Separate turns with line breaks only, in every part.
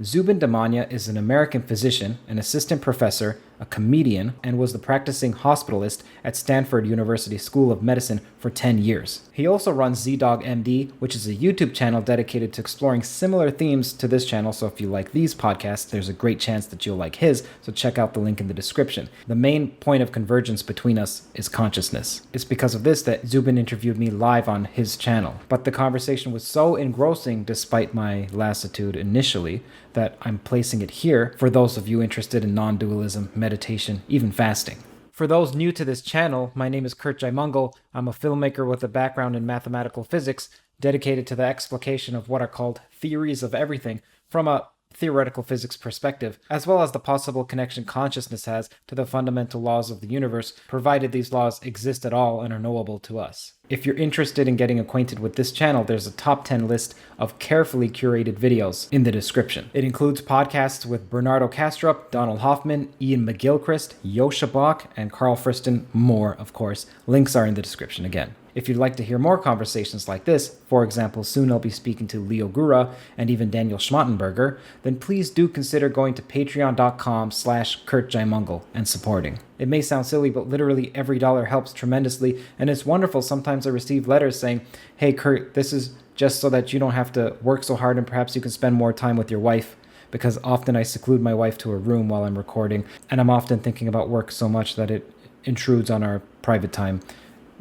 Zubin Damania is an American physician, an assistant professor, a comedian, and was the practicing hospitalist at Stanford University School of Medicine for 10 years. He also runs ZDogg MD, which is a YouTube channel dedicated to exploring similar themes to this channel, so if you like these podcasts, there's a great chance that you'll like his, so check out the link in the description. The main point of convergence between us is consciousness. It's because of this that Zubin interviewed me live on his channel, but the conversation was so engrossing despite my lassitude initially that I'm placing it here for those of you interested in non-dualism, meditation, even fasting. For those new to this channel, my name is Kurt Jaimungal. I'm a filmmaker with a background in mathematical physics, dedicated to the explication of what are called theories of everything from a theoretical physics perspective, as well as the possible connection consciousness has to the fundamental laws of the universe, provided these laws exist at all and are knowable to us. If you're interested in getting acquainted with this channel, there's a top 10 list of carefully curated videos in the description. It includes podcasts with Bernardo Kastrup, Donald Hoffman, Ian McGilchrist, Yosha Bach, and Carl Friston. More, of course. Links are in the description again. If you'd like to hear more conversations like this, for example, soon I'll be speaking to Leo Gura and even Daniel Schmattenberger, then please do consider going to patreon.com/Kurt Jaimungal and supporting. It may sound silly, but literally every dollar helps tremendously, and it's wonderful. Sometimes I receive letters saying, hey Kurt, this is just so that you don't have to work so hard and perhaps you can spend more time with your wife, because often I seclude my wife to a room while I'm recording, and I'm often thinking about work so much that it intrudes on our private time,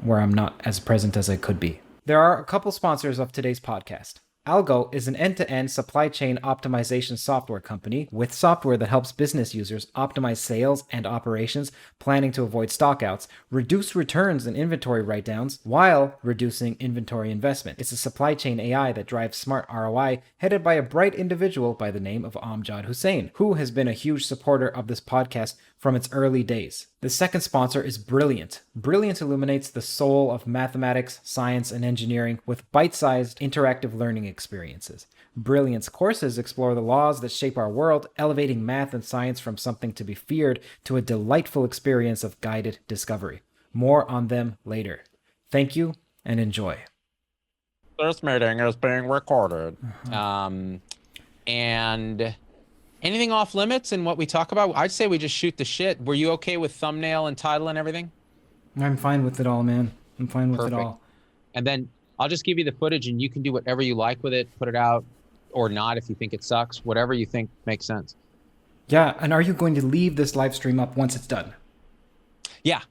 where I'm not as present as I could be. There are a couple sponsors of today's podcast. Algo is an end-to-end supply chain optimization software company with software that helps business users optimize sales and operations, planning to avoid stockouts, reduce returns and inventory write-downs while reducing inventory investment. It's a supply chain AI that drives smart ROI, headed by a bright individual by the name of Amjad Hussain, who has been a huge supporter of this podcast from its early days. The second sponsor is Brilliant. Brilliant illuminates the soul of mathematics, science, and engineering with bite-sized interactive learning experiences. Brilliant's courses explore the laws that shape our world, elevating math and science from something to be feared to a delightful experience of guided discovery. More on them later. Thank you and enjoy.
This meeting is being recorded. And anything off limits in what we talk about? I'd say we just shoot the shit. Were you okay with thumbnail and title and everything?
I'm fine with it all, man. I'm fine with
Perfect.
it all.
And then I'll just give you the footage and you can do whatever you like with it, put it out or not if you think it sucks, whatever you think makes sense.
Yeah, and are you going to leave this live stream up once it's done?
Yeah.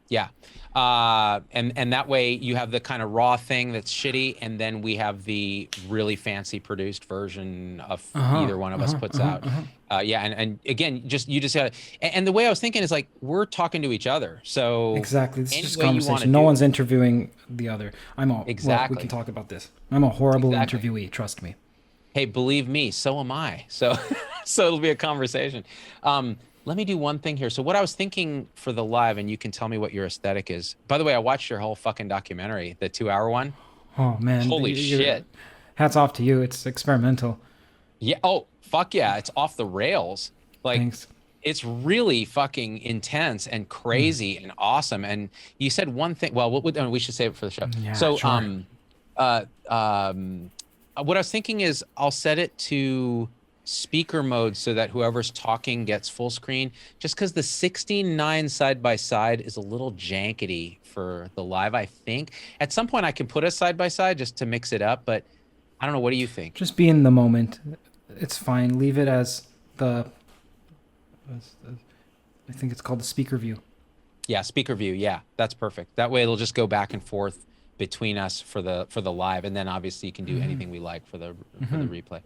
Yeah. And that way you have the kind of raw thing that's shitty, and then we have the really fancy produced version of either one of us puts out. Yeah, and again, you just gotta, and the way I was thinking is like we're talking to each other. So
exactly, it's just conversation. No one's interviewing the other. Well, we can talk about this. I'm a horrible interviewee. Trust me.
Hey, believe me, so am I. So it'll be a conversation. Let me do one thing here. So what I was thinking for the live, and you can tell me what your aesthetic is. By the way, I watched your whole fucking documentary, the 2-hour one.
Oh man.
Holy shit.
Hats off to you. It's experimental.
Yeah. Oh, fuck yeah. It's off the rails. Like,
thanks.
It's really fucking intense and crazy and awesome. And you said one thing, well, we should save it for the show.
Yeah,
so,
sure.
what I was thinking is I'll set it to speaker mode so that whoever's talking gets full screen, just because the 16:9 side by side is a little jankety for the live. I think at some point I can put us side by side just to mix it up, but I don't know. What do you think?
Just be in the moment. It's fine. Leave it as I think it's called the speaker view.
Yeah, speaker view. Yeah, that's perfect. That way it'll just go back and forth between us for the live, and then obviously you can do anything we like for the replay.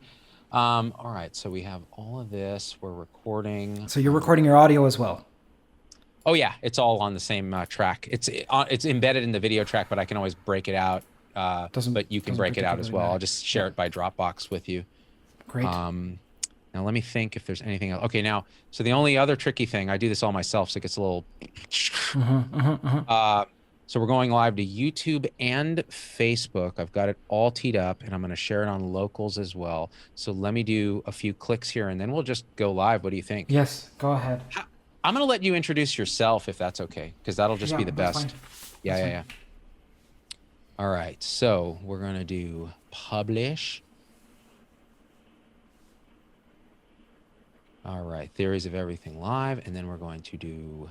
All right, so we have all of this. We're recording.
So you're recording your audio as well?
Oh yeah, it's all on the same track. It's embedded in the video track, but I can always break it out. But you can break it out as well. I'll just share it by Dropbox with you.
Great.
Now let me think if there's anything else. Okay, now, so the only other tricky thing, I do this all myself, so it gets a little... So we're going live to YouTube and Facebook. I've got it all teed up, and I'm going to share it on locals as well. So let me do a few clicks here, and then we'll just go live. What do you think?
Yes, go ahead.
I'm going to let you introduce yourself, if that's okay, because that'll just be the best. Yeah. All right, so we're going to do publish. All right, theories of everything live, and then we're going to do.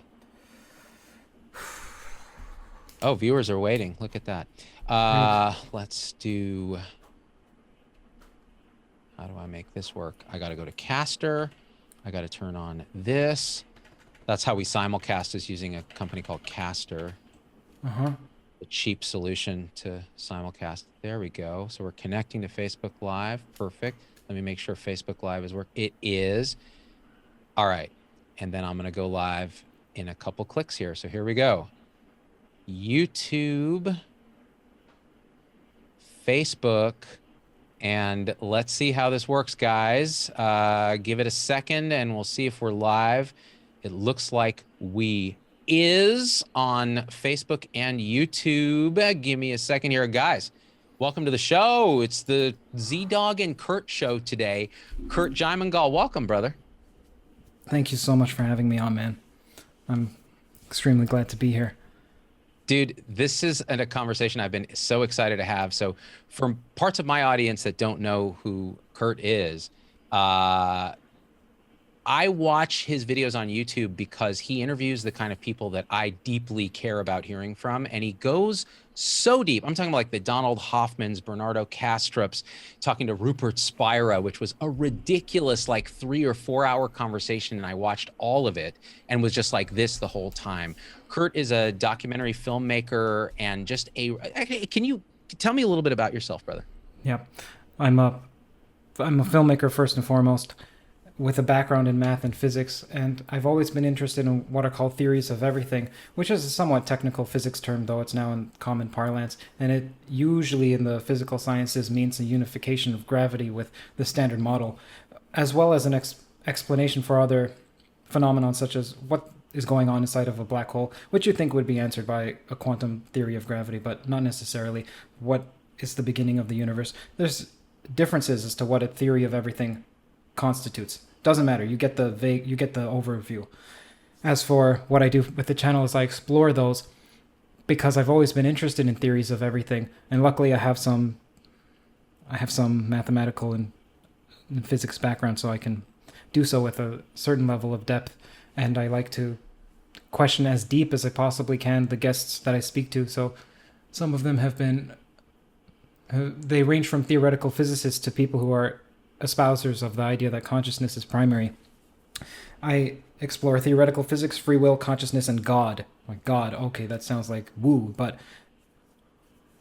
Oh, viewers are waiting. Look at that.
Right.
Let's do. How do I make this work? I got to go to Caster. I got to turn on this. That's how we simulcast, is using a company called Caster.
Uh-huh.
A cheap solution to simulcast. There we go. So we're connecting to Facebook Live. Perfect. Let me make sure Facebook Live is working. It is. All right. And then I'm going to go live in a couple clicks here. So here we go. YouTube, Facebook, and let's see how this works, guys. Give it a second and we'll see if we're live. It looks like we is on Facebook and YouTube. Give me a second here, guys. Welcome to the show. It's the Z-Dog and Kurt show today. Kurt Jaimangal, welcome, brother.
Thank you so much for having me on, man. I'm extremely glad to be here.
Dude, this is a conversation I've been so excited to have. So for parts of my audience that don't know who Kurt is, I watch his videos on YouTube because he interviews the kind of people that I deeply care about hearing from. And he goes so deep. I'm talking about like the Donald Hoffmans, Bernardo Kastrups, talking to Rupert Spira, which was a ridiculous like 3 or 4 hour conversation. And I watched all of it and was just like this the whole time. Kurt is a documentary filmmaker and just can you tell me a little bit about yourself, brother?
Yeah. I'm a filmmaker first and foremost, with a background in math and physics, and I've always been interested in what are called theories of everything, which is a somewhat technical physics term, though it's now in common parlance, and it usually in the physical sciences means a unification of gravity with the standard model, as well as an explanation for other phenomena such as what is going on inside of a black hole, which you think would be answered by a quantum theory of gravity, but not necessarily. What is the beginning of the universe? There's differences as to what a theory of everything constitutes. Doesn't matter. You get the overview. As for what I do with the channel is I explore those because I've always been interested in theories of everything, and luckily I have some mathematical and physics background, so I can do so with a certain level of depth, and I like to question as deep as I possibly can the guests that I speak to. So some of them have been they range from theoretical physicists to people who are espousers of the idea that consciousness is primary. I explore theoretical physics, free will, consciousness, and God. Like God, okay, that sounds like woo, but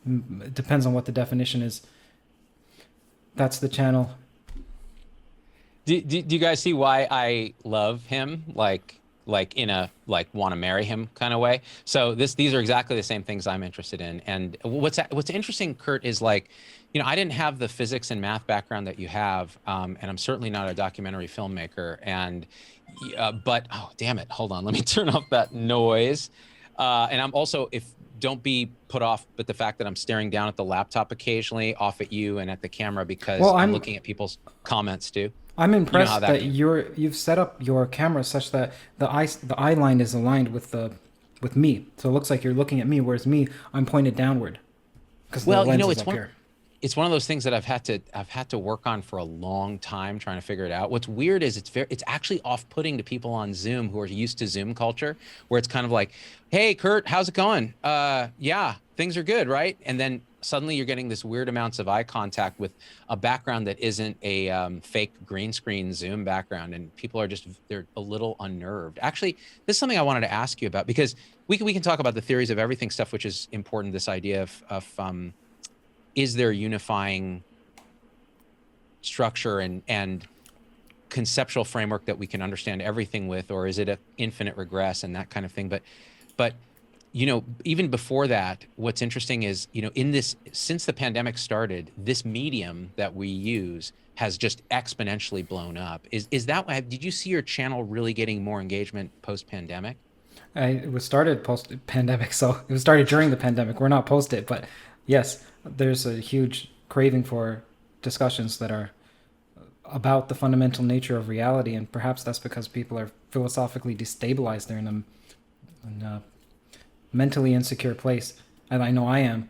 it depends on what the definition is. That's the channel.
Do you guys see why I love him? Like in a want to marry him kind of way. So these are exactly the same things I'm interested in. And what's interesting, Kurt, is like, I didn't have the physics and math background that you have, and I'm certainly not a documentary filmmaker. And but oh damn it, hold on, let me turn off that noise. And I'm also don't be put off, but the fact that I'm staring down at the laptop occasionally, off at you and at the camera because I'm looking at people's comments too.
I'm impressed that you've set up your camera such that the eye line is aligned with me. So it looks like you're looking at me, whereas me, I'm pointed downward.
Well, it's one of those things that I've had to work on for a long time, trying to figure it out. What's weird is it's actually off-putting to people on Zoom who are used to Zoom culture, where it's kind of like, "Hey, Kurt, how's it going? Yeah, things are good, right?" And then suddenly you're getting this weird amounts of eye contact with a background that isn't a fake green screen Zoom background, and people are they're a little unnerved. Actually, this is something I wanted to ask you about, because we can talk about the theories of everything stuff, which is important. This idea of is there unifying structure and conceptual framework that we can understand everything with, or is it an infinite regress and that kind of thing? But even before that, what's interesting is, since the pandemic started, this medium that we use has just exponentially blown up. Is that why? Did you see your channel really getting more engagement post-pandemic?
It was started post-pandemic, so it was started during the pandemic. We're not post it, but yes, there's a huge craving for discussions that are about the fundamental nature of reality, and perhaps that's because people are philosophically destabilized. They're in a mentally insecure place, and I know I am.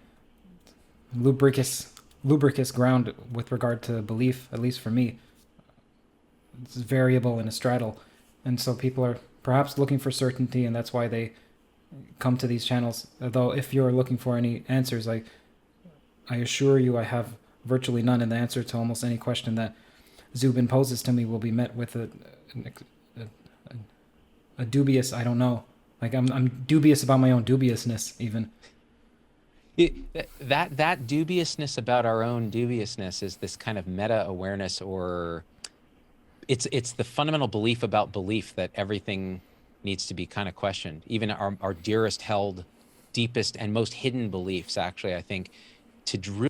Lubricus ground with regard to belief, at least for me. it's variable and a straddle, and so people are perhaps looking for certainty, and that's why they come to these channels. Although if you're looking for any answers, I assure you I have virtually none, and the answer to almost any question that Zubin poses to me will be met with a dubious I don't know. Like I'm dubious about my own dubiousness even.
That dubiousness about our own dubiousness is this kind of meta awareness, or it's the fundamental belief about belief that everything needs to be kind of questioned. Even our dearest held, deepest and most hidden beliefs, actually, I think, to drill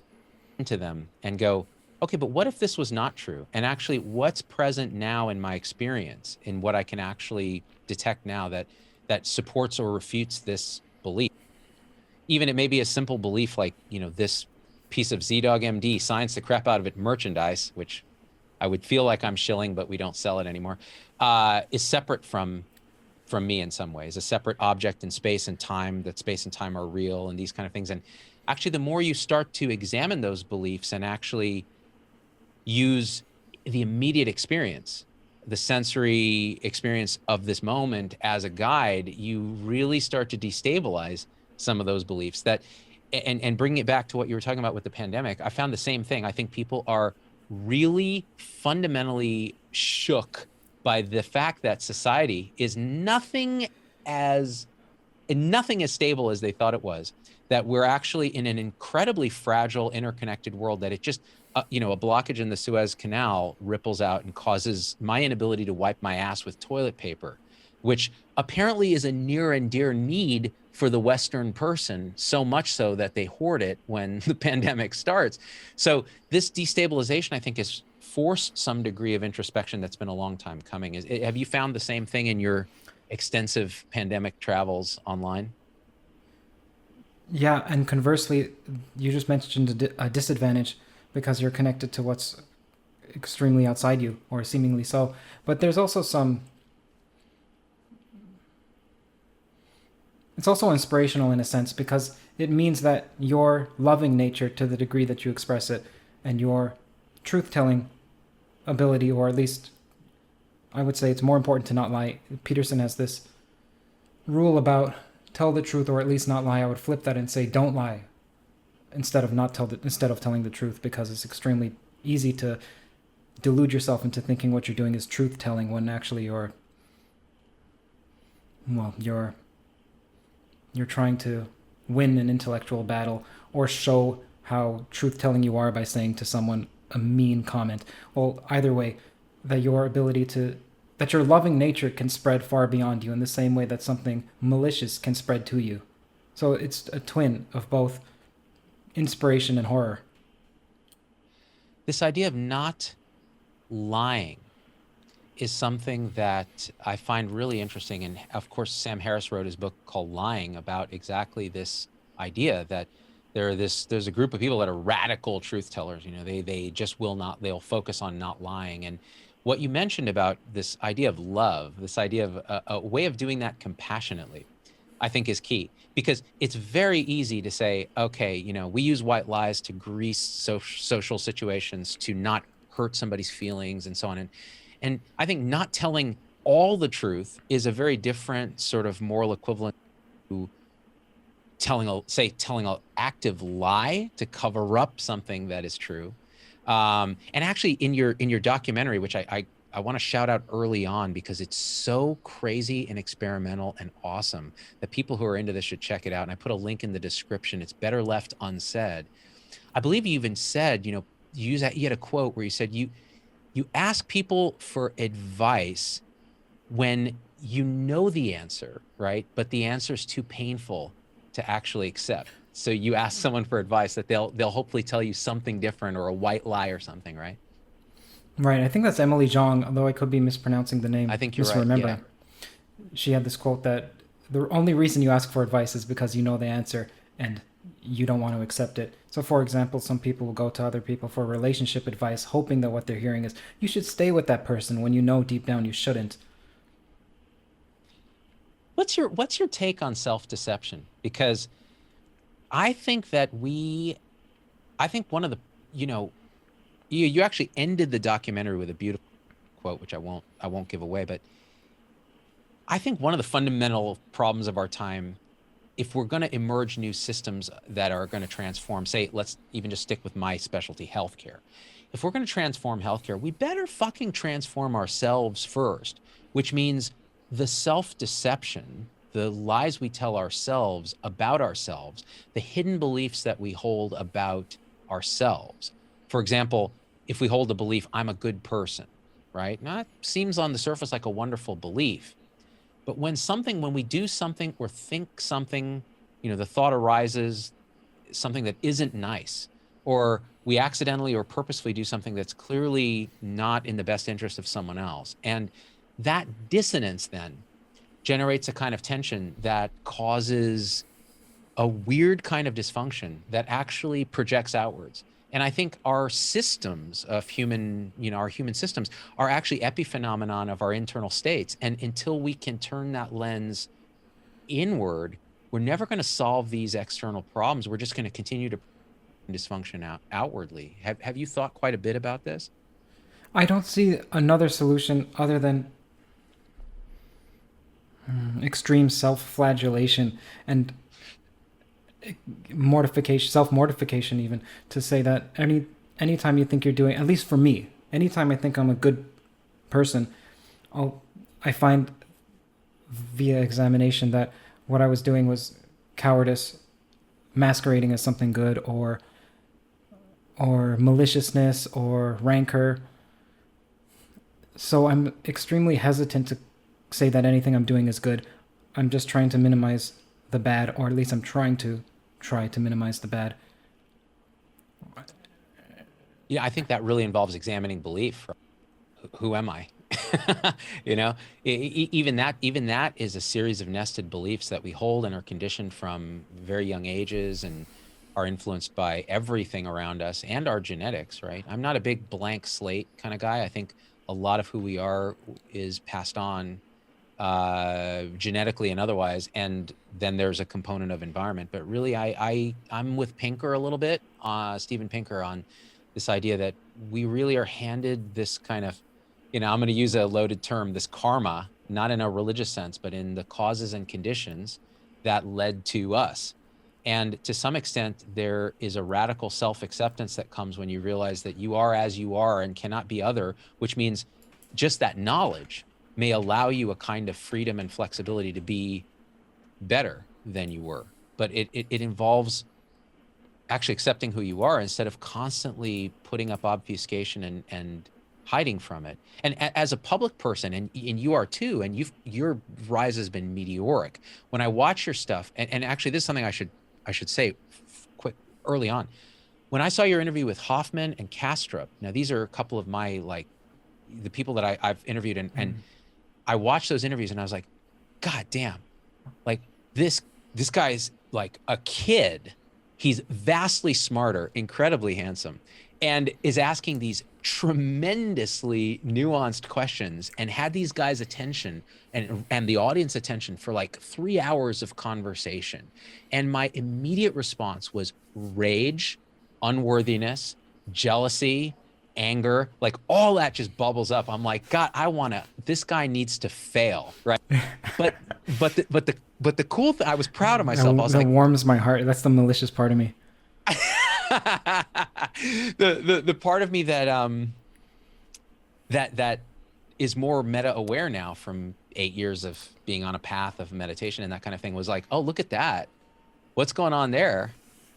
into them and go, okay, but what if this was not true? And actually, what's present now in my experience, in what I can actually detect now that supports or refutes this belief? Even it may be a simple belief like, this piece of ZDogg MD, science the crap out of it merchandise, which I would feel like I'm shilling, but we don't sell it anymore, is separate from me in some ways, a separate object in space and time, that space and time are real and these kind of things. And actually, the more you start to examine those beliefs and actually use the immediate experience, the sensory experience of this moment as a guide, you really start to destabilize some of those beliefs and bringing it back to what you were talking about with the pandemic. I found the same thing. I think people are really fundamentally shook by the fact that society is nothing as stable as they thought it was, that we're actually in an incredibly fragile, interconnected world, that it just, a blockage in the Suez Canal ripples out and causes my inability to wipe my ass with toilet paper, which apparently is a near and dear need for the Western person, so much so that they hoard it when the pandemic starts. So this destabilization, I think, has forced some degree of introspection that's been a long time coming. Have you found the same thing in your extensive pandemic travels online?
Yeah, and conversely, you just mentioned a disadvantage because you're connected to what's extremely outside you, or seemingly so. But there's also some. It's also inspirational in a sense because it means that your loving nature, to the degree that you express it, and your truth telling ability, or at least I would say it's more important to not lie. Peterson has this rule about tell the truth or at least not lie. I would flip that and say don't lie instead of telling the truth, because it's extremely easy to delude yourself into thinking what you're doing is truth telling when actually you're trying to win an intellectual battle or show how truth telling you are by saying to someone a mean comment. Well, either way, that your loving nature can spread far beyond you in the same way that something malicious can spread to you. So it's a twin of both inspiration and horror.
This idea of not lying is something that I find really interesting. And of course, Sam Harris wrote his book called Lying about exactly this idea that there's a group of people that are radical truth tellers. They just they'll focus on not lying. And what you mentioned about this idea of love, this idea of a way of doing that compassionately, I think is key, because it's very easy to say, okay, we use white lies to grease social situations to not hurt somebody's feelings and so on. And I think not telling all the truth is a very different sort of moral equivalent to telling an active lie to cover up something that is true. And actually, in your documentary, which I want to shout out early on because it's so crazy and experimental and awesome that people who are into this should check it out. And I put a link in the description. It's Better Left Unsaid. I believe you even said, you had a quote where you said you ask people for advice when you know the answer, right? But the answer is too painful to actually accept. So you ask someone for advice that they'll hopefully tell you something different, or a white lie or something, right?
Right. I think that's Emily Zhang, although I could be mispronouncing the name.
I think you're right. Yeah.
She had this quote that the only reason you ask for advice is because you know the answer and you don't want to accept it. So, for example, some people will go to other people for relationship advice, hoping that what they're hearing is, you should stay with that person, when you know deep down you shouldn't.
What's your take on self-deception? Because I think one of the, you actually ended the documentary with a beautiful quote, which I won't give away, but I think one of the fundamental problems of our time, if we're going to emerge new systems that are going to transform, say, let's even just stick with my specialty, healthcare. If we're going to transform healthcare, we better fucking transform ourselves first, which means the self-deception, the lies we tell ourselves about ourselves, the hidden beliefs that we hold about ourselves. For example, if we hold the belief, I'm a good person, right? Now, that seems on the surface like a wonderful belief. But when we do something or think something, the thought arises, something that isn't nice, or we accidentally or purposefully do something that's clearly not in the best interest of someone else. And that dissonance then generates a kind of tension that causes a weird kind of dysfunction that actually projects outwards. And I think our systems of our human systems are actually epiphenomenon of our internal states. And until we can turn that lens inward, we're never going to solve these external problems. We're just going to continue to dysfunction outwardly. Have you thought quite a bit about this?
I don't see another solution other than extreme self-flagellation and mortification, self-mortification, even to say that anytime you think you're doing, at least for me, anytime I think I'm a good person, I find via examination that what I was doing was cowardice masquerading as something good, or maliciousness or rancor. So I'm extremely hesitant to say that anything I'm doing is good. I'm just trying to minimize the bad, or at least I'm try to minimize the bad.
Yeah, I think that really involves examining belief. Who am I? Even that is a series of nested beliefs that we hold and are conditioned from very young ages and are influenced by everything around us and our genetics, right? I'm not a big blank slate kind of guy. I think a lot of who we are is passed on genetically and otherwise, and then there's a component of environment. But really, I'm with Pinker a little bit, Steven Pinker, on this idea that we really are handed this kind of, I'm going to use a loaded term, this karma, not in a religious sense, but in the causes and conditions that led to us. And to some extent, there is a radical self-acceptance that comes when you realize that you are as you are and cannot be other, which means just that knowledge may allow you a kind of freedom and flexibility to be better than you were. But it involves actually accepting who you are instead of constantly putting up obfuscation and hiding from it. And as a public person, and you are too, and your rise has been meteoric. When I watch your stuff, and actually this is something I should say quick early on. When I saw your interview with Hoffman and Kastrup, now these are a couple of my, the people that I've interviewed, and I watched those interviews and I was like, God damn, like this guy's like a kid. He's vastly smarter, incredibly handsome, and is asking these tremendously nuanced questions, and had these guys' attention and the audience attention for like 3 hours of conversation. And my immediate response was rage, unworthiness, jealousy, anger, like all that just bubbles up. I'm like, God, this guy needs to fail, right? But the cool thing, I was proud of myself. I was like,
that warms my heart. That's the malicious part of me.
the part of me that that is more meta aware now from 8 years of being on a path of meditation and that kind of thing was like, oh, look at that. What's going on there?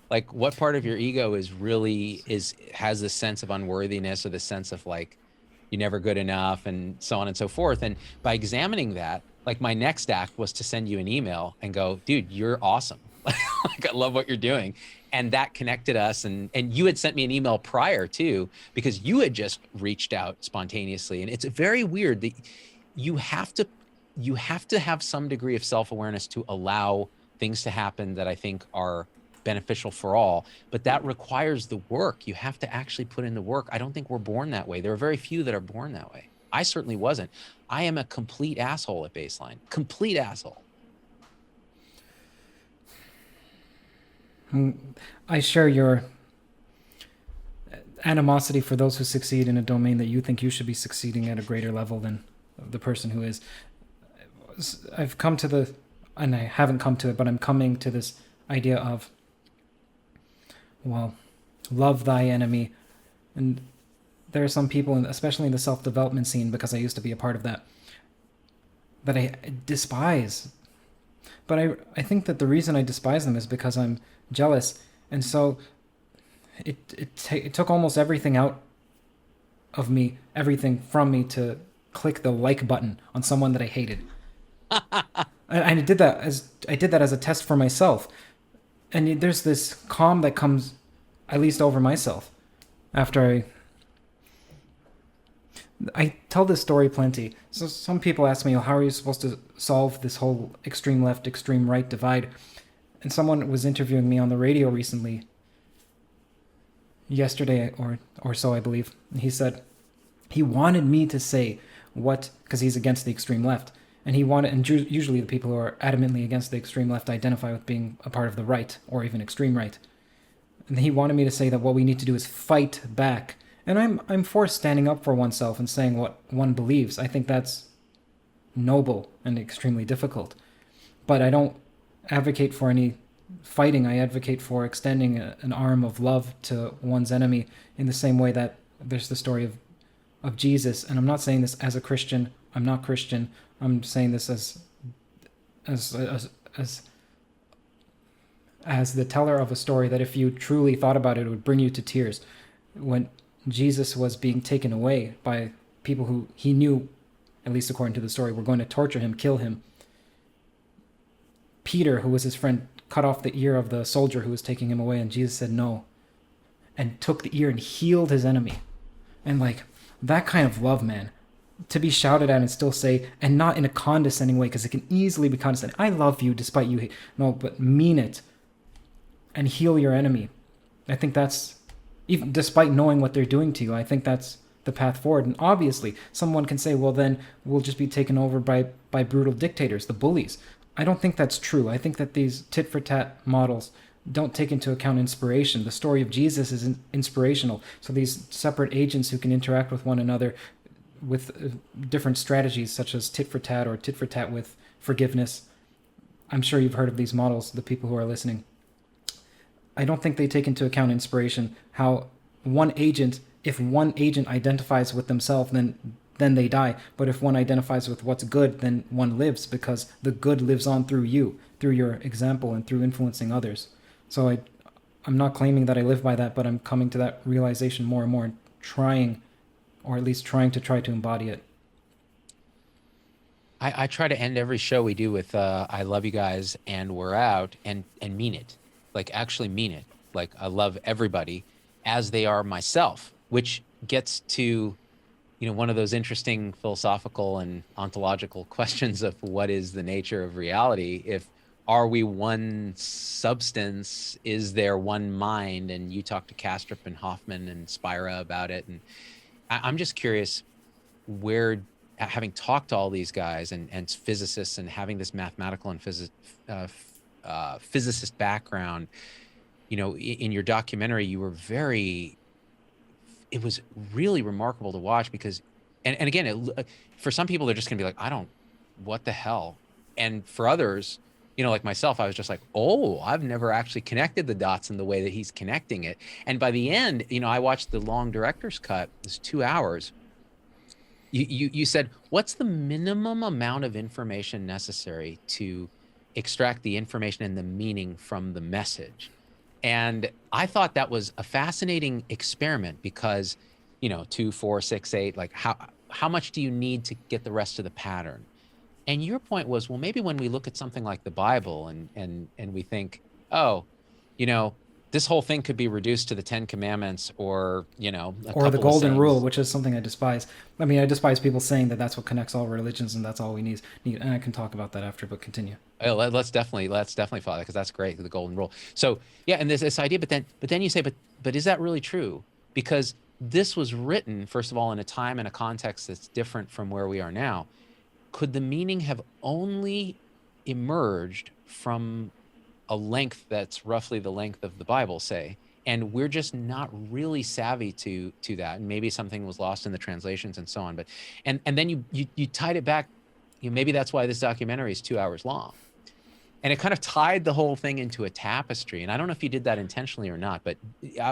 Like, what part of your ego has this sense of unworthiness, or this sense of like, you're never good enough, and so on and so forth. And by examining that, like, my next act was to send you an email and go, dude, you're awesome. Like, I love what you're doing. And that connected us. And you had sent me an email prior too, because you had just reached out spontaneously. And it's very weird that you have to have some degree of self-awareness to allow things to happen that I think are beneficial for all, but that requires the work. You have to actually put in the work. I don't think we're born that way. There are very few that are born that way. I certainly wasn't. I am a complete asshole at baseline. Complete asshole.
I share your animosity for those who succeed in a domain that you think you should be succeeding at a greater level than the person who is. I've come to the, and I haven't come to it, but I'm coming to this idea of, well, love thy enemy. And there are some people, especially in the self-development scene, because I used to be a part of that, that I despise. But I think that the reason I despise them is because I'm jealous. And so it took almost everything out of me, everything from me, to click the like button on someone that I hated. And I did that as a test for myself. And there's this calm that comes, at least over myself, after I tell this story plenty. So some people ask me, well, how are you supposed to solve this whole extreme left, extreme right divide? And someone was interviewing me on the radio recently, yesterday or so, I believe. And he said he wanted me to say what, because he's against the extreme left. And he wanted, and usually the people who are adamantly against the extreme left identify with being a part of the right, or even extreme right. And he wanted me to say that what we need to do is fight back. And I'm for standing up for oneself and saying what one believes. I think that's noble and extremely difficult. But I don't advocate for any fighting. I advocate for extending an arm of love to one's enemy, in the same way that there's the story of Jesus. And I'm not saying this as a Christian. I'm not Christian. I'm saying this as the teller of a story that, if you truly thought about it, would bring you to tears. When Jesus was being taken away by people who he knew, at least according to the story, were going to torture him, kill him, Peter, who was his friend, cut off the ear of the soldier who was taking him away, and Jesus said no, and took the ear and healed his enemy. And like, that kind of love, man, to be shouted at and still say, and not in a condescending way, because it can easily be condescending, I love you despite you hate. No, but mean it and heal your enemy. I think that's, even despite knowing what they're doing to you, I think that's the path forward. And obviously someone can say, well, then we'll just be taken over by brutal dictators, the bullies. I don't think that's true. I think that these tit for tat models don't take into account inspiration. The story of Jesus is inspirational. So these separate agents who can interact with one another with different strategies, such as tit for tat, or tit for tat with forgiveness. I'm sure you've heard of these models, the people who are listening. I don't think they take into account inspiration, how if one agent identifies with themselves, then they die. But if one identifies with what's good, then one lives, because the good lives on through you, through your example and through influencing others. So I'm not claiming that I live by that, but I'm coming to that realization more and more, and trying to embody it.
I try to end every show we do with I love you guys and we're out, and mean it. Like, actually mean it. Like, I love everybody as they are myself, which gets to, one of those interesting philosophical and ontological questions of what is the nature of reality. If, are we one substance? Is there one mind? And you talk to Kastrup and Hoffman and Spira about it. And I'm just curious, where, having talked to all these guys and physicists, and having this mathematical and physicist background, in your documentary, you were it was really remarkable to watch, because, and again, for some people, they're just gonna be like, what the hell? And for others, like myself, I was just like, oh, I've never actually connected the dots in the way that he's connecting it. And by the end, I watched the long director's cut. It's 2 hours. You said, what's the minimum amount of information necessary to extract the information and the meaning from the message? And I thought that was a fascinating experiment, because, 2, 4, 6, 8, like how much do you need to get the rest of the pattern? And your point was, well, maybe when we look at something like the Bible and we think, oh, this whole thing could be reduced to the 10 Commandments, or,
or the Golden Rule, which is something I despise. I mean, I despise people saying that that's what connects all religions and that's all we need. And I can talk about that after, but continue.
Oh, let's definitely follow that, because that's great, the Golden Rule. So yeah, and this idea, but then you say, but is that really true? Because this was written, first of all, in a time and a context that's different from where we are now. Could the meaning have only emerged from a length that's roughly the length of the Bible, say, and we're just not really savvy to that, and maybe something was lost in the translations and so on. But and then you tied it back. Maybe that's why this documentary is 2 hours long, and it kind of tied the whole thing into a tapestry. And I don't know if you did that intentionally or not, but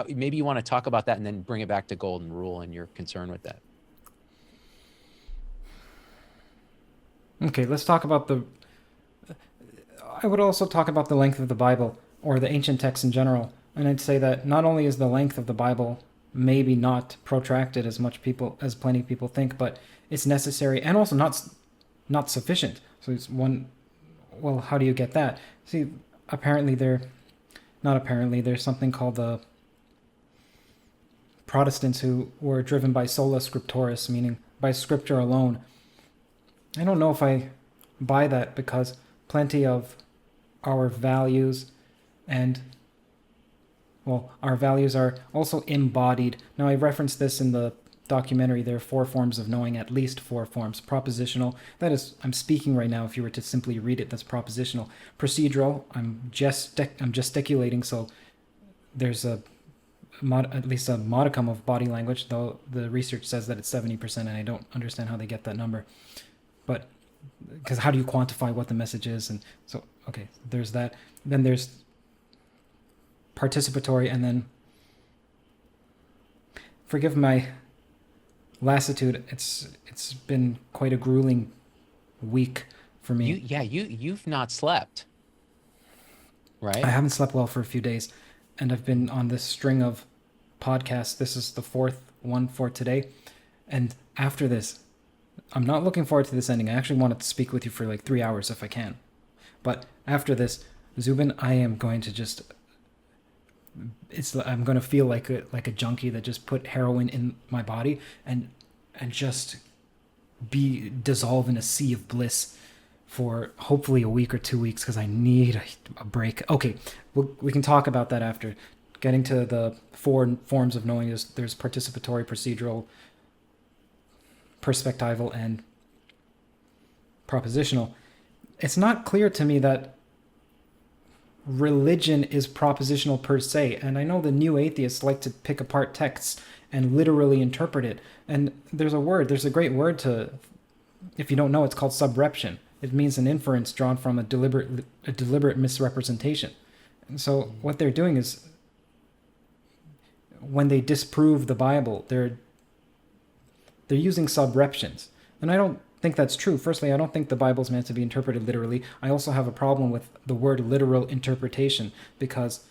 maybe you want to talk about that and then bring it back to Golden Rule and your concern with that.
Okay, let's talk about the. I would also talk about the length of the Bible or the ancient texts in general, and I'd say that not only is the length of the Bible maybe not protracted as plenty people think, but it's necessary and also not sufficient. So it's one. Well, how do you get that? See, apparently there's something called the Protestants who were driven by sola scripturis, meaning by scripture alone. I don't know if I buy that, because plenty of our values and, well, our values are also embodied. Now, I referenced this in the documentary. There are 4 forms of knowing, at least 4 forms. Propositional, that is, I'm speaking right now. If you were to simply read it, that's propositional. Procedural, I'm gesticulating, so there's at least a modicum of body language, though the research says that it's 70%, and I don't understand how they get that number. But because how do you quantify what the message is? And so, okay, there's that. Then there's participatory, and then, forgive my lassitude, it's been quite a grueling week for me.
You've not slept, right?
I haven't slept well for a few days, and I've been on this string of podcasts. This is the 4th one for today, and after this, I'm not looking forward to this ending. I actually wanted to speak with you for like 3 hours if I can. But after this, Zubin, I am going to just... I'm going to feel like a junkie that just put heroin in my body and just dissolve in a sea of bliss for hopefully a week or 2 weeks, because I need a break. Okay, we can talk about that after. Getting to the 4 forms of knowing, there's participatory, procedural, perspectival, and propositional. It's not clear to me that religion is propositional per se, and I know the new atheists like to pick apart texts and literally interpret it. And there's a great word to, if you don't know, it's called subreption. It means an inference drawn from a deliberate misrepresentation. And so what they're doing is, when they disprove the Bible, they're using subreptions. And I don't think that's true. Firstly, I don't think the Bible's meant to be interpreted literally. I also have a problem with the word literal interpretation, because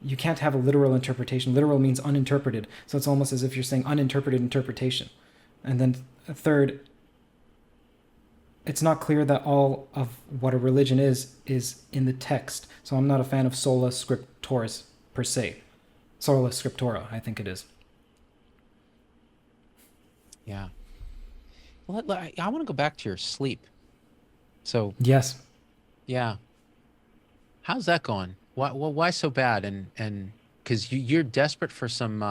you can't have a literal interpretation. Literal means uninterpreted. So it's almost as if you're saying uninterpreted interpretation. And then third, it's not clear that all of what a religion is in the text. So I'm not a fan of sola scripturis per se. Sola scriptura, I think it is.
Yeah. Well, I want to go back to your sleep. So
Yes.
yeah, how's that going? Why so bad? And because you're desperate for some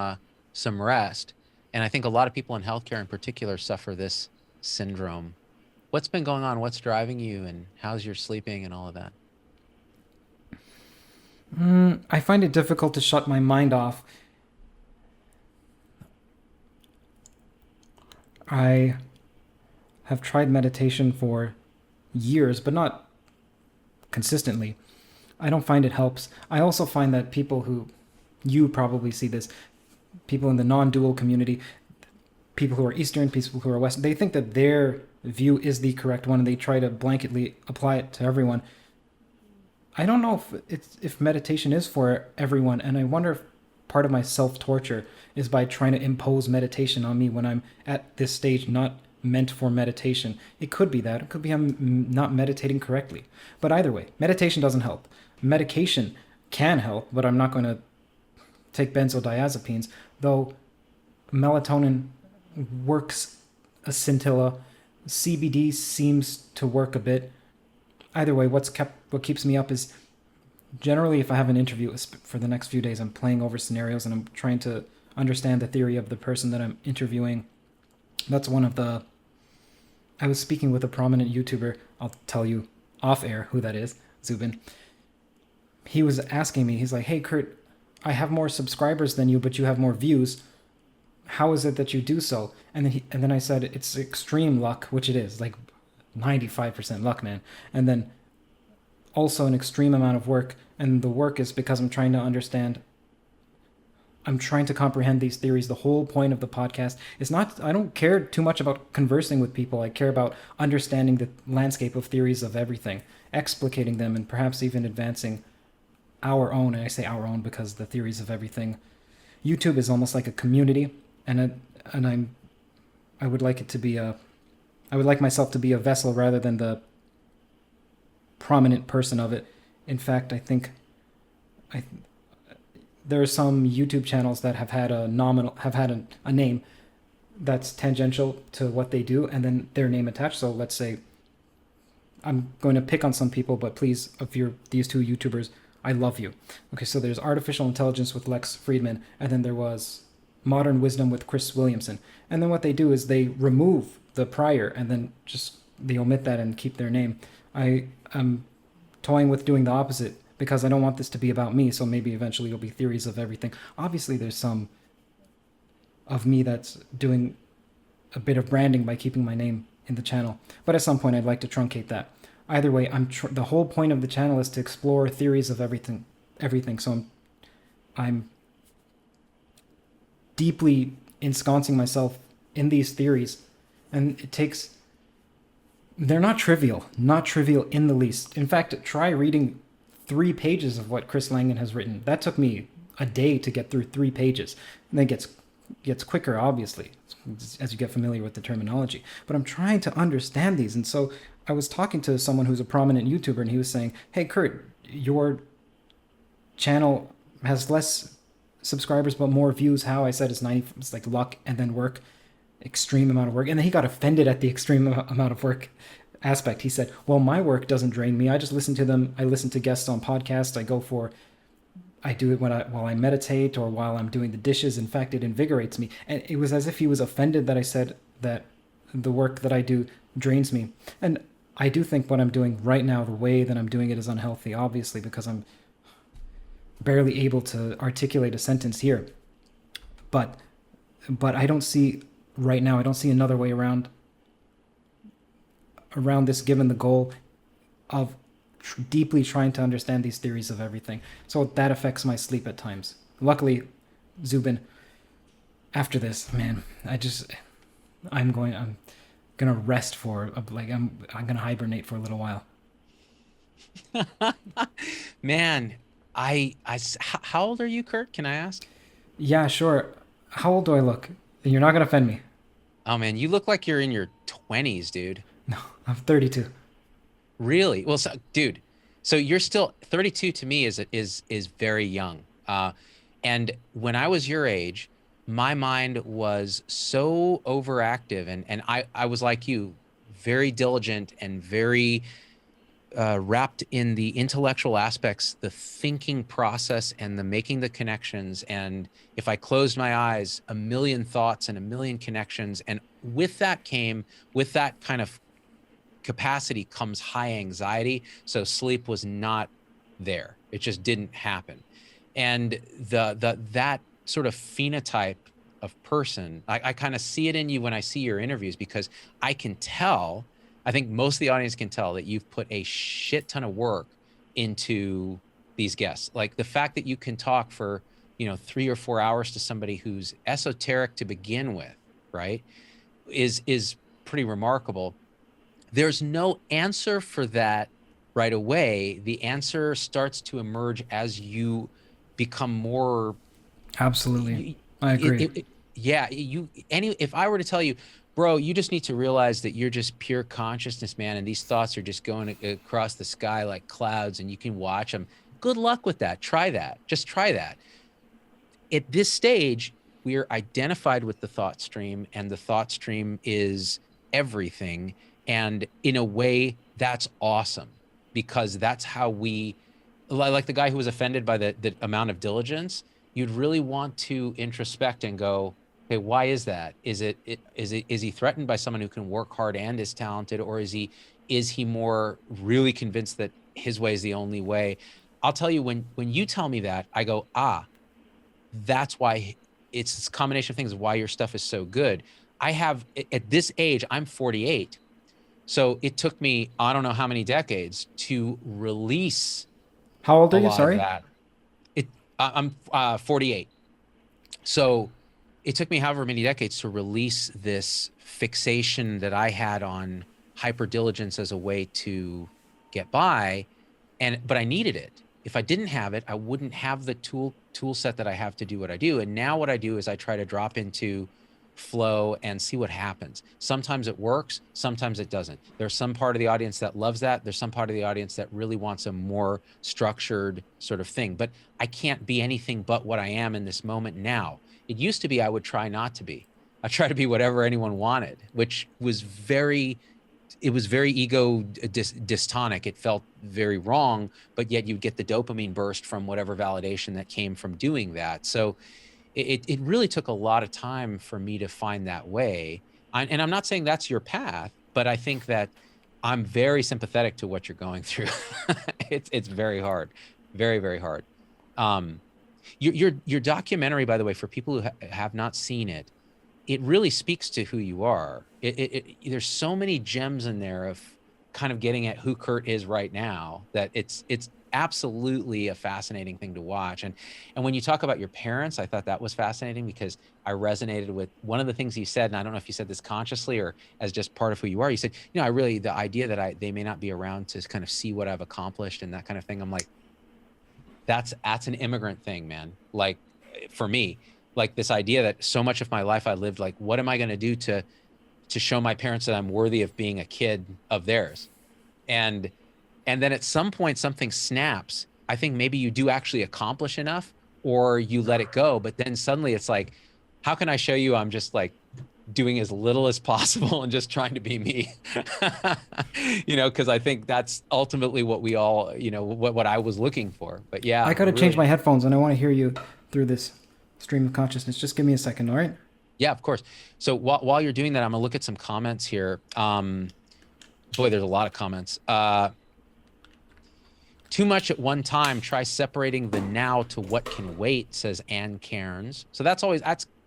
rest, and I think a lot of people in healthcare in particular suffer this syndrome. What's been going on? What's driving you? And how's your sleeping and all of that?
I find it difficult to shut my mind off. I have tried meditation for years, but not consistently. I don't find it helps. I also find that you probably see this, people in the non-dual community, people who are Eastern, people who are Western, they think that their view is the correct one, and they try to blanketly apply it to everyone. I don't know if meditation is for everyone, and I wonder if part of my self-torture is by trying to impose meditation on me when I'm at this stage not meant for meditation. It could be that. It could be I'm not meditating correctly. But either way, meditation doesn't help. Medication can help, but I'm not going to take benzodiazepines, though melatonin works a scintilla. CBD seems to work a bit. Either way, what keeps me up is generally if I have an interview for the next few days, I'm playing over scenarios and I'm trying to understand the theory of the person that I'm interviewing. That's one of the... I was speaking with a prominent YouTuber. I'll tell you off air who that is, Zubin. He was asking me, he's like, hey, Kurt, I have more subscribers than you, but you have more views. How is it that you do so? And then I said, it's extreme luck, which it is, like 95% luck, man. And then also an extreme amount of work. And the work is because I'm trying to comprehend these theories. The whole point of the podcast is not, I don't care too much about conversing with people. I care about understanding the landscape of theories of everything, explicating them, and perhaps even advancing our own. And I say our own because the theories of everything. YouTube is almost like a community, and I would like it to be I would like myself to be a vessel rather than the prominent person of it. In fact, I think I there are some YouTube channels that have had a name that's tangential to what they do, and then their name attached. So let's say I'm going to pick on some people, but please, if you're these two YouTubers, I love you. Okay, so there's Artificial Intelligence with Lex Friedman, and then there was Modern Wisdom with Chris Williamson. And then what they do is they remove the prior, and then just they omit that and keep their name. I am toying with doing the opposite because I don't want this to be about me, so maybe eventually it'll be theories of everything. Obviously, there's some of me that's doing a bit of branding by keeping my name in the channel, but at some point I'd like to truncate that. Either way, the whole point of the channel is to explore theories of everything. So I'm deeply ensconcing myself in these theories, and they're not trivial in the least. In fact, try reading 3 pages of what Chris Langan has written. That took me a day to get through 3 pages. And then it gets quicker, obviously, as you get familiar with the terminology. But I'm trying to understand these. And so I was talking to someone who's a prominent YouTuber, and he was saying, hey, Kurt, your channel has less subscribers but more views. How? I said it's like luck and then work, extreme amount of work. And then he got offended at the extreme amount of work aspect. He said, well, my work doesn't drain me. I just listen to them. I listen to guests on podcasts. I do it while I meditate or while I'm doing the dishes. In fact, it invigorates me. And it was as if he was offended that I said that the work that I do drains me. And I do think what I'm doing right now, the way that I'm doing it, is unhealthy, obviously, because I'm barely able to articulate a sentence here. But I don't see right now, I don't see another way around this, given the goal of deeply trying to understand these theories of everything. So that affects my sleep at times. Luckily, Zubin, after this, man, I'm gonna rest I'm gonna hibernate for a little while.
Man, how old are you, Kurt? Can I ask?
Yeah, sure. How old do I look? You're not gonna offend me.
Oh man, you look like you're in your 20s, dude.
No, I'm 32.
Really? Well, so, dude, so you're still 32 to me is very young. And when I was your age, my mind was so overactive, and I was like you, very diligent and very wrapped in the intellectual aspects, the thinking process and the making the connections. And if I closed my eyes, a million thoughts and a million connections. And with that kind of capacity comes high anxiety. So sleep was not there. It just didn't happen. And that sort of phenotype of person, I kind of see it in you when I see your interviews, because I can tell, I think most of the audience can tell, that you've put a shit ton of work into these guests. Like the fact that you can talk for, 3 or 4 hours to somebody who's esoteric to begin with, right, is pretty remarkable. There's no answer for that right away. The answer starts to emerge as you become more.
Absolutely. I agree.
If I were to tell you, bro, you just need to realize that you're just pure consciousness, man, and these thoughts are just going across the sky like clouds, and you can watch them. Good luck with that. Try that. Just try that. At this stage, we are identified with the thought stream, and the thought stream is everything. And in a way, that's awesome, because that's how we, like the guy who was offended by the amount of diligence, you'd really want to introspect and go, okay, why is that? Is he threatened by someone who can work hard and is talented, or is he more really convinced that his way is the only way? I'll tell you, when you tell me that, I go, that's why it's this combination of things why your stuff is so good. I have, at this age, I'm 48. So it took me, I don't know how many decades to release
How old
a
are you?
lot of
Sorry.
that. It, I'm 48. So it took me however many decades to release this fixation that I had on hyperdiligence as a way to get by. But I needed it. If I didn't have it, I wouldn't have the tool set that I have to do what I do. And now what I do is I try to drop into flow and see what happens. Sometimes it works, sometimes it doesn't. There's some part of the audience that loves that. There's some part of the audience that really wants a more structured sort of thing. But I can't be anything but what I am in this moment now. It used to be I would try not to be. I try to be whatever anyone wanted, which was very ego dystonic. It felt very wrong, but yet you get the dopamine burst from whatever validation that came from doing that. So it really took a lot of time for me to find that way. And I'm not saying that's your path, but I think that I'm very sympathetic to what you're going through. It's very hard, very, very hard. Your documentary, by the way, for people who have not seen it, it really speaks to who you are. There's so many gems in there of kind of getting at who Kurt is right now that it's absolutely a fascinating thing to watch. And when you talk about your parents, I thought that was fascinating because I resonated with one of the things you said, and I don't know if you said this consciously or as just part of who you are. You said, I really, the idea that they may not be around to kind of see what I've accomplished and that kind of thing. I'm like, that's an immigrant thing, man. Like for me, like this idea that so much of my life I lived, like, what am I going to do to show my parents that I'm worthy of being a kid of theirs? And then at some point something snaps. I think maybe you do actually accomplish enough or you let it go. But then suddenly it's like, how can I show you I'm just like doing as little as possible and just trying to be me? Because I think that's ultimately what we all, what I was looking for. But yeah,
I gotta change
really.
my headphones, and I want to hear you through this stream of consciousness. Just give me a second, all right?
Yeah, of course. So while you're doing that, I'm gonna look at some comments here. Boy, there's a lot of comments. Too much at one time. Try separating the now to what can wait, says Ann Cairns. So that's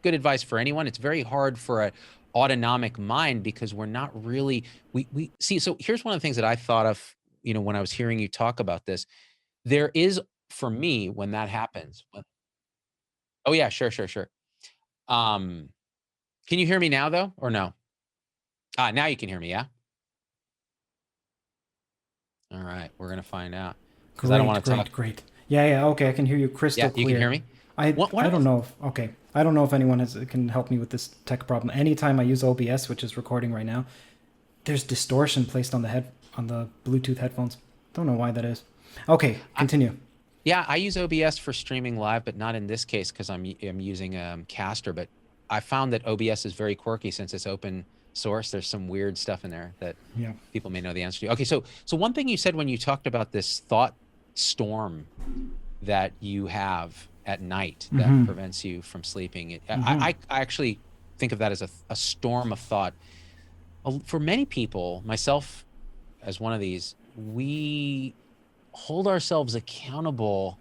good advice for anyone. It's very hard for an autonomic mind because we're not really, we see. So here's one of the things that I thought of, when I was hearing you talk about this. There is, for me, when that happens. Oh yeah, sure. Can you hear me now though, or no? Now you can hear me, yeah? All right, we're gonna find out because I don't want to talk.
Great. Yeah. Okay, I can hear you crystal
Yeah, you can
clear.
hear me.
I don't know if okay. I don't know if anyone can help me with this tech problem. Anytime I use OBS, which is recording right now, there's distortion placed on the Bluetooth headphones. Don't know why that is. Okay, continue.
Yeah, I use OBS for streaming live, but not in this case because I'm using Caster. But I found that OBS is very quirky since it's open source. There's some weird stuff in there that
Yeah.
people may know the answer to. Okay, so one thing you said when you talked about this thought storm that you have at night that prevents you from sleeping, I actually think of that as a storm of thought. For many people, myself as one of these, we hold ourselves accountable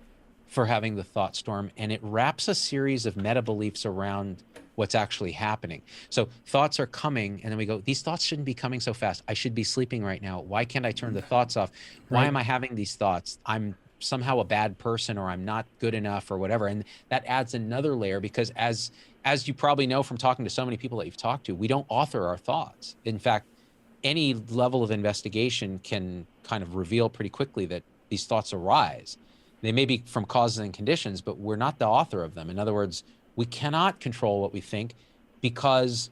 for having the thought storm, and it wraps a series of meta beliefs around what's actually happening. So thoughts are coming, and then we go, these thoughts shouldn't be coming so fast. I should be sleeping right now. Why can't I turn the thoughts off? Why am I having these thoughts? I'm somehow a bad person, or I'm not good enough, or whatever. And that adds another layer because as you probably know from talking to so many people that you've talked to, we don't author our thoughts. In fact, any level of investigation can kind of reveal pretty quickly that these thoughts arise. They may be from causes and conditions, but we're not the author of them. In other words, we cannot control what we think because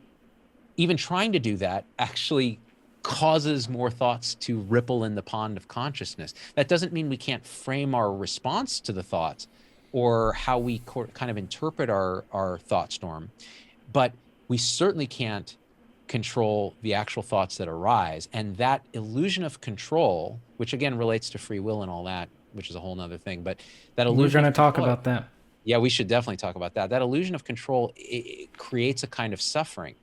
even trying to do that actually causes more thoughts to ripple in the pond of consciousness. That doesn't mean we can't frame our response to the thoughts or how we kind of interpret our thought storm, but we certainly can't control the actual thoughts that arise. And that illusion of control, which again relates to free will and all that, which is a whole nother thing, but that illusion
We're going to talk about that.
Yeah, we should definitely talk about that. That illusion of control, it creates a kind of suffering.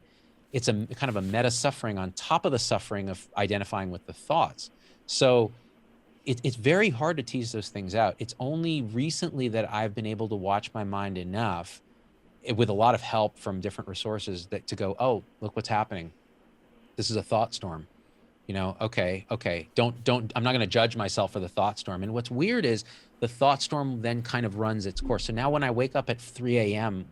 It's a kind of a meta suffering on top of the suffering of identifying with the thoughts. So it's very hard to tease those things out. It's only recently that I've been able to watch my mind enough, with a lot of help from different resources, that to go, oh, look what's happening. This is a thought storm. Okay, don't, I'm not going to judge myself for the thought storm. And what's weird is the thought storm then kind of runs its course. So now when I wake up at 3 a.m.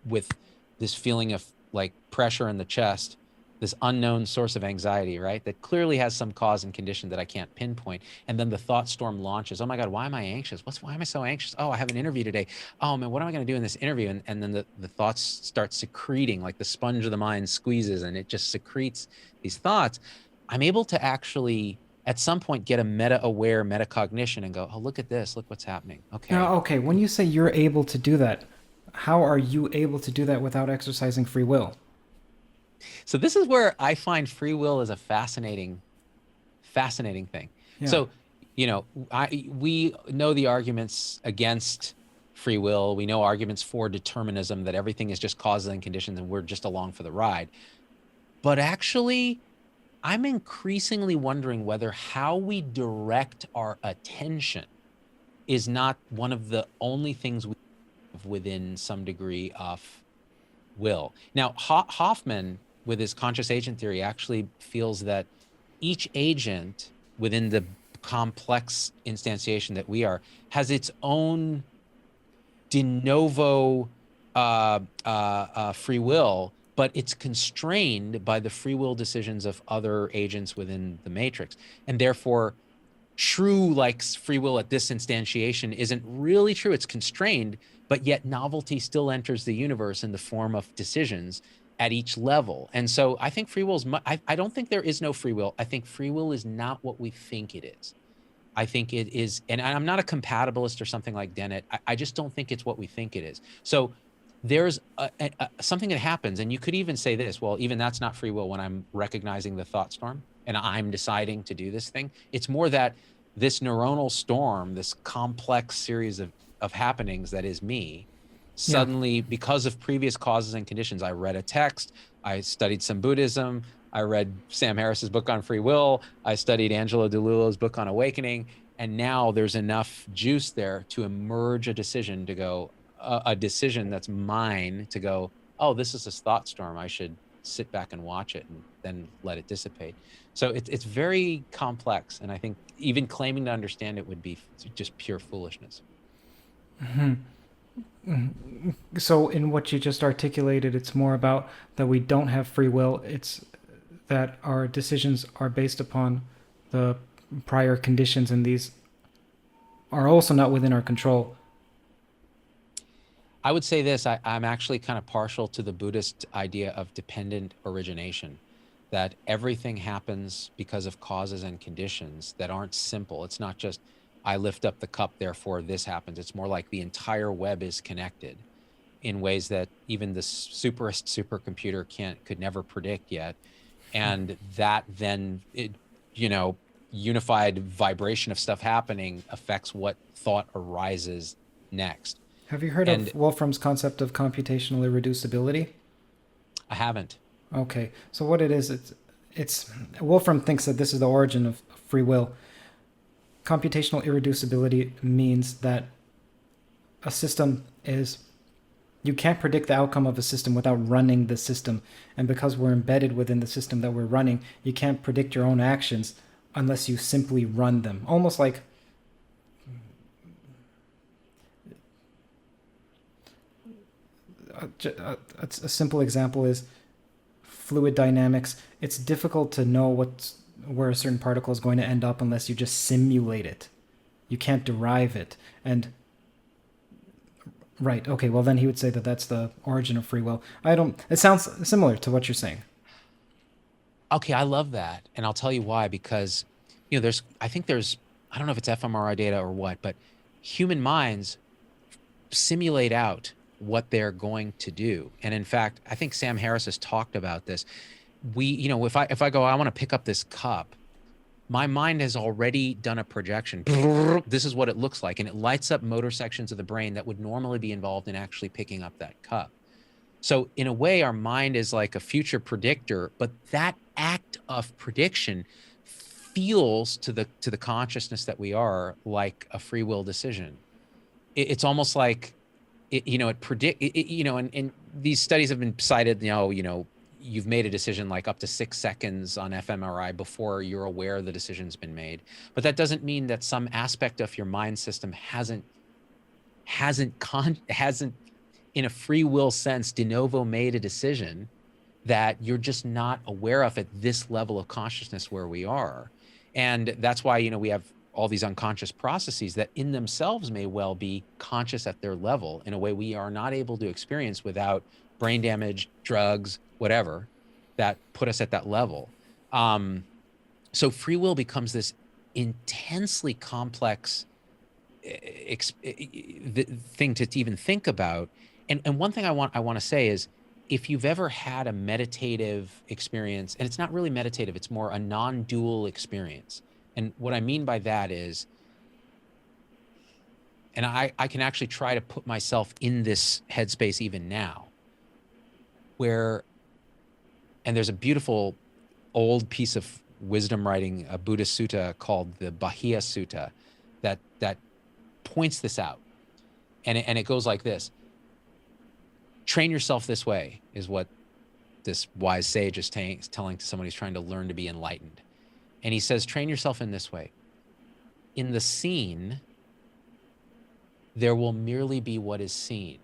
with this feeling of like pressure in the chest, this unknown source of anxiety, right? That clearly has some cause and condition that I can't pinpoint. And then the thought storm launches. Oh my God, why am I anxious? Why am I so anxious? Oh, I have an interview today. Oh man, what am I going to do in this interview? And then the thoughts start secreting, like the sponge of the mind squeezes and it just secretes these thoughts. I'm able to actually at some point get a meta-aware metacognition and go, oh, look at this, look what's happening. Okay.
Now, okay, when you say you're able to do that, how are you able to do that without exercising free will?
So this is where I find free will is a fascinating thing.
Yeah.
So, we know the arguments against free will. We know arguments for determinism, that everything is just causes and conditions and we're just along for the ride. But actually, I'm increasingly wondering whether how we direct our attention is not one of the only things we have within some degree of will. Now, Hoffman, with his conscious agent theory, actually feels that each agent within the complex instantiation that we are has its own de novo free will, but it's constrained by the free will decisions of other agents within the matrix. And therefore, true like free will at this instantiation isn't really true. It's constrained, but yet novelty still enters the universe in the form of decisions at each level. And so I think free will is, I don't think there is no free will. I think free will is not what we think it is. I think it is, and I'm not a compatibilist or something like Dennett. I just don't think it's what we think it is. So there's something that happens, and you could even say this, well, even that's not free will when I'm recognizing the thought storm and I'm deciding to do this thing. It's more that this neuronal storm, this complex series of happenings that is me, suddenly, because of previous causes and conditions, I read a text, I studied some Buddhism, I read Sam Harris's book on free will, I studied Angelo DeLullo's book on awakening, and now there's enough juice there to emerge a decision to go, a decision that's mine to go, oh, this is this thought storm. I should sit back and watch it and then let it dissipate. So it's very complex. And I think even claiming to understand it would be just pure foolishness.
Mm-hmm. So in what you just articulated, it's more about that we don't have free will. It's that our decisions are based upon the prior conditions, and these are also not within our control.
I would say this, I'm actually kind of partial to the Buddhist idea of dependent origination, that everything happens because of causes and conditions that aren't simple. It's not just, I lift up the cup, therefore this happens. It's more like the entire web is connected in ways that even the superest supercomputer could never predict yet. And that then, unified vibration of stuff happening affects what thought arises next.
Have you heard of Wolfram's concept of computational irreducibility?
I haven't.
Okay, so what it is, it's Wolfram thinks that this is the origin of free will. Computational irreducibility means that a system is, you can't predict the outcome of a system without running the system. And because we're embedded within the system that we're running, you can't predict your own actions unless you simply run them. Almost like a simple example is fluid dynamics. It's difficult to know where a certain particle is going to end up unless you just simulate it. You can't derive it. And right, okay, well then he would say that that's the origin of free will. It sounds similar to what you're saying.
Okay, I love that. And I'll tell you why, because, I don't know if it's fMRI data or what, but human minds simulate out what they're going to do. And in fact, I think Sam Harris has talked about this. If I go, I want to pick up this cup, my mind has already done a projection. This is what it looks like. And it lights up motor sections of the brain that would normally be involved in actually picking up that cup. So in a way, our mind is like a future predictor, but that act of prediction feels to the consciousness that we are like a free will decision. It's almost like it predict and these studies have been cited, you've made a decision like up to 6 seconds on fMRI before you're aware the decision's been made. But that doesn't mean that some aspect of your mind system hasn't in a free will sense de novo made a decision that you're just not aware of at this level of consciousness where we are. And that's why, we have all these unconscious processes that in themselves may well be conscious at their level in a way we are not able to experience without brain damage, drugs, whatever, that put us at that level. So free will becomes this intensely complex thing to even think about. And one thing I want to say is, if you've ever had a meditative experience, and it's not really meditative, it's more a non-dual experience. And what I mean by that is, and I can actually try to put myself in this headspace even now, where, and there's a beautiful old piece of wisdom writing, a Buddhist sutta called the Bahia Sutta, that points this out. And it goes like this: train yourself this way, is what this wise sage is telling to someone who's trying to learn to be enlightened. And he says, train yourself in this way. In the seen, there will merely be what is seen.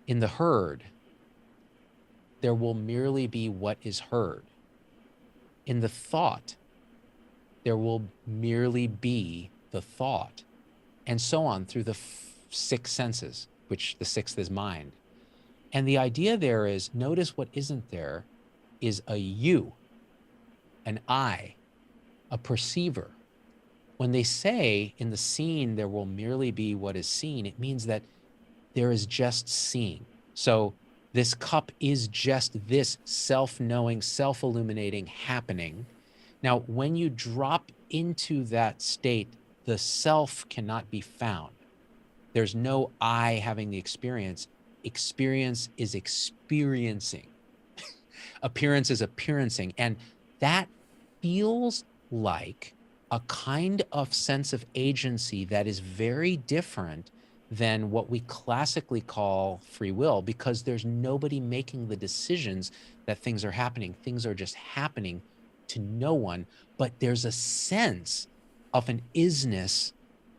In the heard, there will merely be what is heard. In the thought, there will merely be the thought, and so on through the six senses, which the sixth is mind. And the idea there is, notice what isn't there is a you, an I, a perceiver. When they say in the seen there will merely be what is seen, it means that there is just seeing. So this cup is just this self-knowing, self-illuminating happening. Now, when you drop into that state, the self cannot be found. There's no I having the experience. Experience is experiencing. Appearance is appearancing. And that feels like a kind of sense of agency that is very different than what we classically call free will, because there's nobody making the decisions that things are happening. Things are just happening to no one, but there's a sense of an isness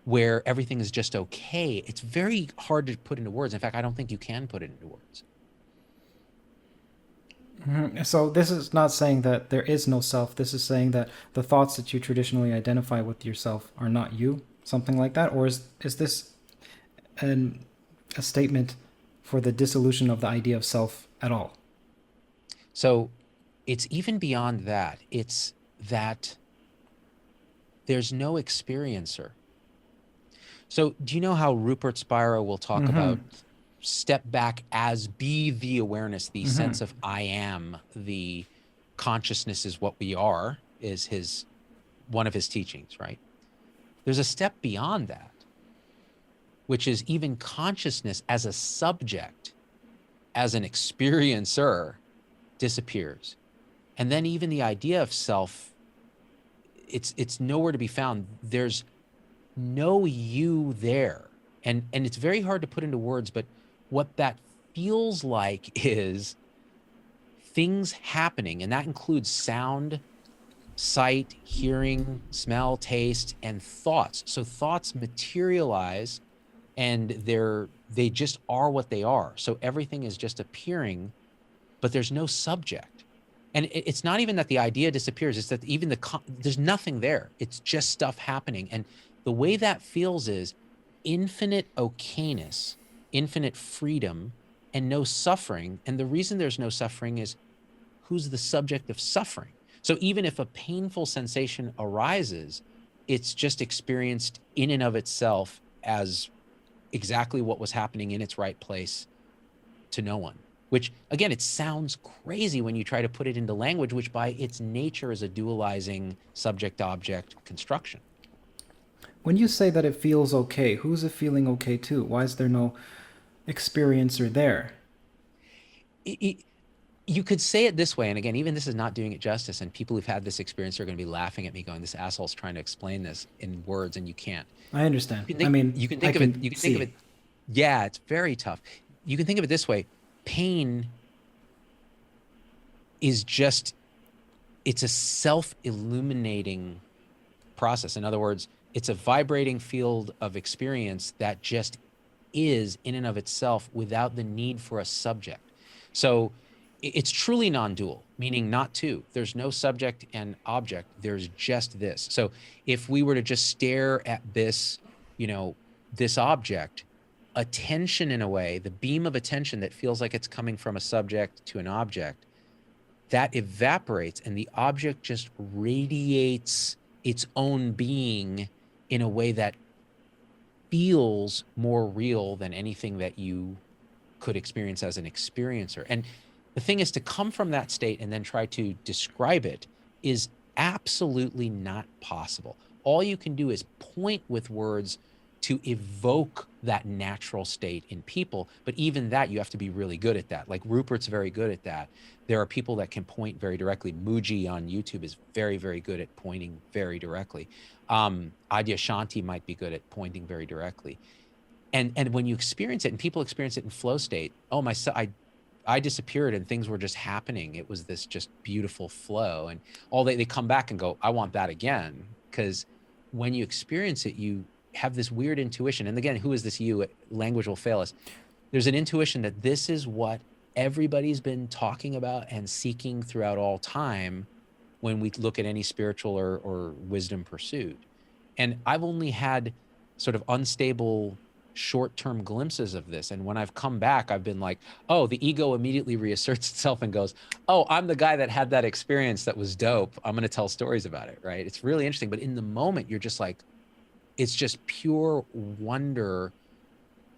where everything is just okay. It's very hard to put into words. In fact, I don't think you can put it into words.
So this is not saying that there is no self. This is saying that the thoughts that you traditionally identify with yourself are not you, something like that? Or is this a statement for the dissolution of the idea of self at all?
So it's even beyond that. It's that there's no experiencer. So do you know how Rupert Spira will talk about step back as be the awareness, the sense of I am, the consciousness is what we are, is one of his teachings, right? There's a step beyond that, which is even consciousness as a subject, as an experiencer, disappears. And then even the idea of self, it's nowhere to be found. There's no you there. And it's very hard to put into words, but what that feels like is things happening, and that includes sound, sight, hearing, smell, taste, and thoughts. So thoughts materialize, and they just are what they are. So everything is just appearing, but there's no subject. And it's not even that the idea disappears, it's that even there's nothing there. It's just stuff happening. And the way that feels is infinite okayness, infinite freedom, and no suffering. And the reason there's no suffering is, who's the subject of suffering? So even if a painful sensation arises, it's just experienced in and of itself as exactly what was happening in its right place to no one. Which, again, it sounds crazy when you try to put it into language, which by its nature is a dualizing subject-object construction.
When you say that it feels okay, who's it feeling okay to? Why is there no experiencer there?
You could say it this way, and again, even this is not doing it justice, and people who've had this experience are going to be laughing at me going, this asshole's trying to explain this in words and you can't.
I understand.
You can
I
think
mean,
you can
I
think of it
can
you can think of
see.
it yeah, it's very tough. You can think of it this way. Pain is just it's a self-illuminating process. In other words, it's a vibrating field of experience that just is in and of itself without the need for a subject. So it's truly non-dual, meaning not two. There's no subject and object. There's just this. So if we were to just stare at this, you know, this object, attention in a way, the beam of attention that feels like it's coming from a subject to an object, that evaporates and the object just radiates its own being in a way that feels more real than anything that you could experience as an experiencer. And the thing is, to come from that state and then try to describe it is absolutely not possible. All you can do is point with words to evoke that natural state in people. But even that, you have to be really good at that. Like Rupert's very good at that. There are people that can point very directly. Muji on YouTube is very, very good at pointing very directly. Adyashanti might be good at pointing very directly. And when you experience it, and people experience it in flow state, oh my, I disappeared and things were just happening. It was this just beautiful flow, and all they come back and go, I want that again. Because when you experience it, you have this weird intuition. And again, who is this you? Language will fail us. There's an intuition that this is what everybody's been talking about and seeking throughout all time when we look at any spiritual or wisdom pursuit. And I've only had sort of unstable short-term glimpses of this. And when I've come back, I've been like, oh, the ego immediately reasserts itself and goes, oh, I'm the guy that had that experience that was dope. I'm going to tell stories about it, right? It's really interesting. But in the moment, you're just like, it's just pure wonder,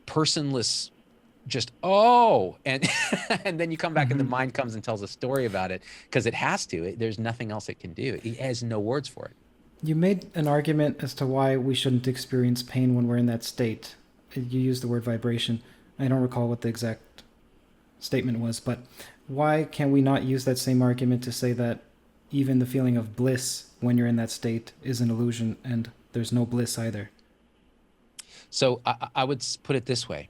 personless, just, oh, and and then you come back and the mind comes and tells a story about it because it has to. There's nothing else it can do. It has no words for it.
You made an argument as to why we shouldn't experience pain when we're in that state. You used the word vibration. I don't recall what the exact statement was, but why can we not use that same argument to say that even the feeling of bliss when you're in that state is an illusion and there's no bliss either?
So I would put it this way.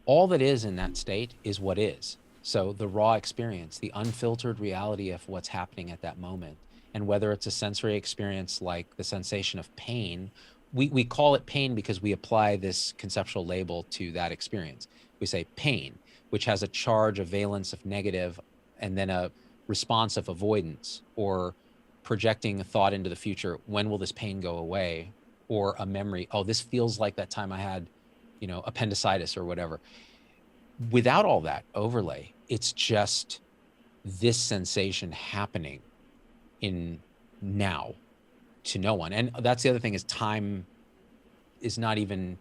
All that is in that state is what is. So the raw experience, the unfiltered reality of what's happening at that moment. And whether it's a sensory experience like the sensation of pain, we call it pain because we apply this conceptual label to that experience. We say pain, which has a charge, a valence of negative, and then a response of avoidance, or projecting a thought into the future. When will this pain go away? Or a memory. Oh, this feels like that time I had, appendicitis or whatever. Without all that overlay, it's just this sensation happening in now to no one. And that's the other thing, is time is not even,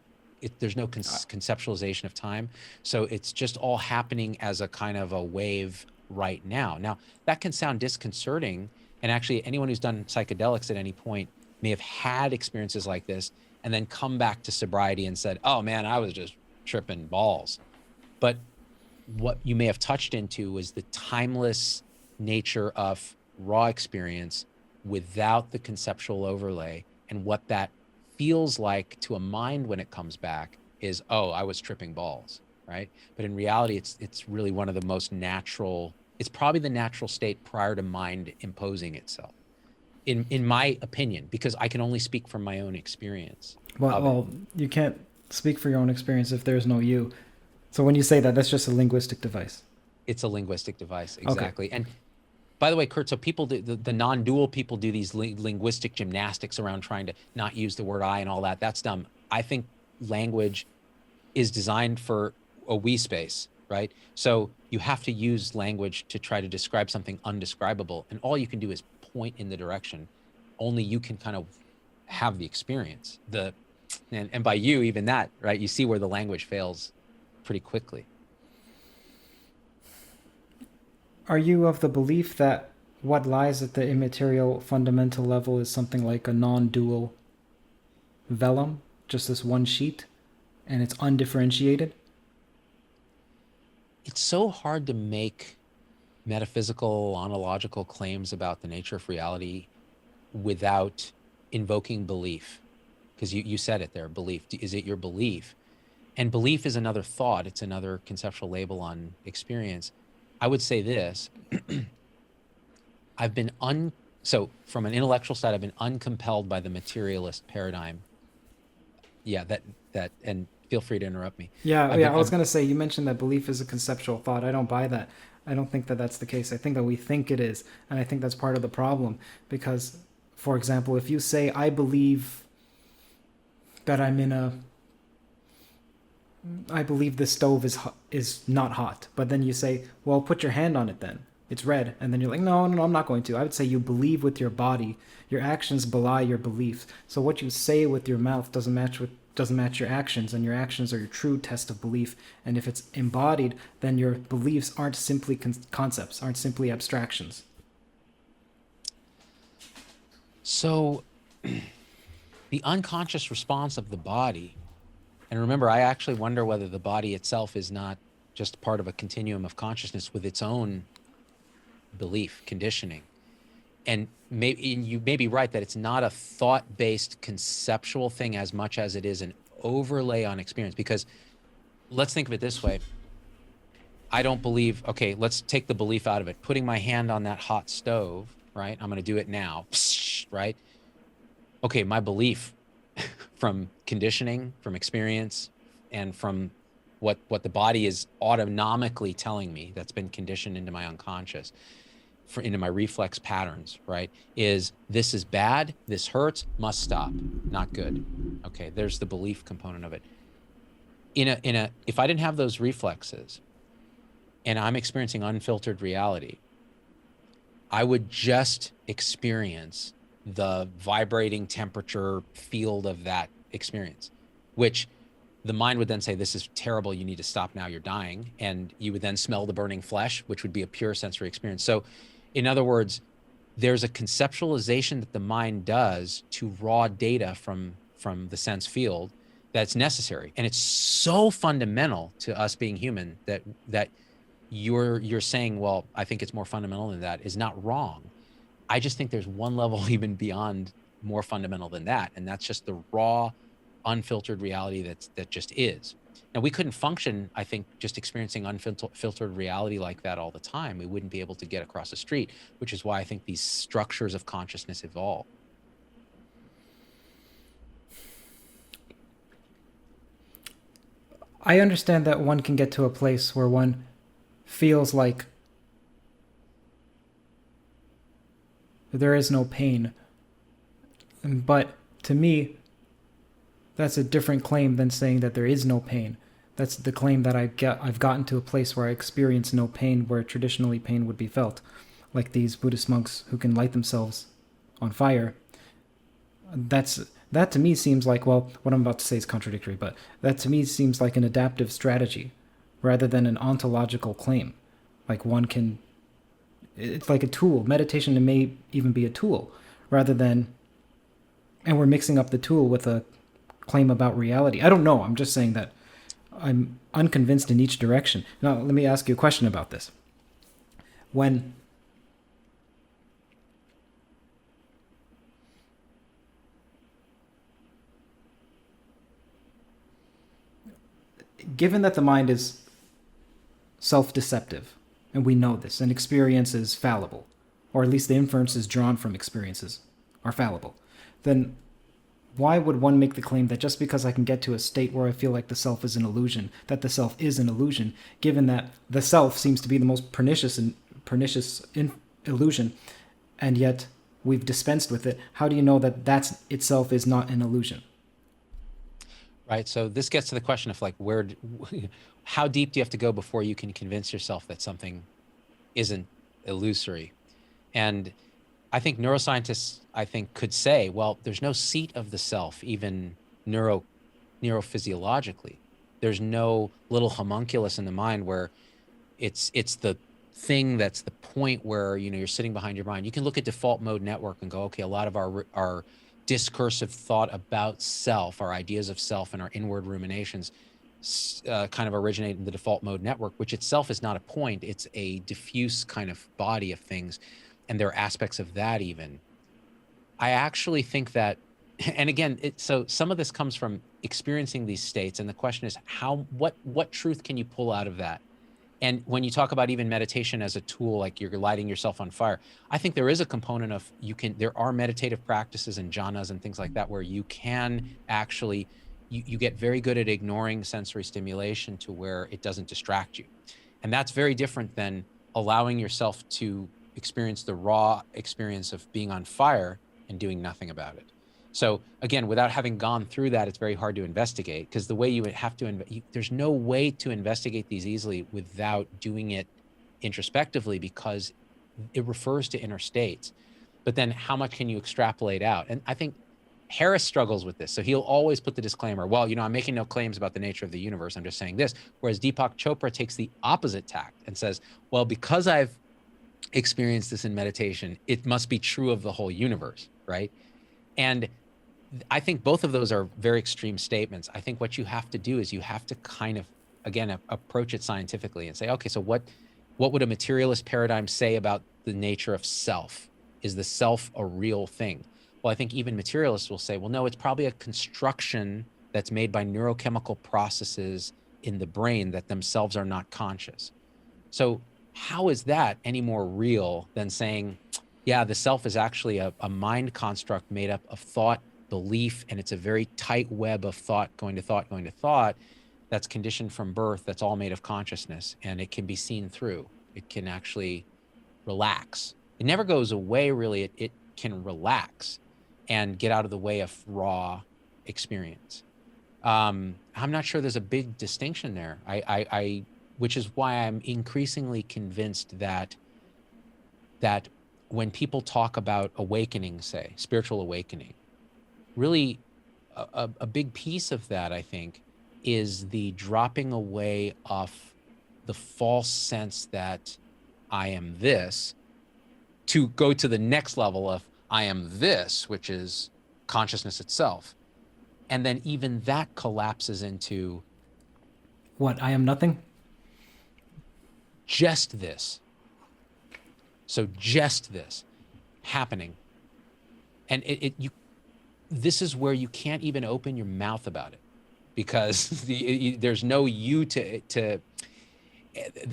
there's no conceptualization of time. So it's just all happening as a kind of a wave right now. Now, that can sound disconcerting. And actually, anyone who's done psychedelics at any point may have had experiences like this and then come back to sobriety and said, oh man, I was just tripping balls. But what you may have touched into was the timeless nature of raw experience without the conceptual overlay. And what that feels like to a mind when it comes back is, oh, I was tripping balls, right? But in reality, it's really one of the most natural, it's probably the natural state prior to mind imposing itself, in my opinion, because I can only speak from my own experience.
Well, you can't speak for your own experience if there's no you. So when you say that, that's just a linguistic device.
It's a linguistic device, exactly. Okay. And by the way, Kurt, so people do, the non-dual people do these linguistic gymnastics around trying to not use the word I and all that. That's dumb. I think language is designed for a we space, right? So you have to use language to try to describe something undescribable. And all you can do is point in the direction. Only you can kind of have the experience. And by you, even that, right? You see where the language fails pretty quickly.
Are you of the belief that what lies at the immaterial fundamental level is something like a non-dual vellum, just this one sheet, and it's undifferentiated?
It's so hard to make metaphysical, ontological claims about the nature of reality without invoking belief. Because you said it there, belief. Is it your belief? And belief is another thought. It's another conceptual label on experience. I would say this. I've been so from an intellectual side, I've been uncompelled by the materialist paradigm. Yeah, and feel free to interrupt me.
Yeah, yeah. I was gonna say, you mentioned that belief is a conceptual thought. I don't buy that. I don't think that that's the case. I think that we think it is, and I think that's part of the problem. Because, for example, if you say, "I believe that I believe the stove is not hot," but then you say, "Well, put your hand on it then. It's red," and then you're like, "No, no, no, I'm not going to." I would say you believe with your body. Your actions belie your beliefs. So what you say with your mouth doesn't match your actions, and your actions are your true test of belief. And if it's embodied, then your beliefs aren't simply concepts, aren't simply abstractions.
So the unconscious response of the body, and remember, I actually wonder whether the body itself is not just part of a continuum of consciousness with its own belief, conditioning. And you may be right that it's not a thought-based conceptual thing as much as it is an overlay on experience. Because let's think of it this way. I don't believe, okay, let's take the belief out of it. Putting my hand on that hot stove, right? I'm going to do it now, right? Okay, my belief from conditioning, from experience, and from what the body is autonomically telling me that's been conditioned into my unconscious, into my reflex patterns, right? Is this is bad, this hurts, must stop, not good. Okay, there's the belief component of it. If I didn't have those reflexes and I'm experiencing unfiltered reality, I would just experience the vibrating temperature field of that experience, which the mind would then say, this is terrible, you need to stop now, you're dying. And you would then smell the burning flesh, which would be a pure sensory experience. So in other words, there's a conceptualization that the mind does to raw data from the sense field that's necessary. And it's so fundamental to us being human that you're saying, well, I think it's more fundamental than that, is not wrong. I just think there's one level even beyond more fundamental than that. And that's just the raw, unfiltered reality that just is. Now, we couldn't function, I think, just experiencing unfiltered reality like that all the time. We wouldn't be able to get across the street, which is why I think these structures of consciousness evolve.
I understand that one can get to a place where one feels like there is no pain. But to me, that's a different claim than saying that there is no pain. That's the claim that I've gotten to a place where I experience no pain, where traditionally pain would be felt, like these Buddhist monks who can light themselves on fire. That to me seems like, well, what I'm about to say is contradictory, but that to me seems like an adaptive strategy rather than an ontological claim. Like one can, it's like a tool. Meditation may even be a tool rather than, and we're mixing up the tool with a claim about reality. I don't know. I'm just saying that I'm unconvinced in each direction. Now, let me ask you a question about this. When given that the mind is self-deceptive, and we know this, and experience is fallible, or at least the inferences drawn from experiences are fallible, then why would one make the claim that just because I can get to a state where I feel like the self is an illusion, that the self is an illusion, given that the self seems to be the most pernicious illusion, and yet we've dispensed with it? How do you know that that's itself is not an illusion?
Right. So this gets to the question of like, how deep do you have to go before you can convince yourself that something isn't illusory? And I think neuroscientists, could say, well, there's no seat of the self, even neurophysiologically. There's no little homunculus in the mind where it's the thing that's the point where, you're sitting behind your mind. You can look at default mode network and go, okay, a lot of our discursive thought about self, our ideas of self and our inward ruminations kind of originate in the default mode network, which itself is not a point. It's a diffuse kind of body of things. And there are aspects of that even. I actually think that, and again, so some of this comes from experiencing these states. And the question is what truth can you pull out of that? And when you talk about even meditation as a tool, like you're lighting yourself on fire, I think there is a component of there are meditative practices and jhanas and things like that where you can actually, you get very good at ignoring sensory stimulation to where it doesn't distract you. And that's very different than allowing yourself to experience the raw experience of being on fire and doing nothing about it. So again, without having gone through that, it's very hard to investigate, because the way you would have to, there's no way to investigate these easily without doing it introspectively, because it refers to inner states. But then how much can you extrapolate out? And I think Harris struggles with this. So he'll always put the disclaimer, well, I'm making no claims about the nature of the universe. I'm just saying this. Whereas Deepak Chopra takes the opposite tact and says, well, because I've experienced this in meditation, it must be true of the whole universe, right? And I think both of those are very extreme statements. I think what you have to do is you have to kind of, again, approach it scientifically and say, okay, so what would a materialist paradigm say about the nature of self? Is the self a real thing? Well, I think even materialists will say, well, no, it's probably a construction that's made by neurochemical processes in the brain that themselves are not conscious. So how is that any more real than saying, yeah, the self is actually a mind construct made up of thought, belief, and it's a very tight web of thought going to thought going to thought that's conditioned from birth, that's all made of consciousness, and it can be seen through. It can actually relax. It never goes away, really. It can relax and get out of the way of raw experience. I'm not sure there's a big distinction there. Which is why I'm increasingly convinced that when people talk about awakening, say, spiritual awakening, really a big piece of that, I think, is the dropping away of the false sense that I am this, to go to the next level of I am this, which is consciousness itself. And then even that collapses into
What? I am nothing?
just this. So just this happening. And this is where you can't even open your mouth about it, because there's no you to,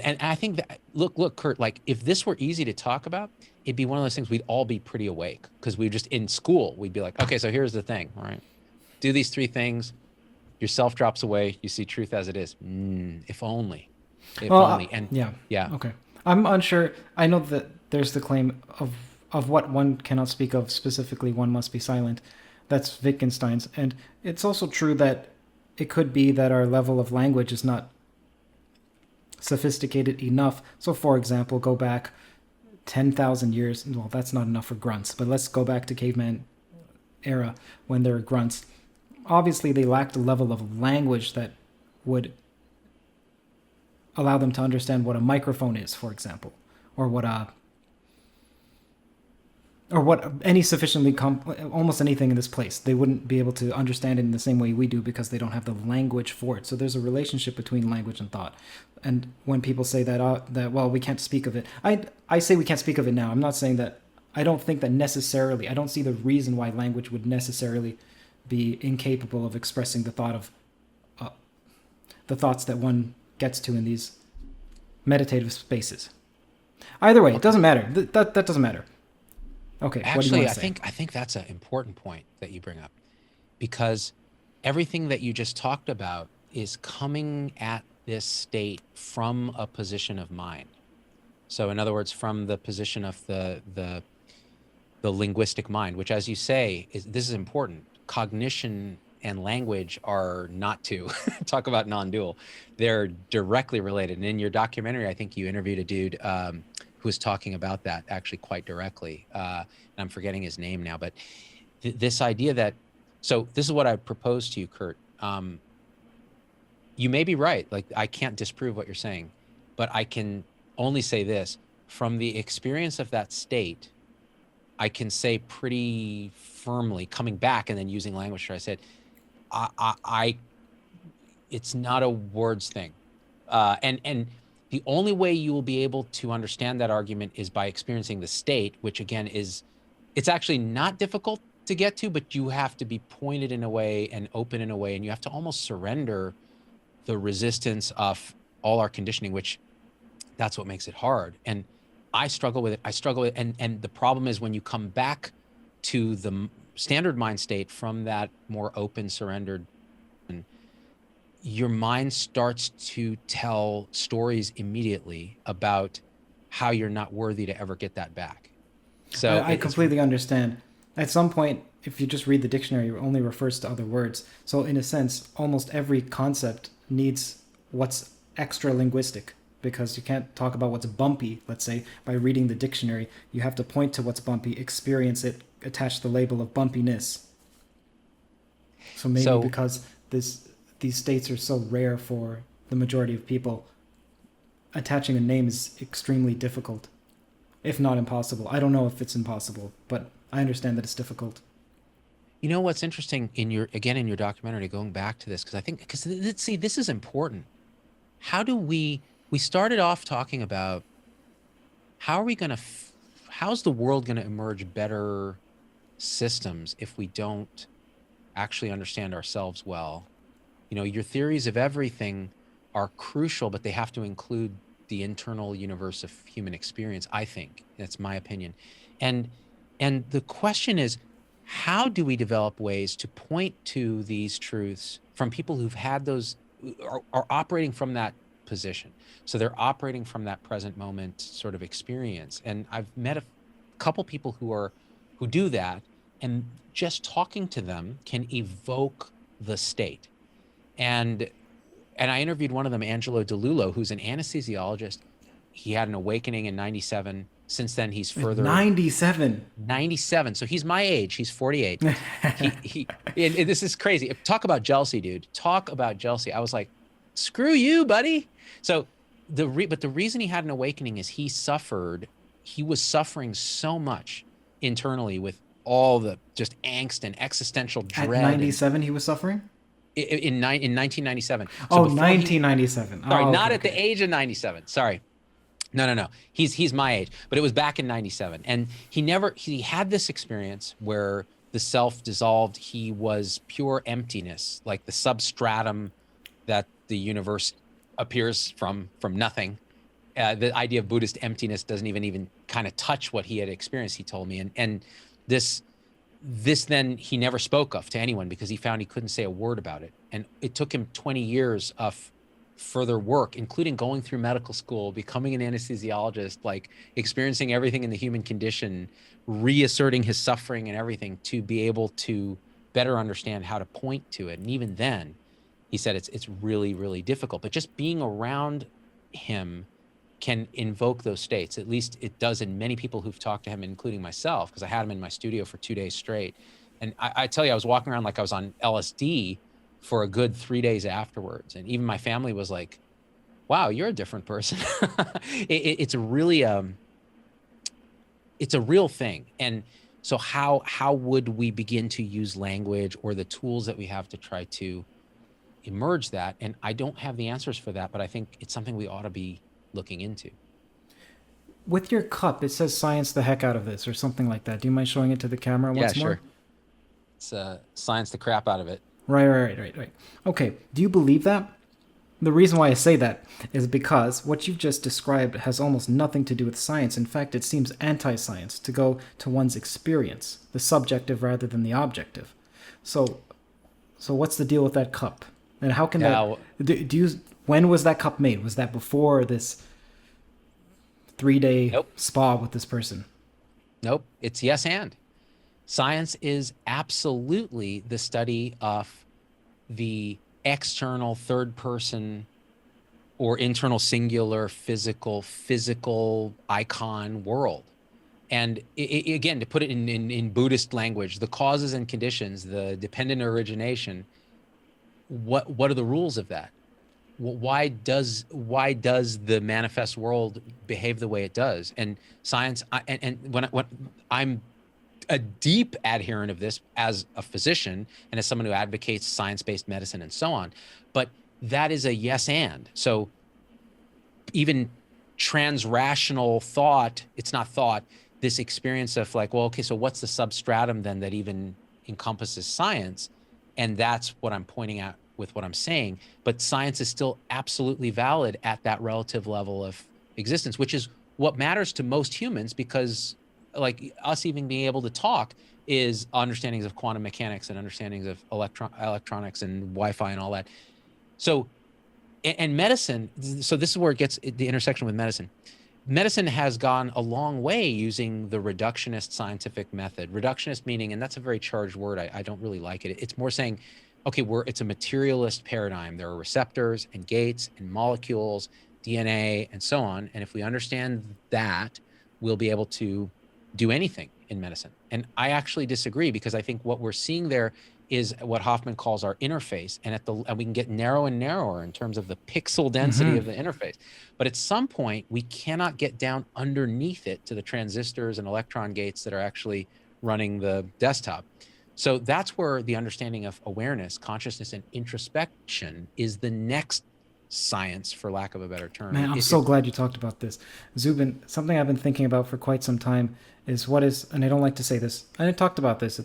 and I think that, look, Kurt, like if this were easy to talk about, it'd be one of those things we'd all be pretty awake, because we just, in school, we'd be like, okay, so here's the thing, all right? Do these 3 things, your self drops away, you see truth as it is. If only. If only. And
yeah. Okay. I'm unsure. I know that there's the claim of what one cannot speak of specifically, one must be silent. That's Wittgenstein's. And it's also true that it could be that our level of language is not sophisticated enough. So, for example, go back 10,000 years. Well, that's not enough for grunts, but let's go back to caveman era when there were grunts. Obviously, they lacked a level of language that would allow them to understand what a microphone is, for example, or what any sufficiently almost anything in this place. They wouldn't be able to understand it in the same way we do, because they don't have the language for it. So there's a relationship between language and thought. And when people say that well, we can't speak of it, I say we can't speak of it now. I'm not saying that. I don't think that necessarily. I don't see the reason why language would necessarily be incapable of expressing the thoughts that one gets to in these meditative spaces. Either way, it doesn't matter. That doesn't matter. Okay.
Actually,
what do you want to say?
I think that's an important point that you bring up, because everything that you just talked about is coming at this state from a position of mind. So, in other words, from the position of the linguistic mind, which, as you say, this is important. Cognition and language are not to talk about non-dual. They're directly related. And in your documentary, I think you interviewed a dude who was talking about that actually quite directly. And I'm forgetting his name now, but this idea that, so this is what I propose to you, Kurt. You may be right. Like, I can't disprove what you're saying, but I can only say this. From the experience of that state, I can say pretty firmly, coming back and then using language, I said, It's not a words thing. And the only way you will be able to understand that argument is by experiencing the state, which again is, it's actually not difficult to get to, but you have to be pointed in a way and open in a way, and you have to almost surrender the resistance of all our conditioning, which that's what makes it hard. And I struggle with it. I struggle with it. And the problem is when you come back to the standard mind state from that more open, surrendered, your mind starts to tell stories immediately about how you're not worthy to ever get that back. So
I completely understand. At some point, if you just read the dictionary, it only refers to other words. So, in a sense, almost every concept needs what's extra linguistic because you can't talk about what's bumpy, let's say, by reading the dictionary. You have to point to what's bumpy, experience it, attach the label of bumpiness. So, maybe because these states are so rare for the majority of people, attaching a name is extremely difficult, if not impossible. I don't know if it's impossible, but I understand that it's difficult.
you know what's interesting in your, again, in your documentary, going back to this, because I think, because see, this is important. How do we started off talking about how are we going to, how's the world going to emerge better systems if we don't actually understand ourselves well? You know, your theories of everything are crucial, but they have to include the internal universe of human experience, I think. That's my opinion. And the question is, how do we develop ways to point to these truths from people who've had those, are operating from that position? So they're operating from that present moment sort of experience. And I've met a couple people who do that, and just talking to them can evoke the state. And I interviewed one of them, Angelo DeLullo, who's an anesthesiologist. He had an awakening in 97. Since then, he's further
97.
97. So he's my age. He's 48. This is crazy. Talk about jealousy, dude. Talk about jealousy. I was like, screw you, buddy. So but the reason he had an awakening is he was suffering so much internally with all the just angst and existential dread.
At 97, he was suffering?
In 1997. So
oh, 1997.
Sorry,
okay,
not at the age of 97. Sorry. No. He's my age, but it was back in 97. And he had this experience where the self dissolved. He was pure emptiness, like the substratum that the universe appears from nothing. The idea of Buddhist emptiness doesn't even kind of touch what he had experienced, he told me. And this then he never spoke of to anyone because he found he couldn't say a word about it. And it took him 20 years of further work, including going through medical school, becoming an anesthesiologist, like experiencing everything in the human condition, reasserting his suffering and everything to be able to better understand how to point to it. And even then, he said it's really, really difficult. But just being around him can invoke those states. At least it does in many people who've talked to him, including myself, because I had him in my studio for 2 days straight. And I tell you, I was walking around like I was on LSD for a good 3 days afterwards. And even my family was like, wow, you're a different person. It's really, it's a real thing. And so how would we begin to use language or the tools that we have to try to emerge that? And I don't have the answers for that, but I think it's something we ought to be looking into.
With your cup, it says "science the heck out of this" or something like that. Do you mind showing it to the camera once more?
Yeah, sure. It's science the crap out of it.
Right. Okay, do you believe that? The reason why I say that is because what you've just described has almost nothing to do with science. In fact, it seems anti-science to go to one's experience, the subjective rather than the objective. So what's the deal with that cup? And how can when was that cup made? Was that before this 3-day spa with this person?
Nope. It's yes and. Science is absolutely the study of the external third person or internal singular physical icon world. And again, to put it in Buddhist language, the causes and conditions, the dependent origination, what are the rules of that? Why does the manifest world behave the way it does? And science, when I'm a deep adherent of this as a physician and as someone who advocates science-based medicine and so on, but that is a yes and. So even transrational thought, it's not thought, this experience of like, well, okay, so what's the substratum then that even encompasses science? And that's what I'm pointing at with what I'm saying. But science is still absolutely valid at that relative level of existence, which is what matters to most humans, because like us even being able to talk is understandings of quantum mechanics and understandings of electronics and Wi-Fi and all that. So, and medicine, so this is where it gets the intersection with medicine. Medicine has gone a long way using the reductionist scientific method. Reductionist meaning, and that's a very charged word, I don't really like it. It's more saying, okay, it's a materialist paradigm. There are receptors and gates and molecules, DNA, and so on. And if we understand that, we'll be able to do anything in medicine. And I actually disagree, because I think what we're seeing there is what Hoffman calls our interface, and we can get narrow and narrower in terms of the pixel density of the interface. But at some point, we cannot get down underneath it to the transistors and electron gates that are actually running the desktop. So that's where the understanding of awareness, consciousness, and introspection is the next science, for lack of a better term.
Man, I'm so glad you talked about this. Zubin, something I've been thinking about for quite some time is and I don't like to say this, I talked about this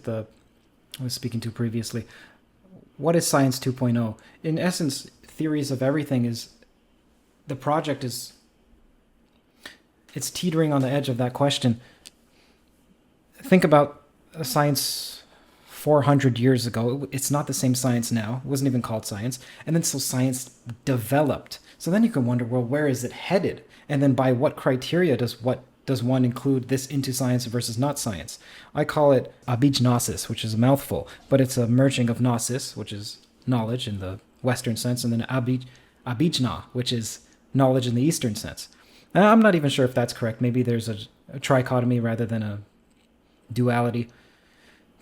I was speaking to previously. What is Science 2.0? In essence, theories of everything the project it's teetering on the edge of that question. Think about science 400 years ago. It's not the same science now. It wasn't even called science. And then so science developed. So then you can wonder, well, where is it headed? And then by what criteria does one include this into science versus not science? I call it abhijnasis, which is a mouthful, but it's a merging of gnosis, which is knowledge in the Western sense, and then abhijna, which is knowledge in the Eastern sense. And I'm not even sure if that's correct. Maybe there's a trichotomy rather than a duality.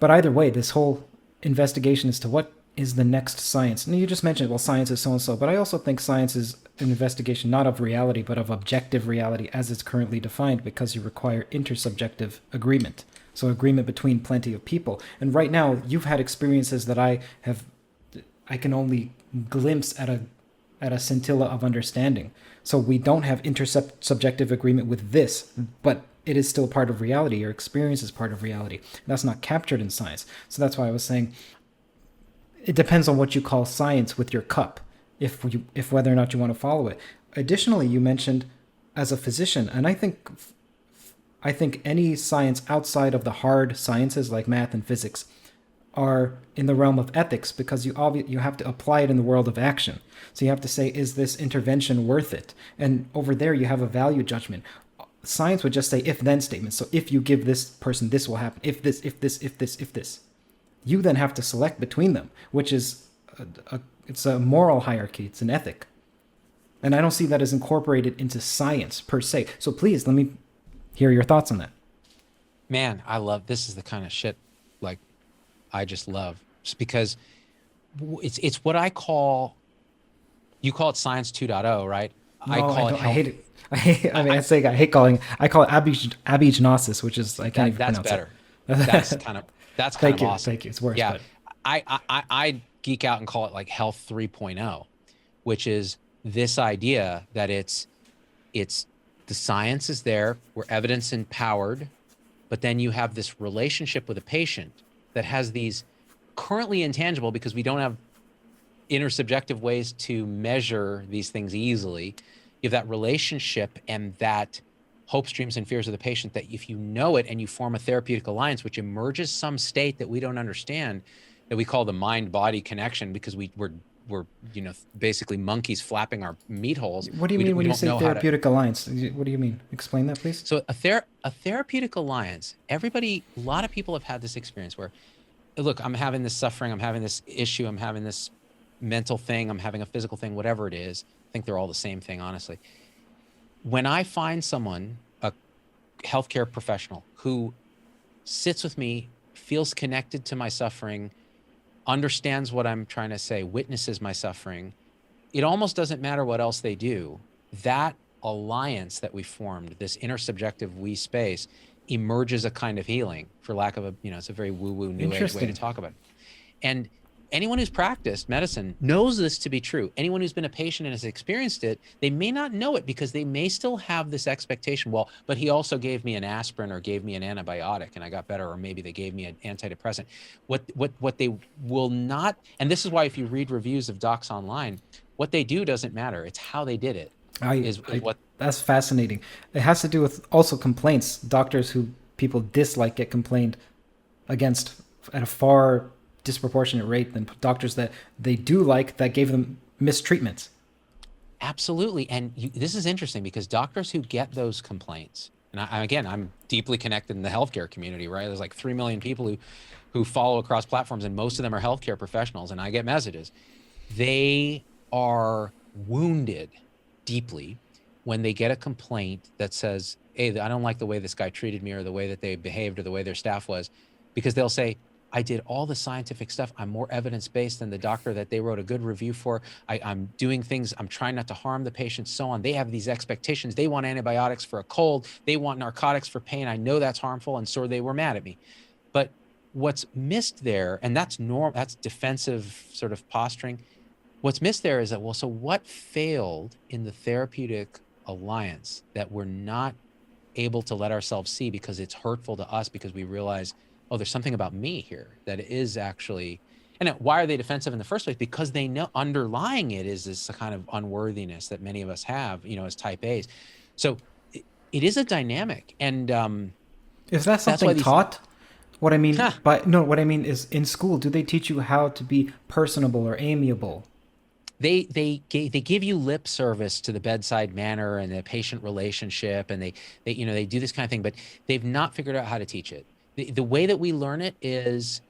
But either way, this whole investigation as to what is the next science. And you just mentioned, well, science is so-and-so, but I also think science is an investigation not of reality, but of objective reality as it's currently defined, because you require intersubjective agreement. So agreement between plenty of people. And right now, you've had experiences that I can only glimpse at a scintilla of understanding. So we don't have intersubjective agreement with this, but it is still part of reality. Your experience is part of reality. That's not captured in science. So that's why I was saying it depends on what you call science with your cup, if whether or not you want to follow it. Additionally, you mentioned as a physician, and I think any science outside of the hard sciences like math and physics are in the realm of ethics, because you have to apply it in the world of action. So you have to say, is this intervention worth it? And over there, you have a value judgment. Science would just say if-then statements. So if you give this person, this will happen. If this, if this, if this, if this. You then have to select between them, which is it's a moral hierarchy. It's an ethic. And I don't see that as incorporated into science per se. So please, let me hear your thoughts on that.
Man, this is the kind of shit like I just love, just because it's what you call it science 2.0, right?
No, I hate it. I hate calling it abhijnasis, which is I can't even pronounce
better.
It.
That's kind of awesome.
Thank you. It's worse.
Yeah,
but
I geek out and call it like health 3.0, which is this idea that it's the science is there, we're evidence empowered, but then you have this relationship with a patient that has these currently intangible, because we don't have intersubjective ways to measure these things easily. You have that relationship and that hopes, dreams, and fears of the patient, that if you know it and you form a therapeutic alliance, which emerges some state that we don't understand, that we call the mind-body connection, because we're basically monkeys flapping our meat holes.
What do you mean when you say therapeutic alliance? What do you mean? Explain that, please.
So a therapeutic alliance, a lot of people have had this experience where, look, I'm having this suffering, I'm having this issue, I'm having this mental thing, I'm having a physical thing, whatever it is. I think they're all the same thing, honestly. When I find someone, a healthcare professional, who sits with me, feels connected to my suffering, understands what I'm trying to say, witnesses my suffering, it almost doesn't matter what else they do. That alliance that we formed, this intersubjective we space, emerges a kind of healing, for lack of it's a very woo-woo new age way to talk about it. And anyone who's practiced medicine knows this to be true. Anyone who's been a patient and has experienced it, they may not know it because they may still have this expectation. Well, but he also gave me an aspirin or gave me an antibiotic and I got better, or maybe they gave me an antidepressant. What they will not, and this is why if you read reviews of docs online, what they do doesn't matter. It's how they did it. What
That's fascinating. It has to do with also complaints. Doctors who people dislike get complained against at a far disproportionate rate than doctors that they do like that gave them mistreatments.
Absolutely. And this is interesting because doctors who get those complaints, and again, I'm deeply connected in the healthcare community, right? There's like 3 million people who follow across platforms, and most of them are healthcare professionals, and I get messages. They are wounded deeply when they get a complaint that says, hey, I don't like the way this guy treated me or the way that they behaved or the way their staff was, because they'll say, I did all the scientific stuff. I'm more evidence-based than the doctor that they wrote a good review for. I'm doing things, I'm trying not to harm the patient, so on. They have these expectations. They want antibiotics for a cold. They want narcotics for pain. I know that's harmful, and so they were mad at me. But what's missed there, and that's defensive sort of posturing. What's missed there is that, well, so what failed in the therapeutic alliance that we're not able to let ourselves see because it's hurtful to us, because we realize, oh, there's something about me here that is actually, and why are they defensive in the first place? Because they know underlying it is this kind of unworthiness that many of us have, as type A's. So it is a dynamic. And
is that something taught? What I mean what I mean is, in school, do they teach you how to be personable or amiable?
They give you lip service to the bedside manner and the patient relationship, and they do this kind of thing, but they've not figured out how to teach it. The way that we learn it is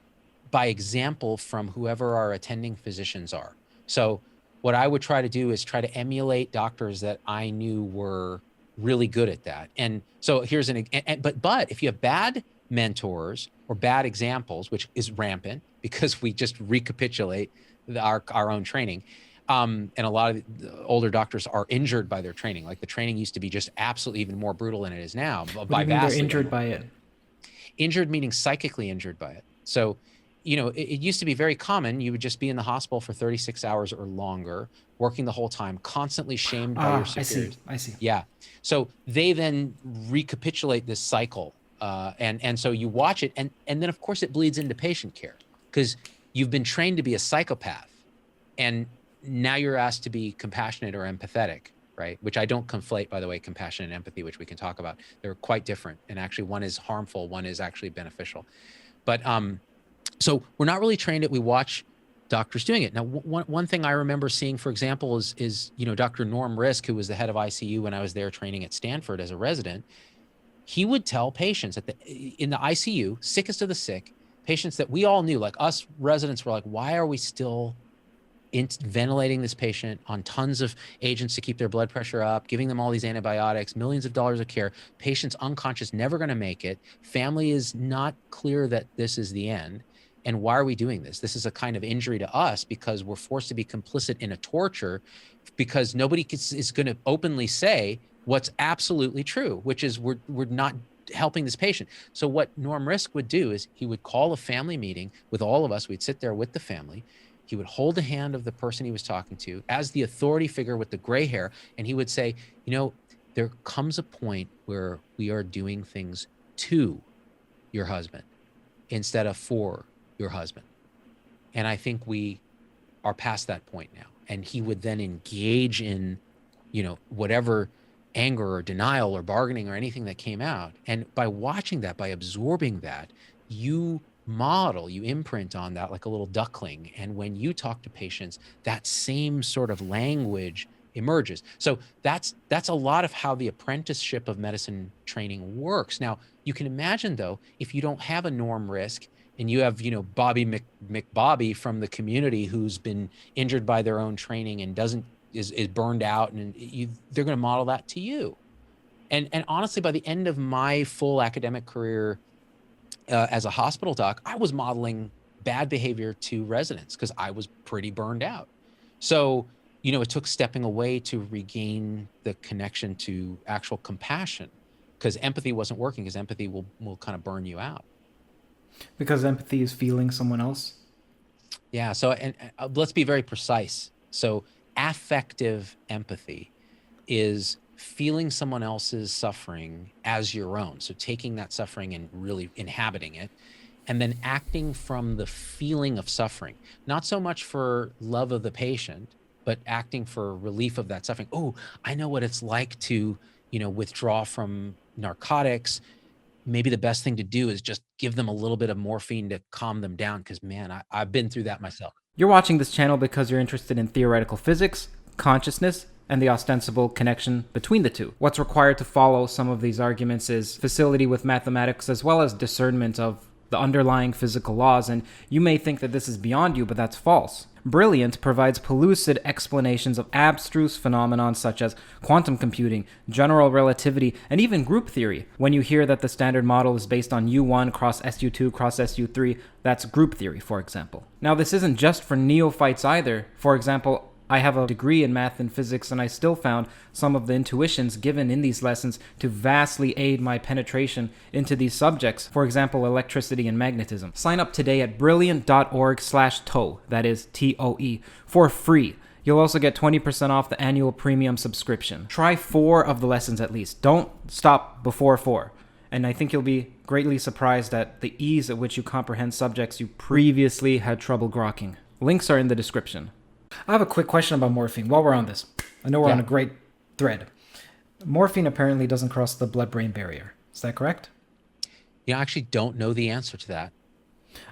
by example from whoever our attending physicians are. So what I would try to do is try to emulate doctors that I knew were really good at that. And so here's but if you have bad mentors or bad examples, which is rampant because we just recapitulate our own training. And a lot of older doctors are injured by their training. Like the training used to be just absolutely even more brutal than it is now.
What do you mean they're injured by it?
Injured meaning psychically injured by it. So, it used to be very common. You would just be in the hospital for 36 hours or longer, working the whole time, constantly shamed by your superiors.
I see.
Yeah. So they then recapitulate this cycle. And so you watch it, and then of course it bleeds into patient care because you've been trained to be a psychopath, and now you're asked to be compassionate or empathetic, right? Which I don't conflate, by the way, compassion and empathy, which we can talk about. They're quite different. And actually one is harmful, one is actually beneficial. But so we're not really trained it. We watch doctors doing it. Now, one thing I remember seeing, for example, is Dr. Norm Risk, who was the head of ICU when I was there training at Stanford as a resident. He would tell patients in the ICU, sickest of the sick, patients that we all knew, like us residents were like, why are we still ventilating this patient on tons of agents to keep their blood pressure up, giving them all these antibiotics, millions of dollars of care, patient's unconscious, never going to make it. Family is not clear that this is the end. And why are we doing this? This is a kind of injury to us because we're forced to be complicit in a torture because nobody is going to openly say what's absolutely true, which is we're not helping this patient. So what Norm Risk would do is he would call a family meeting with all of us. We'd sit there with the family. He would hold the hand of the person he was talking to as the authority figure with the gray hair. And he would say, there comes a point where we are doing things to your husband instead of for your husband. And I think we are past that point now. And he would then engage in, whatever anger or denial or bargaining or anything that came out. And by watching that, by absorbing that, you imprint on that like a little duckling. And when you talk to patients, that same sort of language emerges. So that's a lot of how the apprenticeship of medicine training works. Now, you can imagine, though, if you don't have a Norm Risk and you have, Bobby McBobby from the community who's been injured by their own training and is burned out, and they're going to model that to you. And honestly, by the end of my full academic career, as a hospital doc, I was modeling bad behavior to residents because I was pretty burned out. So, it took stepping away to regain the connection to actual compassion because empathy wasn't working, because empathy will kind of burn you out.
Because empathy is feeling someone else?
Yeah. So, and let's be very precise. So, affective empathy is feeling someone else's suffering as your own. So, taking that suffering and really inhabiting it, and then acting from the feeling of suffering, not so much for love of the patient, but acting for relief of that suffering. Oh, I know what it's like to, withdraw from narcotics. Maybe the best thing to do is just give them a little bit of morphine to calm them down. Because, man, I've been through that myself.
You're watching this channel because you're interested in theoretical physics, consciousness, and the ostensible connection between the two. What's required to follow some of these arguments is facility with mathematics as well as discernment of the underlying physical laws, and you may think that this is beyond you, but that's false. Brilliant provides pellucid explanations of abstruse phenomena such as quantum computing, general relativity, and even group theory. When you hear that the standard model is based on U1 cross SU2 cross SU3, that's group theory, for example. Now, this isn't just for neophytes either. For example, I have a degree in math and physics, and I still found some of the intuitions given in these lessons to vastly aid my penetration into these subjects, for example, electricity and magnetism. Sign up today at brilliant.org/TOE, that is TOE, for free. You'll also get 20% off the annual premium subscription. Try 4 of the lessons at least. Don't stop before 4. And I think you'll be greatly surprised at the ease at which you comprehend subjects you previously had trouble grokking. Links are in the description. I have a quick question about morphine while we're on this. I know we're on a great thread. Morphine apparently doesn't cross the blood-brain barrier. Is that correct?
Yeah, I actually don't know the answer to that.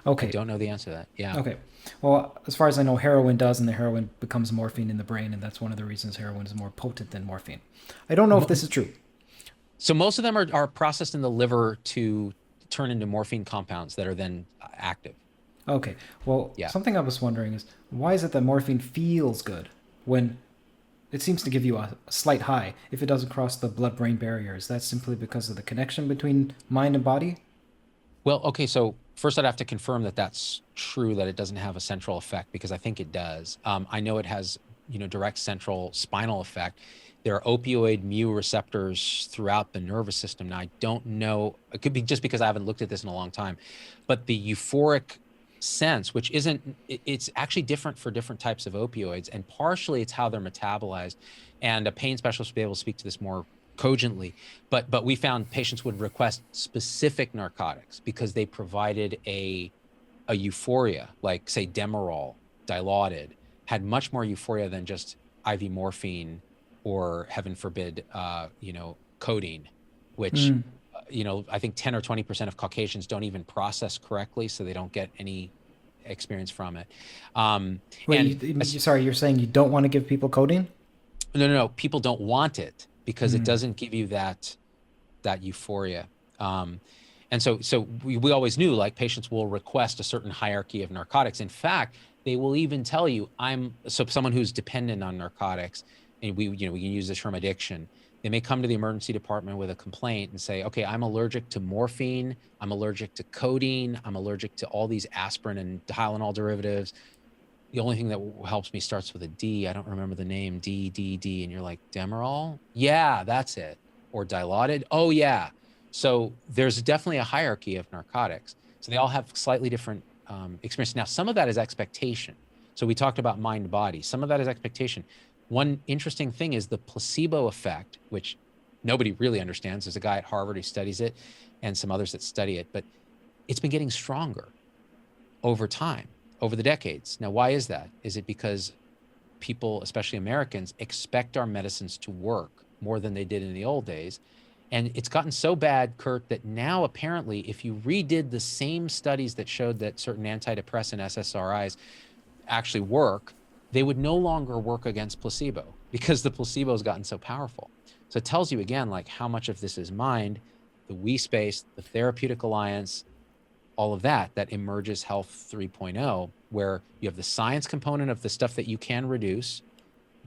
Okay.
I don't know the answer to that. Yeah.
Okay. Well, as far as I know, heroin does, and the heroin becomes morphine in the brain, and that's one of the reasons heroin is more potent than morphine. I don't know if this is true.
So most of them are processed in the liver to turn into morphine compounds that are then active.
Okay. Well, something I was wondering is, why is it that morphine feels good when it seems to give you a slight high if it doesn't cross the blood-brain barrier? Is that simply because of the connection between mind and body?
Well, okay, so first I'd have to confirm that that's true, that it doesn't have a central effect, because I think it does. I know it has, direct central spinal effect. There are opioid mu receptors throughout the nervous system. Now, I don't know, it could be just because I haven't looked at this in a long time, but the euphoric sense, which it's actually different for different types of opioids, and partially it's how they're metabolized. And a pain specialist will be able to speak to this more cogently, but we found patients would request specific narcotics because they provided a euphoria, like say Demerol, Dilaudid, had much more euphoria than just IV morphine or, heaven forbid, codeine, which I think 10 or 20% of Caucasians don't even process correctly, so they don't get any experience from it.
Sorry, you're saying you don't want to give people codeine?
No. People don't want it because it doesn't give you that euphoria. And so we always knew, like, patients will request a certain hierarchy of narcotics. In fact, they will even tell you, someone who's dependent on narcotics, and we can use this term addiction. They may come to the emergency department with a complaint and say, okay, I'm allergic to morphine, I'm allergic to codeine, I'm allergic to all these aspirin and Tylenol derivatives. The only thing that helps me starts with a D. I don't remember the name, D. And you're like, Demerol? Yeah, that's it. Or Dilaudid? Oh, yeah. So there's definitely a hierarchy of narcotics. So they all have slightly different experience. Now, some of that is expectation. So we talked about mind-body. Some of that is expectation. One interesting thing is the placebo effect, which nobody really understands. There's a guy at Harvard who studies it and some others that study it, but it's been getting stronger over time, over the decades. Now, why is that? Is it because people, especially Americans, expect our medicines to work more than they did in the old days? And it's gotten so bad, Kurt, that now apparently if you redid the same studies that showed that certain antidepressant SSRIs actually work, they would no longer work against placebo because the placebo has gotten so powerful. So it tells you again, like, how much of this is mind, the we space, the therapeutic alliance, all of that emerges Health 3.0, where you have the science component of the stuff that you can reduce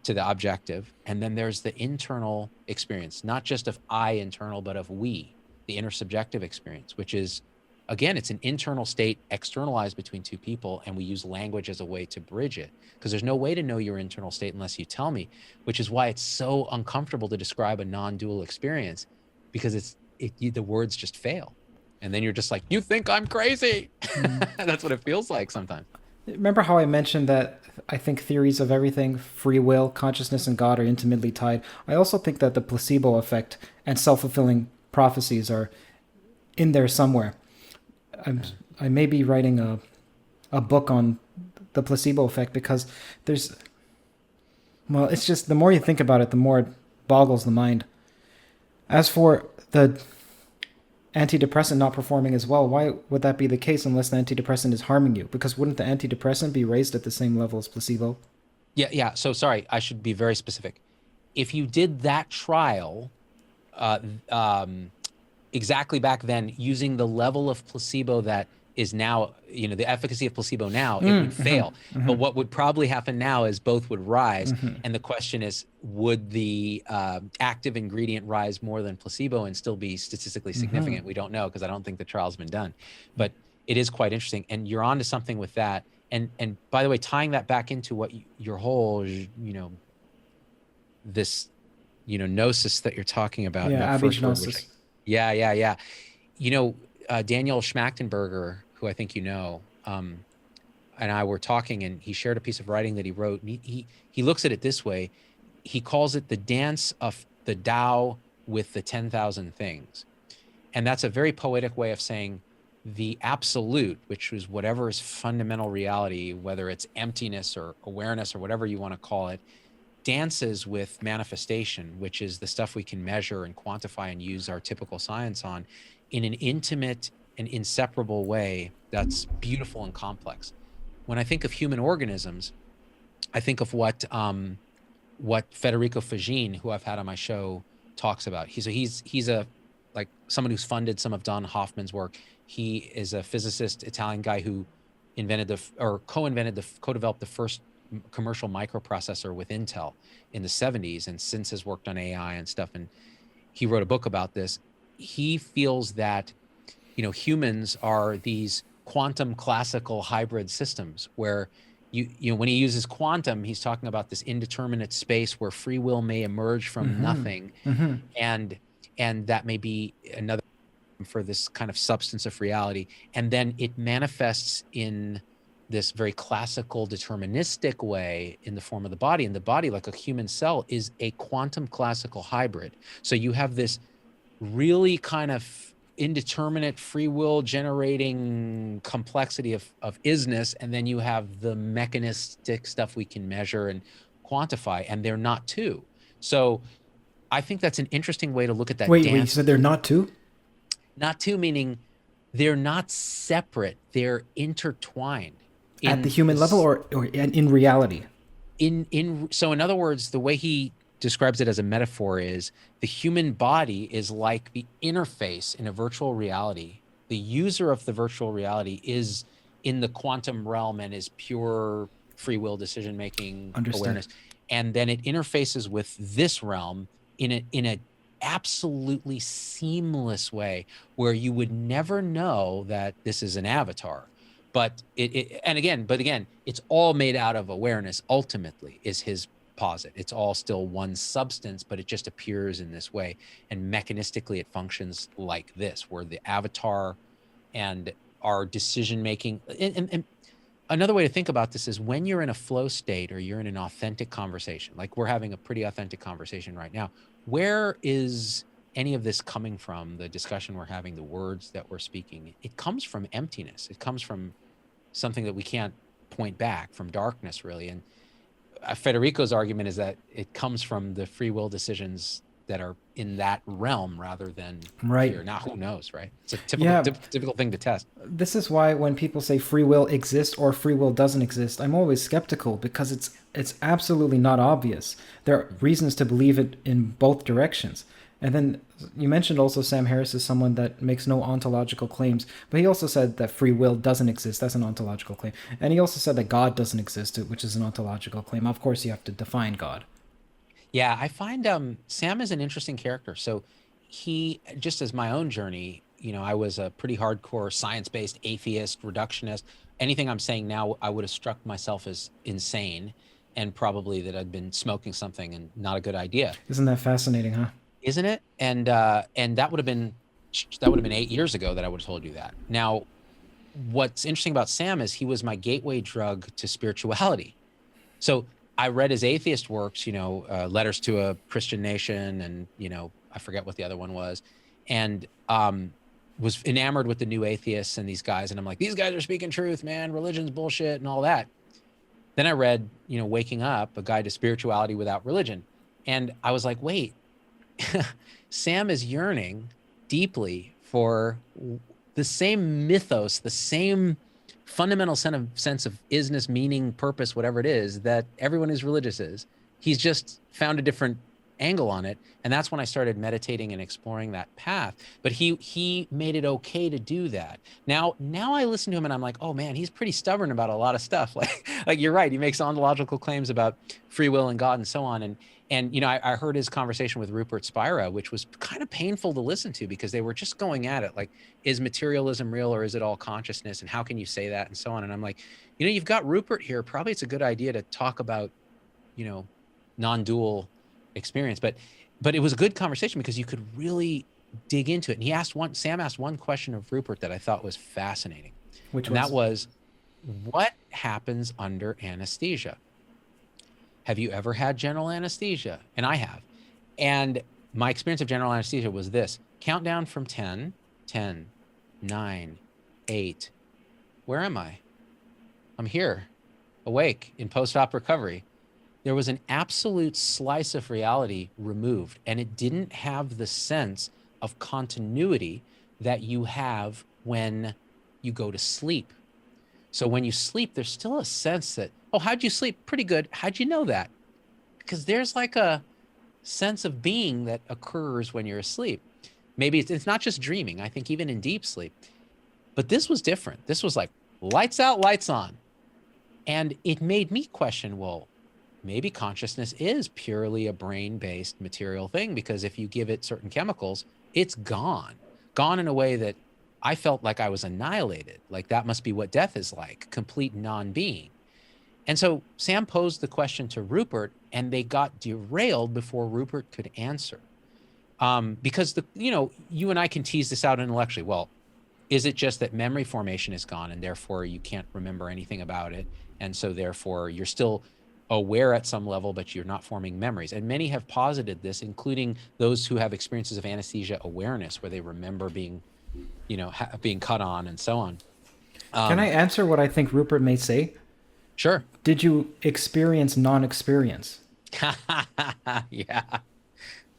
to the objective. And then there's the internal experience, not just of I internal, but of we, the intersubjective experience, which is, again, it's an internal state externalized between two people, and we use language as a way to bridge it, because there's no way to know your internal state unless you tell me, which is why it's so uncomfortable to describe a non-dual experience, because the words just fail. And then you're just like, you think I'm crazy. That's what it feels like sometimes.
Remember how I mentioned that I think theories of everything, free will, consciousness, and God are intimately tied? I also think that the placebo effect and self fulfilling prophecies are in there somewhere. I'm, I may be writing a book on the placebo effect because there's, well, it's just the more you think about it, the more it boggles the mind. As for the antidepressant not performing as well, why would that be the case unless the antidepressant is harming you? Because wouldn't the antidepressant be raised at the same level as placebo?
Yeah. So sorry, I should be very specific. If you did that trial, uh, um, exactly back then using the level of placebo that is now, the efficacy of placebo now, it would fail. But what would probably happen now is both would rise. And the question is, would the active ingredient rise more than placebo and still be statistically significant? We don't know because I don't think the trial's been done. But it is quite interesting. And you're onto something with that. And by the way, tying that back into what your whole, this, gnosis that you're talking about,
Yeah,
that first word, which
abignosis.
yeah. Daniel Schmachtenberger, who I think and I were talking, and he shared a piece of writing that he wrote. And he looks at it this way. He calls it the dance of the Tao with the 10,000 things. And that's a very poetic way of saying the absolute, which is whatever is fundamental reality, whether it's emptiness or awareness or whatever you want to call it, dances with manifestation, which is the stuff we can measure and quantify and use our typical science on, in an intimate and inseparable way that's beautiful and complex. When I think of human organisms, I think of what Federico Fagin, who I've had on my show, talks about. He's a like someone who's funded some of Don Hoffman's work. He is a physicist, Italian guy who co-developed the first commercial microprocessor with Intel in the 70s, and since has worked on AI and stuff. And he wrote a book about this. He feels that, humans are these quantum classical hybrid systems where when he uses quantum, he's talking about this indeterminate space where free will may emerge from nothing. And that may be another for this kind of substance of reality. And then it manifests in this very classical deterministic way in the form of the body. And the body, like a human cell, is a quantum classical hybrid. So you have this really kind of indeterminate free will generating complexity of isness, and then you have the mechanistic stuff we can measure and quantify, and they're not two. So I think that's an interesting way to look at that
Wait, you
dance.
said they're not two?
Not two meaning they're not separate, they're intertwined.
At the human level or in reality?
So in other words, the way he describes it as a metaphor is the human body is like the interface in a virtual reality. The user of the virtual reality is in the quantum realm and is pure free will decision making awareness, and then it interfaces with this realm in a absolutely seamless way where you would never know that this is an avatar. But again, it's all made out of awareness. Ultimately, is his posit. It's all still one substance, but it just appears in this way. And mechanistically, it functions like this, where the avatar and our decision making. And another way to think about this is when you're in a flow state or you're in an authentic conversation, like we're having a pretty authentic conversation right now. Where is any of this coming from? The discussion we're having, the words that we're speaking, it comes from emptiness. It comes from something that we can't point back, from darkness, really. And Federico's argument is that it comes from the free will decisions that are in that realm rather than here. Now, who knows, right? It's a difficult thing to test.
This is why when people say free will exists or free will doesn't exist, I'm always skeptical because it's absolutely not obvious. There are reasons to believe it in both directions. And then you mentioned also Sam Harris is someone that makes no ontological claims, but he also said that free will doesn't exist. That's an ontological claim. And he also said that God doesn't exist, which is an ontological claim. Of course, you have to define God.
Yeah, I find Sam is an interesting character. So he, just as my own journey, I was a pretty hardcore science-based atheist, reductionist. Anything I'm saying now, I would have struck myself as insane and probably that I'd been smoking something and not a good idea.
Isn't that fascinating, huh?
Isn't it? And that would have been 8 years ago that I would have told you that. Now, what's interesting about Sam is he was my gateway drug to spirituality. So I read his atheist works, Letters to a Christian Nation, and I forget what the other one was, and was enamored with the new atheists and these guys, and I'm like, these guys are speaking truth, man. Religion's bullshit and all that. Then I read, Waking Up, A Guide to Spirituality Without Religion, and I was like, wait, Sam is yearning deeply for the same mythos, the same fundamental sense of isness, meaning, purpose, whatever it is, that everyone who's religious is. He's just found a different angle on it. And that's when I started meditating and exploring that path. But he made it okay to do that. Now I listen to him and I'm like, oh man, he's pretty stubborn about a lot of stuff. Like you're right. He makes ontological claims about free will and God and so on. And I heard his conversation with Rupert Spira, which was kind of painful to listen to because they were just going at it like, is materialism real or is it all consciousness? And how can you say that and so on? And I'm like, you've got Rupert here. Probably it's a good idea to talk about, non-dual experience. But it was a good conversation because you could really dig into it. And Sam asked one question of Rupert that I thought was fascinating. That was, what happens under anesthesia? Have you ever had general anesthesia? And I have. And my experience of general anesthesia was this: countdown from 10, 9, 8. Where am I? I'm here, awake in post-op recovery. There was an absolute slice of reality removed, and it didn't have the sense of continuity that you have when you go to sleep. So when you sleep, there's still a sense that, oh, how'd you sleep? Pretty good. How'd you know that? Because there's like a sense of being that occurs when you're asleep. Maybe it's not just dreaming. I think even in deep sleep. But this was different. This was like lights out, lights on. And it made me question, well, maybe consciousness is purely a brain-based material thing, because if you give it certain chemicals, it's gone in a way that I felt like I was annihilated. Like that must be what death is like, complete non-being. And so Sam posed the question to Rupert, and they got derailed before Rupert could answer. Because you and I can tease this out intellectually. Well, is it just that memory formation is gone and therefore you can't remember anything about it? And so therefore you're still aware at some level, but you're not forming memories. And many have posited this, including those who have experiences of anesthesia awareness, where they remember being, being cut on and so on.
Can I answer what I think Rupert may say?
Sure.
Did you experience non-experience?
Yeah,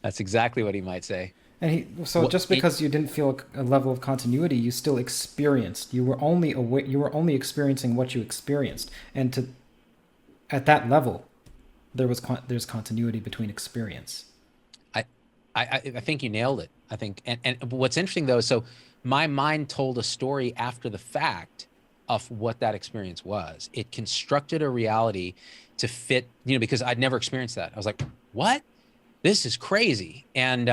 that's exactly what he might say.
And just because you didn't feel a level of continuity, you still experienced. You were only experiencing what you experienced, and at that level, there's continuity between experience.
I think you nailed it. I think, and what's interesting though, so my mind told a story after the fact of what that experience was. It constructed a reality to fit, because I'd never experienced that. I was like, what? This is crazy. And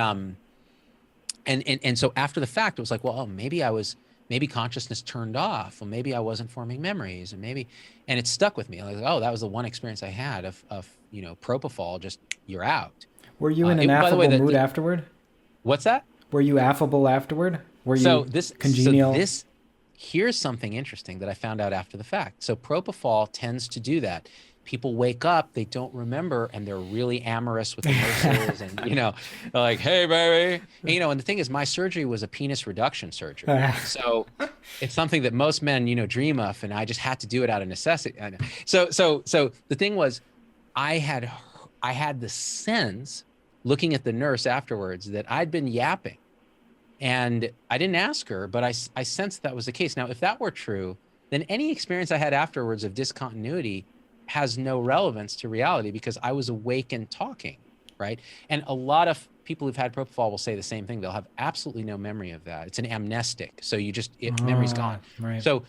so after the fact, it was like, well, maybe consciousness turned off. Well, maybe I wasn't forming memories, and it stuck with me. I was like, oh, that was the one experience I had of propofol. Just, you're out.
Were you in an affable mood afterward?
What's that?
Were you affable afterward? Were you congenial?
Here's something interesting that I found out after the fact. So propofol tends to do that. People wake up, they don't remember, and they're really amorous with the nurses, and they're like, "Hey, baby," and the thing is, my surgery was a penis reduction surgery, so it's something that most men, dream of, and I just had to do it out of necessity. So the thing was, I had the sense, looking at the nurse afterwards, that I'd been yapping, and I didn't ask her, but I sensed that was the case. Now, if that were true, then any experience I had afterwards of discontinuity has no relevance to reality, because I was awake and talking, right? And a lot of people who've had propofol will say the same thing. They'll have absolutely no memory of that. It's an amnestic. So memory's gone.
Right.
So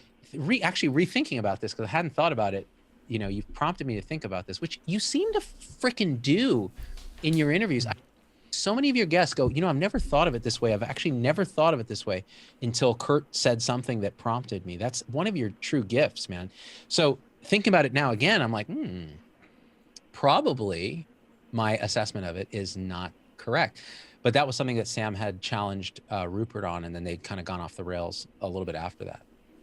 actually rethinking about this, because I hadn't thought about it, you've prompted me to think about this, which you seem to freaking do in your interviews. So many of your guests go, I've never thought of it this way. I've actually never thought of it this way until Kurt said something that prompted me. That's one of your true gifts, man. So thinking about it now again, I'm like, probably my assessment of it is not correct. But that was something that Sam had challenged Rupert on, and then they'd kind of gone off the rails a little bit after that.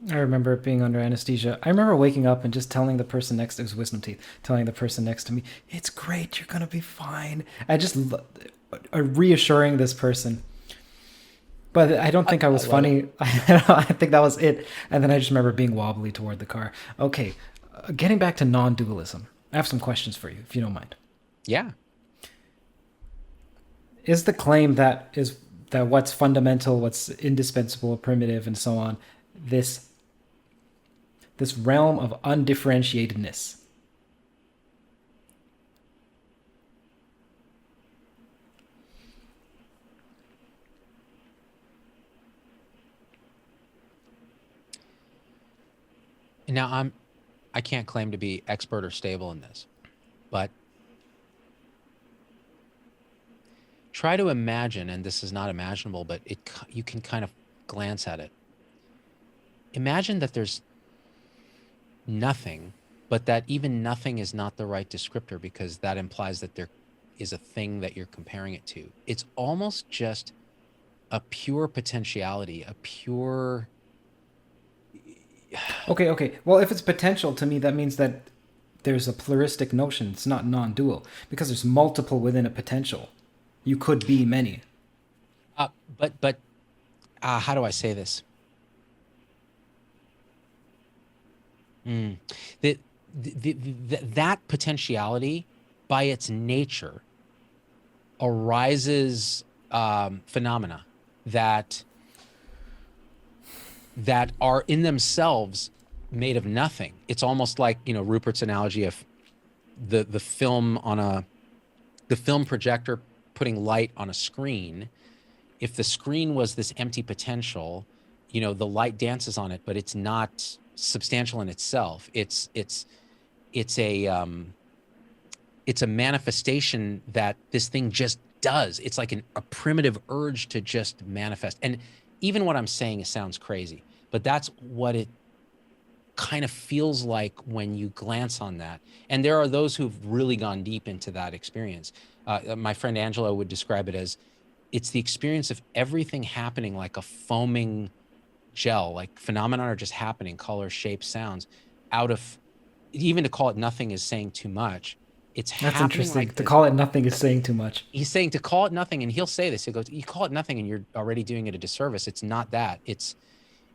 I remember being under anesthesia. I remember waking up and just telling the person next to, it was wisdom teeth, telling the person next to me, "It's great, you're gonna be fine." I just reassuring this person, but I don't think I
I
was
love it.
funny. I think that was it. And then I just remember being wobbly toward the car. Okay, getting back to non-dualism. I have some questions for you, if you don't mind.
Yeah.
Is the claim that what's fundamental, what's indispensable, primitive, and so on, this this realm of undifferentiatedness?
Now I can't claim to be expert or stable in this, but try to imagine, and this is not imaginable, but you can kind of glance at it. Imagine that there's nothing, but that even nothing is not the right descriptor because that implies that there is a thing that you're comparing it to. It's almost just a pure potentiality, a pure.
Okay, okay. Well, if it's potential, to me, that means that there's a pluralistic notion. It's not non-dual because there's multiple within a potential. You could be many.
Uh, but how do I say this? Mm. The, that potentiality, by its nature, arises phenomena that are in themselves made of nothing. It's almost like, Rupert's analogy of the film on the film projector putting light on a screen. If the screen was this empty potential, the light dances on it, but it's not substantial in itself. It's a manifestation that this thing just does. It's like a primitive urge to just manifest. And even what I'm saying sounds crazy, but that's what it kind of feels like when you glance on that. And there are those who've really gone deep into that experience. My friend Angelo would describe it as it's the experience of everything happening like a foaming gel, like phenomena are just happening, color, shape, sounds, out of, even to call it nothing is saying too much. It's
That's
happening
interesting.
like
To
this.
call it nothing is saying too much.
He's saying to call it nothing, and he'll say this. He goes, "You call it nothing, and you're already doing it a disservice. It's not that. It's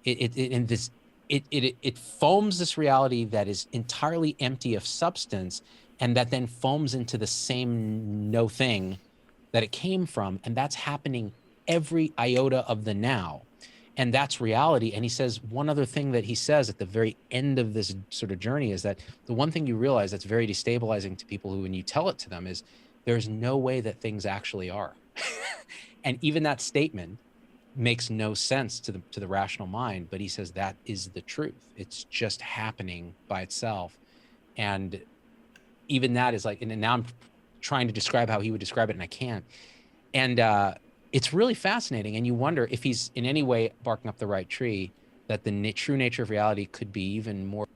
it and this it foams this reality that is entirely empty of substance, and that then foams into the same no thing that it came from, and that's happening every iota of the now." And that's reality. And he says one other thing that he says at the very end of this sort of journey is that the one thing you realize that's very destabilizing to people who, when you tell it to them, is there's no way that things actually are. And even that statement makes no sense to the rational mind, but he says that is the truth. It's just happening by itself. And even that is like, and now I'm trying to describe how he would describe it, and I can't. And it's really fascinating. And you wonder if he's in any way barking up the right tree, that the true nature of reality could be even more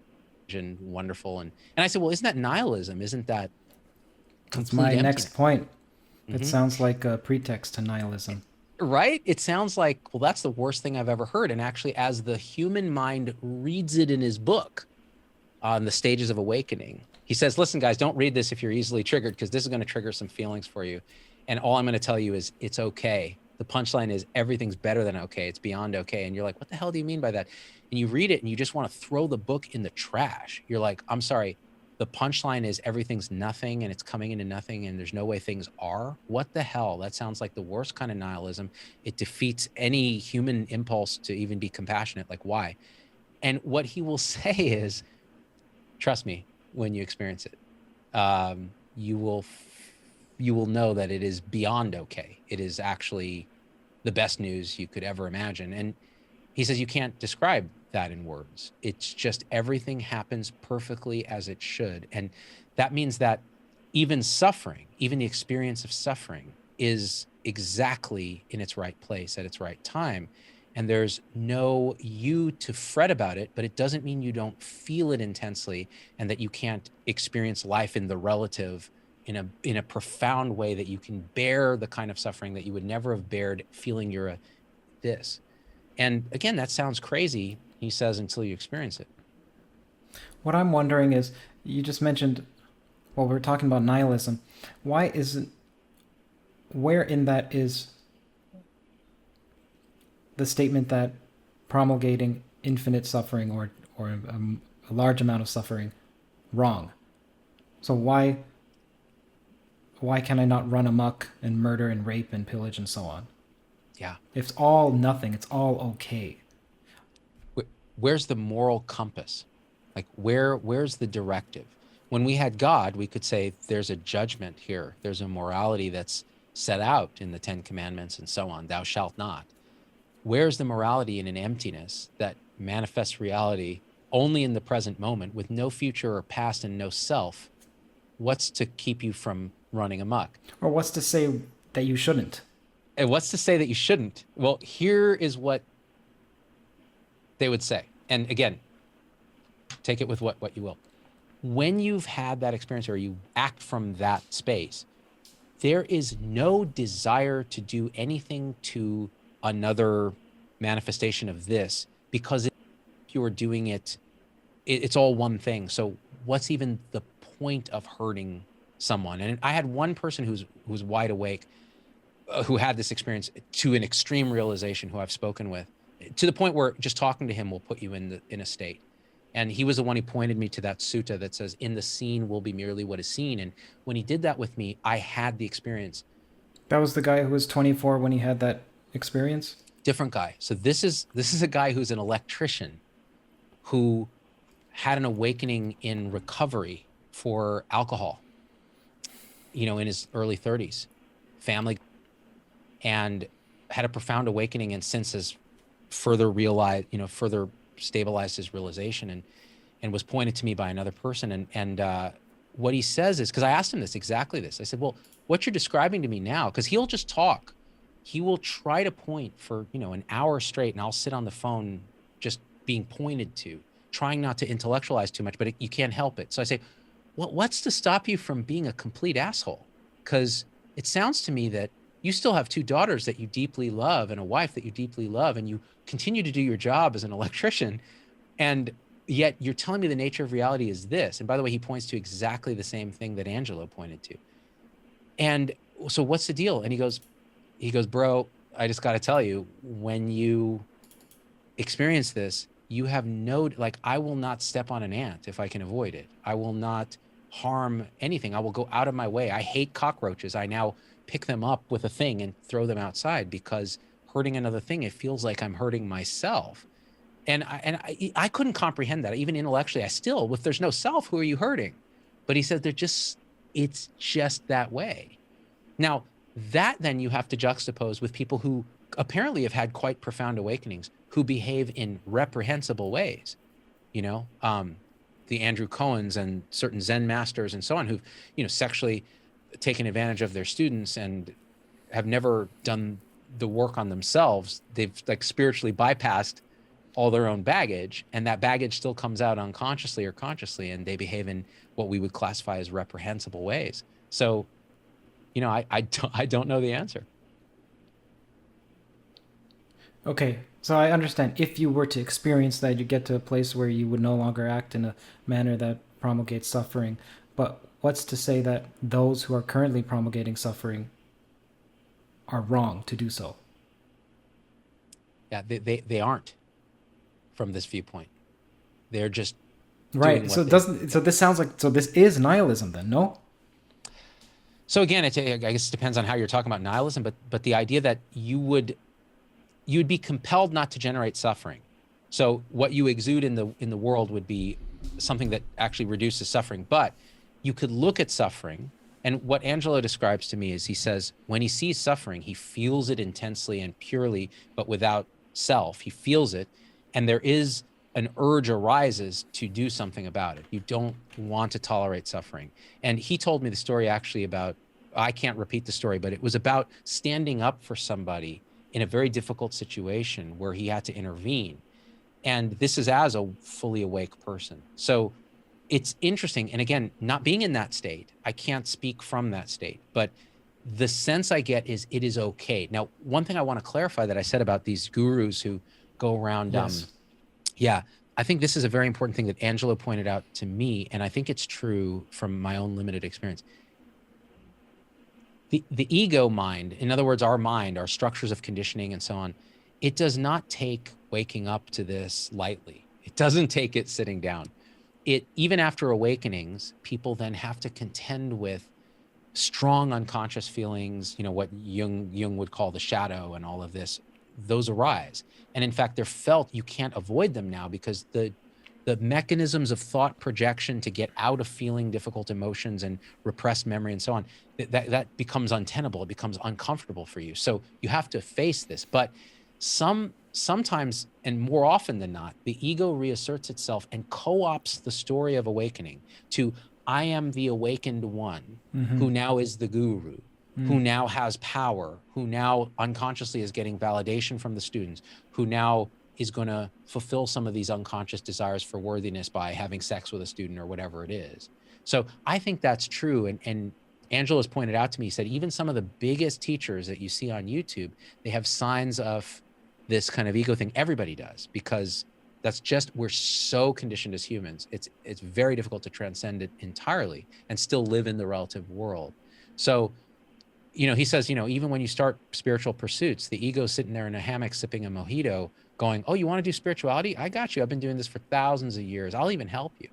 and wonderful. And I said, well, isn't that nihilism? Isn't that
That's
complete
my
emptiness?
next point. It
Mm-hmm.
sounds like a pretext to nihilism.
Right? It sounds like, well, that's the worst thing I've ever heard. And actually, as the human mind reads it in his book on the stages of awakening, he says, listen, guys, don't read this if you're easily triggered, because this is going to trigger some feelings for you. And all I'm going to tell you is it's okay. The punchline is everything's better than okay. It's beyond okay. And you're like, what the hell do you mean by that? And you read it and you just want to throw the book in the trash. You're like, I'm sorry. The punchline is everything's nothing and it's coming into nothing and there's no way things are. What the hell? That sounds like the worst kind of nihilism. It defeats any human impulse to even be compassionate. Like, why? And what he will say is, trust me, when you experience it, you will know that it is beyond okay. It is actually the best news you could ever imagine. And he says you can't describe that in words. It's just everything happens perfectly as it should. And that means that even suffering, even the experience of suffering, is exactly in its right place at its right time. And there's no you to fret about it, but it doesn't mean you don't feel it intensely and that you can't experience life in the relative in a profound way, that you can bear the kind of suffering that you would never have bared feeling you're this. And again, that sounds crazy, He says until you experience it.
What I'm wondering is, you just mentioned, well, we're talking about nihilism. Why isn't, where in that is the statement that promulgating infinite suffering or a large amount of suffering wrong? So why can I not run amok and murder and rape and pillage and so on?
Yeah.
It's all nothing. It's all okay.
Where's the moral compass? Like where's the directive? When we had God, we could say there's a judgment here. There's a morality that's set out in the 10 Commandments and so on. Thou shalt not. Where's the morality in an emptiness that manifests reality only in the present moment with no future or past and no self? What's to keep you from running amok?
Or what's to say that you shouldn't?
And what's to say that you shouldn't? Well, here is what they would say. And again, take it with what you will. When you've had that experience or you act from that space, there is no desire to do anything to another manifestation of this, because if you are doing it, it's all one thing. So what's even the point of hurting someone? And I had one person who's wide awake, who had this experience to an extreme realization, who I've spoken with, to the point where just talking to him will put you in a state. And he was the one who pointed me to that sutta that says, in the seen will be merely what is seen. And when he did that with me, I had the experience.
That was the guy who was 24 when he had that experience?
Different guy. So this is a guy who's an electrician who had an awakening in recovery for alcohol, in his early 30s, family, and had a profound awakening, and since has further realized, further stabilized his realization, and was pointed to me by another person. And what he says is, because I asked him exactly this, I said, well, what you're describing to me now, because he'll just talk. He will try to point for, an hour straight, and I'll sit on the phone just being pointed to, trying not to intellectualize too much, but you can't help it. So I say, well, what's to stop you from being a complete asshole? Because it sounds to me that you still have 2 daughters that you deeply love and a wife that you deeply love, and you continue to do your job as an electrician. And yet you're telling me the nature of reality is this. And by the way, he points to exactly the same thing that Angelo pointed to. And so what's the deal? And he goes, bro, I just got to tell you, when you experience this, you have I will not step on an ant if I can avoid it. I will not harm anything. I will go out of my way. I hate cockroaches. I now pick them up with a thing and throw them outside, because hurting another thing, it feels like I'm hurting myself. And I couldn't comprehend that. Even intellectually, if there's no self, who are you hurting? But he said, it's just that way. Now, that then you have to juxtapose with people who apparently have had quite profound awakenings, who behave in reprehensible ways. The Andrew Cohens and certain Zen masters and so on, who've, sexually taken advantage of their students and have never done the work on themselves. They've spiritually bypassed all their own baggage, and that baggage still comes out unconsciously or consciously, and they behave in what we would classify as reprehensible ways. So, I don't know the answer.
Okay, so I understand. If you were to experience that, you get to a place where you would no longer act in a manner that promulgates suffering. But what's to say that those who are currently promulgating suffering are wrong to do so?
Yeah, they aren't, from this viewpoint. They're just
right. So this sounds like, so this is nihilism then, no?
So again, I guess it depends on how you're talking about nihilism, but the idea that you'd be compelled not to generate suffering. So what you exude in the world would be something that actually reduces suffering. But you could look at suffering, and what Angelo describes to me is, he says, when he sees suffering, he feels it intensely and purely, but without self. He feels it, and there is an urge arises to do something about it. You don't want to tolerate suffering. And he told me the story actually about, I can't repeat the story, but it was about standing up for somebody in a very difficult situation where he had to intervene. And this is as a fully awake person. So it's interesting. And again, not being in that state, I can't speak from that state, but the sense I get is it is okay. Now, one thing I want to clarify that I said about these gurus who go around,
Yes.
Yeah, I think this is a very important thing that Angelo pointed out to me, and I think it's true from my own limited experience. The ego mind, in other words, our mind, our structures of conditioning and so on, it does not take waking up to this lightly. It doesn't take it sitting down. It, even after awakenings, people then have to contend with strong unconscious feelings, what Jung would call the shadow, and all of this. Those arise. And in fact, they're felt. You can't avoid them now, because the mechanisms of thought projection to get out of feeling difficult emotions and repressed memory and so on, that becomes untenable. It becomes uncomfortable for you. So you have to face this. But sometimes, and more often than not, the ego reasserts itself and co-opts the story of awakening to, I am the awakened one who now is the guru, who now has power, who now unconsciously is getting validation from the students, who now is going to fulfill some of these unconscious desires for worthiness by having sex with a student or whatever it is. So I think that's true. And Angela's pointed out to me, he said, even some of the biggest teachers that you see on YouTube, they have signs of this kind of ego thing. Everybody does, because that's just, we're so conditioned as humans. It's very difficult to transcend it entirely and still live in the relative world. So, he says, even when you start spiritual pursuits, the ego's sitting there in a hammock sipping a mojito going, oh, you want to do spirituality? I got you. I've been doing this for thousands of years. I'll even help you.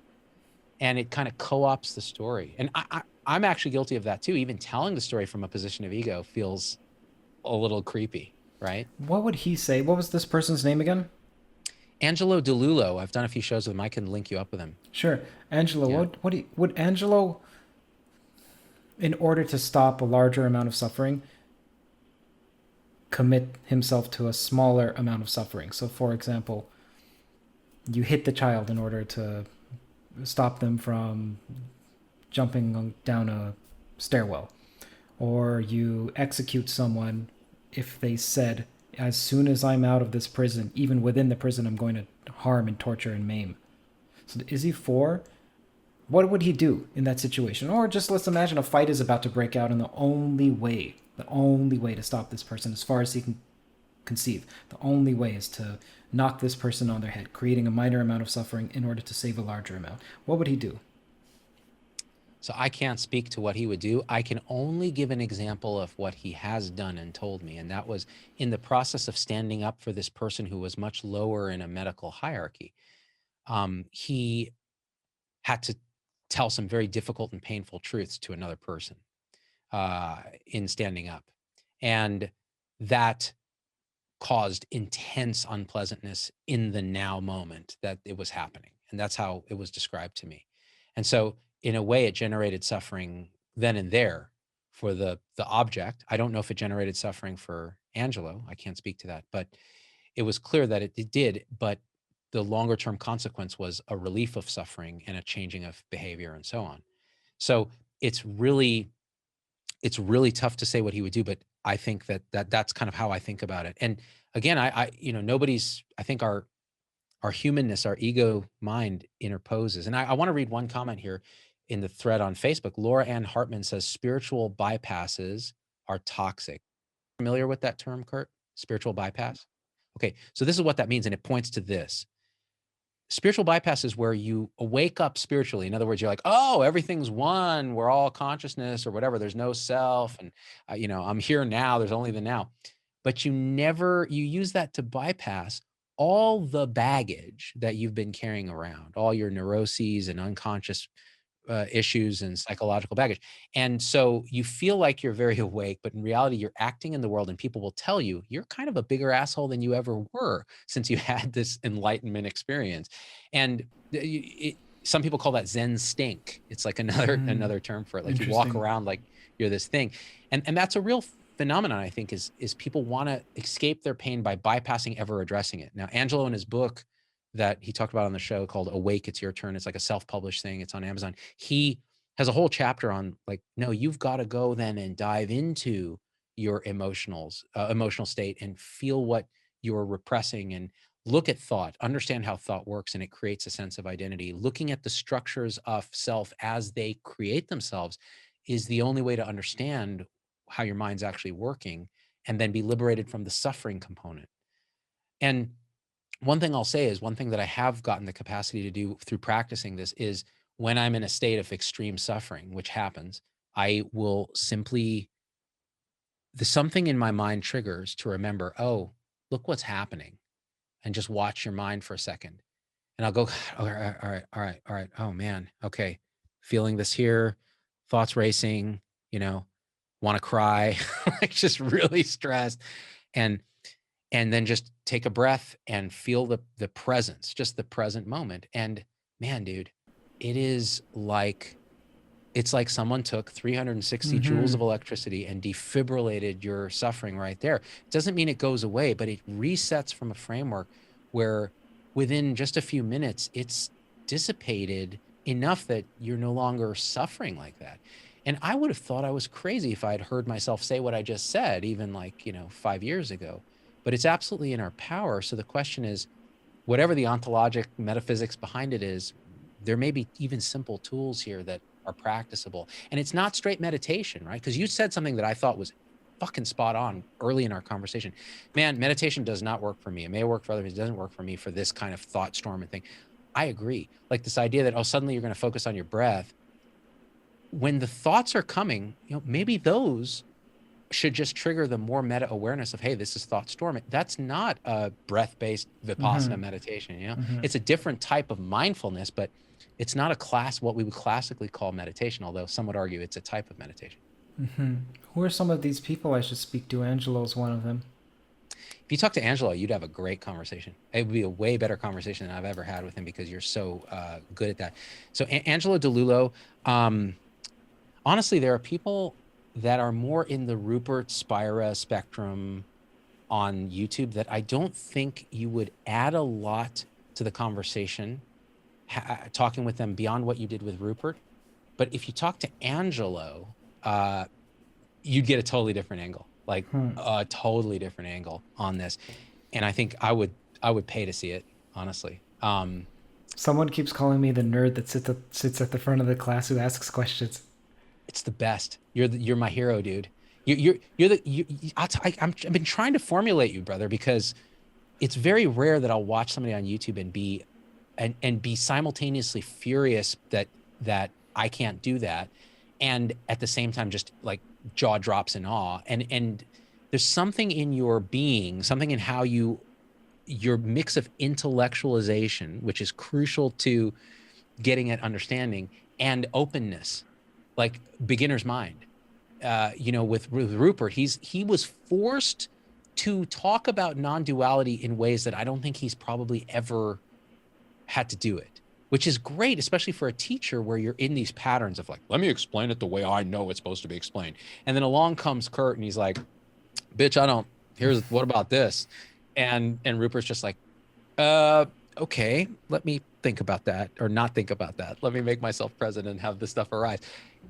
And it kind of co-ops the story. And I'm actually guilty of that too. Even telling the story from a position of ego feels a little creepy, right?
What would he say? What was this person's name again?
Angelo DeLullo. I've done a few shows with him. I can link you up with him.
Sure, Angelo.
Yeah.
Would Angelo, in order to stop a larger amount of suffering, commit himself to a smaller amount of suffering? So, for example, you hit the child in order to stop them from jumping down a stairwell, or you execute someone if they said, as soon as I'm out of this prison, even within the prison, I'm going to harm and torture and maim. So is he for? What would he do in that situation? Or just let's imagine a fight is about to break out, and the only way to stop this person, as far as he can conceive, the only way is to knock this person on their head, creating a minor amount of suffering in order to save a larger amount. What would he do?
So I can't speak to what he would do. I can only give an example of what he has done and told me. And that was in the process of standing up for this person who was much lower in a medical hierarchy. He had to tell some very difficult and painful truths to another person in standing up. And that caused intense unpleasantness in the now moment that it was happening. And that's how it was described to me. And so in a way, it generated suffering then and there for the object. I don't know if it generated suffering for Angelo. I can't speak to that, but it was clear that it did. But the longer term consequence was a relief of suffering and a changing of behavior and so on. So it's really tough to say what he would do, but I think that's kind of how I think about it. And again, I nobody's, I think our humanness, our ego mind interposes. And I want to read one comment here in the thread on Facebook. Laura Ann Hartman says spiritual bypasses are toxic. Familiar with that term, Kurt? Spiritual bypass? Okay, so this is what that means, and it points to this. Spiritual bypass is where you wake up spiritually. In other words, you're like, oh, everything's one. We're all consciousness or whatever. There's no self. And, I'm here now. There's only the now. But you use that to bypass all the baggage that you've been carrying around, all your neuroses and unconscious issues and psychological baggage. And so you feel like you're very awake, but in reality, you're acting in the world, and people will tell you you're kind of a bigger asshole than you ever were since you had this enlightenment experience. And some people call that Zen stink. It's like another term for it. Like you walk around like you're this thing. And that's a real phenomenon, I think, is people want to escape their pain by bypassing ever addressing it. Now, Angelo, in his book that he talked about on the show called Awake, It's Your Turn. It's like a self-published thing. It's on Amazon. He has a whole chapter on like, no, you've got to go then and dive into your emotional state and feel what you're repressing and look at thought, understand how thought works, and it creates a sense of identity. Looking at the structures of self as they create themselves is the only way to understand how your mind's actually working and then be liberated from the suffering component. And one thing I'll say is one thing that I have gotten the capacity to do through practicing this is when I'm in a state of extreme suffering, which happens, I will simply, the something in my mind triggers to remember, oh, look what's happening, and just watch your mind for a second. And I'll go, all right, all right, all right, all right. Oh man, okay, feeling this here, thoughts racing, you know, want to cry, like just really stressed, and then just take a breath and feel the presence, just the present moment. And man, dude, it is like, it's like someone took 360 joules
Mm-hmm.
of electricity and defibrillated your suffering right there. It doesn't mean it goes away, but it resets from a framework where within just a few minutes, it's dissipated enough that you're no longer suffering like that. And I would have thought I was crazy if I had heard myself say what I just said, even like, 5 years ago. But it's absolutely in our power. So the question is, whatever the ontologic metaphysics behind it is, there may be even simple tools here that are practicable. And it's not straight meditation, right? Because you said something that I thought was fucking spot on early in our conversation. Man, meditation does not work for me. It may work for others. It doesn't work for me for this kind of thought storm and thing. I agree. Like this idea that, oh, suddenly you're going to focus on your breath. When the thoughts are coming, maybe those should just trigger the more meta awareness of, hey, this is thought storm. That's not a breath-based
Mm-hmm.
Vipassana meditation.
Mm-hmm.
It's a different type of mindfulness, but it's not what we would classically call meditation, although some would argue it's a type of meditation.
Mm-hmm. Who are some of these people I should speak to? Angelo's one of them.
If you talk to Angelo, you'd have a great conversation. It would be a way better conversation than I've ever had with him because you're so good at that. So Angelo DeLulo, honestly, there are people that are more in the Rupert Spira spectrum on YouTube that I don't think you would add a lot to the conversation talking with them beyond what you did with Rupert. But if you talk to Angelo, you'd get a totally different angle, like
Hmm.
a totally different angle on this. And I think I would pay to see it, honestly.
Someone keeps calling me the nerd that sits at the front of the class who asks questions.
It's the best. You're my hero, dude. You're the I've been trying to formulate you, brother, because it's very rare that I'll watch somebody on YouTube and be simultaneously furious that I can't do that, and at the same time just like jaw drops in awe. And there's something in your being, something in how your mix of intellectualization, which is crucial to getting at understanding, and openness, like beginner's mind. With Rupert, he was forced to talk about non-duality in ways that I don't think he's probably ever had to do it, which is great, especially for a teacher where you're in these patterns of like, let me explain it the way I know it's supposed to be explained. And then along comes Kurt and he's like, bitch, I don't, what about this? And Rupert's just like, uh, okay, let me think about that or not think about that. Let me make myself present and have this stuff arise.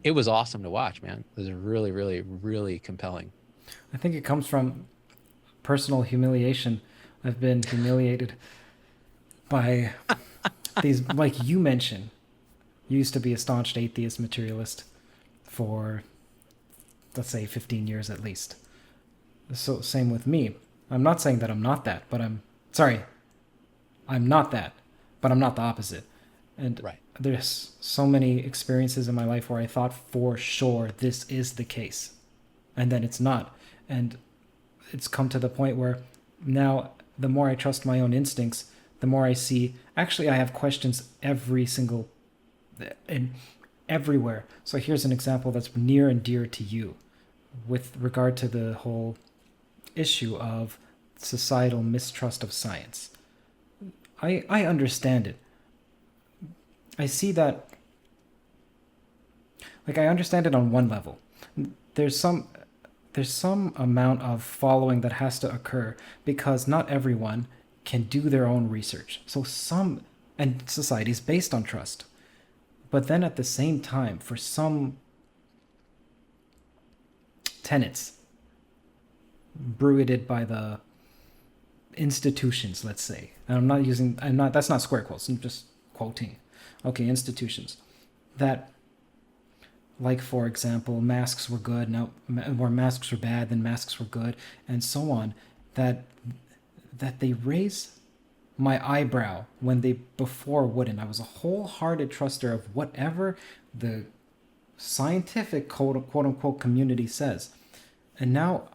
It was awesome to watch, man. It was really, really, really compelling.
I think it comes from personal humiliation. I've been humiliated by these, like you mentioned. You used to be a staunch atheist materialist for, let's say, 15 years at least. So, same with me. I'm not saying that I'm not that, but sorry, I'm not that, but I'm not the opposite. And
Right.
there's so many experiences in my life where I thought for sure this is the case, and then it's not. And it's come to the point where now the more I trust my own instincts, the more I see actually I have questions every single and everywhere. So here's an example that's near and dear to you with regard to the whole issue of societal mistrust of science. I understand it. I see that, like, I understand it on one level. There's some there's some amount of following that has to occur because not everyone can do their own research. So some and society is based on trust. But then at the same time, for some tenets brewed by the institutions, let's say, and I'm not, that's not square quotes, I'm just quoting. Okay, institutions that, like for example, masks were good, no, or masks were bad, then masks were good, and so on. That they raise my eyebrow when they before wouldn't. I was a wholehearted truster of whatever the scientific quote unquote community says. And now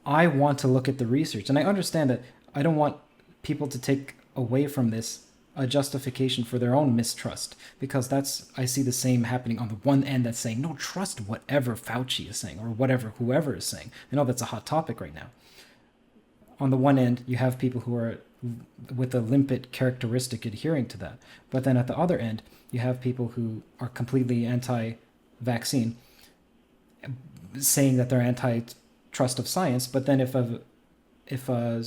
I want to look at the research. And I understand that I don't want people to take away from this a justification for their own mistrust, because that's, I see the same happening on the one end that's saying, no, trust whatever Fauci is saying or whatever whoever is saying. I know that's a hot topic right now. On the one end, you have people who are with a limpet characteristic adhering to that. But then at the other end, you have people who are completely anti-vaccine, saying that they're anti-trust of science. But then if a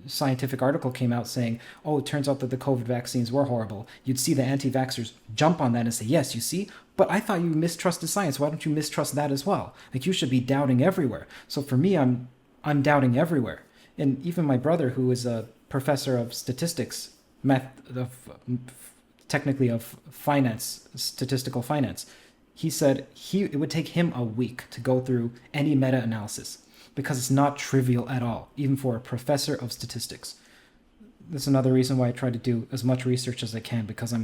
scientific article came out saying, oh, it turns out that the COVID vaccines were horrible, you'd see the anti-vaxxers jump on that and say, yes, you see, but I thought you mistrusted science. Why don't you mistrust that as well? Like, you should be doubting everywhere. So for me, I'm doubting everywhere. And even my brother, who is a professor of statistics, technically of finance, statistical finance, he said it would take him a week to go through any meta-analysis, because it's not trivial at all, even for a professor of statistics. That's another reason why I try to do as much research as I can, because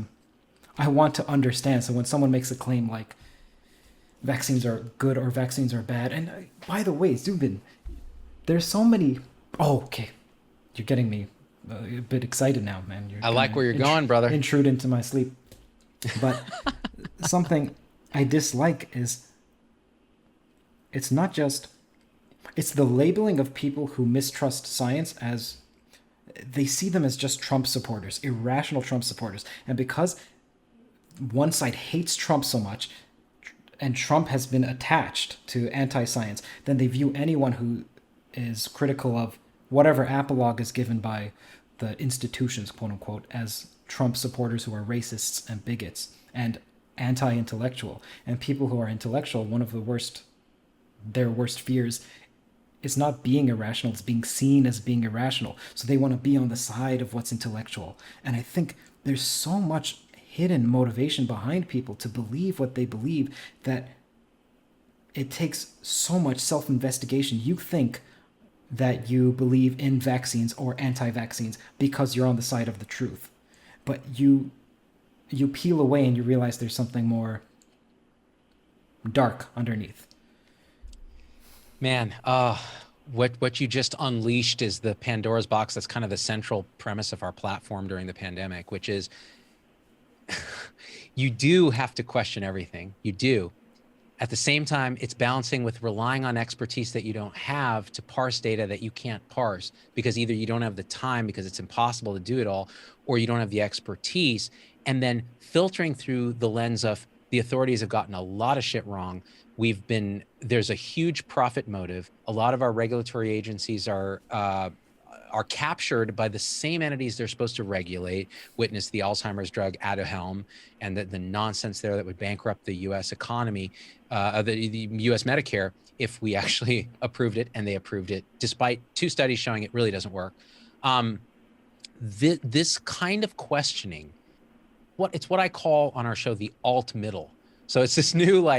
I want to understand. So when someone makes a claim like vaccines are good or vaccines are bad, and by the way, Zubin, there's so many. Oh, okay, you're getting me a bit excited now, man.
I like where you're going, brother.
Intrude into my sleep. But something I dislike is it's the labeling of people who mistrust science as they see them as just Trump supporters, irrational Trump supporters. And because one side hates Trump so much, and Trump has been attached to anti-science, then they view anyone who is critical of whatever apologue is given by the institutions, quote unquote, as Trump supporters who are racists and bigots and anti-intellectual. And people who are intellectual, one of their worst fears is not being irrational, it's being seen as being irrational. So they want to be on the side of what's intellectual. And I think there's so much hidden motivation behind people to believe what they believe that it takes so much self-investigation. You think that you believe in vaccines or anti-vaccines because you're on the side of the truth. But you peel away and you realize there's something more dark underneath.
Man, what you just unleashed is the Pandora's box. That's kind of the central premise of our platform during the pandemic, which is you do have to question everything. You do. At the same time, it's balancing with relying on expertise that you don't have to parse data that you can't parse, because either you don't have the time because it's impossible to do it all, or you don't have the expertise, and then filtering through the lens of the authorities have gotten a lot of shit wrong. There's a huge profit motive. A lot of our regulatory agencies are captured by the same entities they're supposed to regulate. Witness the Alzheimer's drug Aduhelm and the nonsense there that would bankrupt the U.S. economy, the U.S. Medicare, if we actually approved it, and they approved it, despite 2 studies showing it really doesn't work. This kind of questioning, it's what I call on our show the alt middle. So it's this new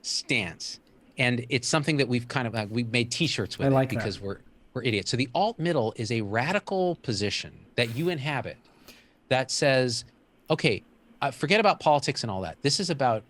stance, and it's something that we've kind of we've made T-shirts with, because we're idiots. So the alt middle is a radical position that you inhabit that says, okay, forget about politics and all that. This is about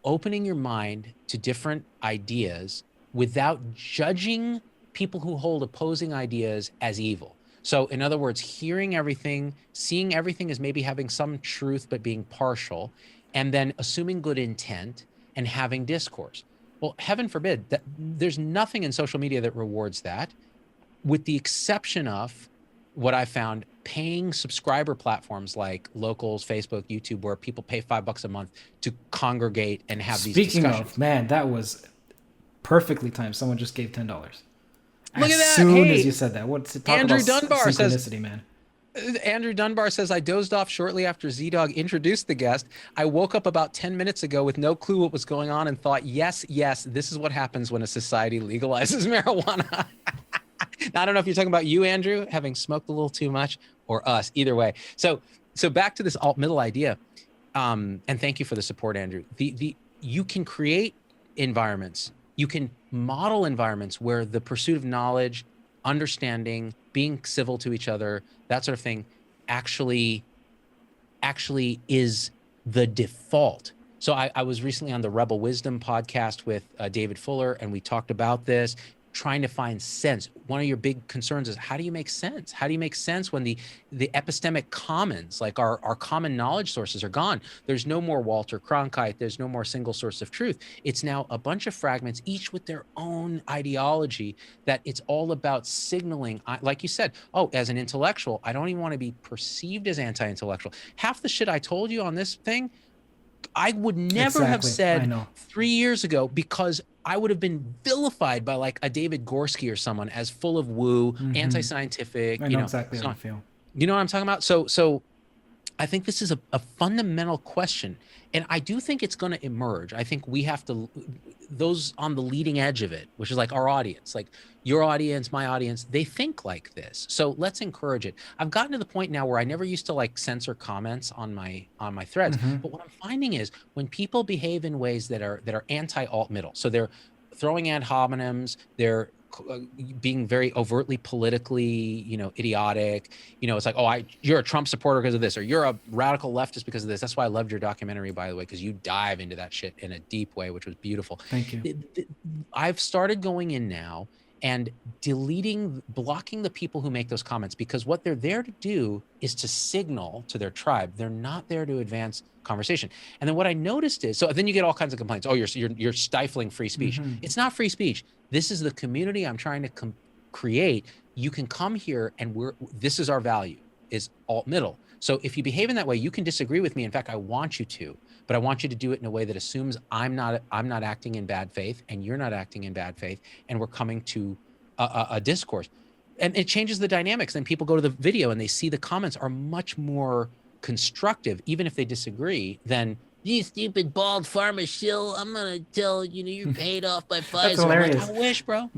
opening your mind to different ideas without judging people who hold opposing ideas as evil. So in other words, hearing everything, seeing everything as maybe having some truth, but being partial, and then assuming good intent and having discourse. Well, heaven forbid, that there's nothing in social media that rewards that, with the exception of what I found, paying subscriber platforms like Locals, Facebook, YouTube, where people pay $5 a month to congregate and have these discussions.
Speaking of, man, that was perfectly timed. Someone just gave $10.
Look at that.
As soon as you said that. What's it?
Andrew Dunbar says,
man.
Andrew Dunbar says, I dozed off shortly after Z-Dog introduced the guest. I woke up about 10 minutes ago with no clue what was going on and thought, yes, this is what happens when a society legalizes marijuana. Now, I don't know if you're talking about you, Andrew, having smoked a little too much, or us, either way. So back to this alt middle idea. And thank you for the support, Andrew. You can create environments, you can model environments where the pursuit of knowledge, understanding, being civil to each other, that sort of thing, actually is the default. So I was recently on the Rebel Wisdom podcast with David Fuller, and we talked about this, trying to find sense. One of your big concerns is, how do you make sense? How do you make sense when the epistemic commons, like our common knowledge sources, are gone? There's no more Walter Cronkite. There's no more single source of truth. It's now a bunch of fragments, each with their own ideology, that it's all about signaling. Like you said, oh, as an intellectual, I don't even want to be perceived as anti-intellectual. Half the shit I told you on this thing, I would never have said 3 years ago, because I would have been vilified by like a David Gorski or someone as full of woo, anti-scientific.
I know exactly how I feel.
You know what I'm talking about? So I think this is a fundamental question, and I do think it's going to emerge. I think we have to, those on the leading edge of it, which is like our audience, like your audience, my audience, they think like this. So let's encourage it. I've gotten to the point now where I never used to like censor comments on my threads, but what I'm finding is when people behave in ways that are anti-alt middle, so they're throwing ad hominems, they're being very overtly politically, idiotic. It's like, oh, you're a Trump supporter because of this, or you're a radical leftist because of this. That's why I loved your documentary, by the way, because you dive into that shit in a deep way, which was beautiful.
Thank you.
I've started going in now and blocking the people who make those comments, because what they're there to do is to signal to their tribe. They're not there to advance conversation. And then what I noticed is, so then you get all kinds of complaints. Oh, you're stifling free speech. It's not free speech. This is the community I'm trying to create. You can come here, and this is our value, is alt middle. So if you behave in that way, you can disagree with me. In fact, I want you to, but I want you to do it in a way that assumes I'm not acting in bad faith, and you're not acting in bad faith, and we're coming to a discourse. And it changes the dynamics. Then people go to the video and they see the comments are much more constructive, even if they disagree, than, you stupid bald pharma shill, I'm gonna tell you're paid off by Pfizer.
That's hilarious.
Like, I wish, bro.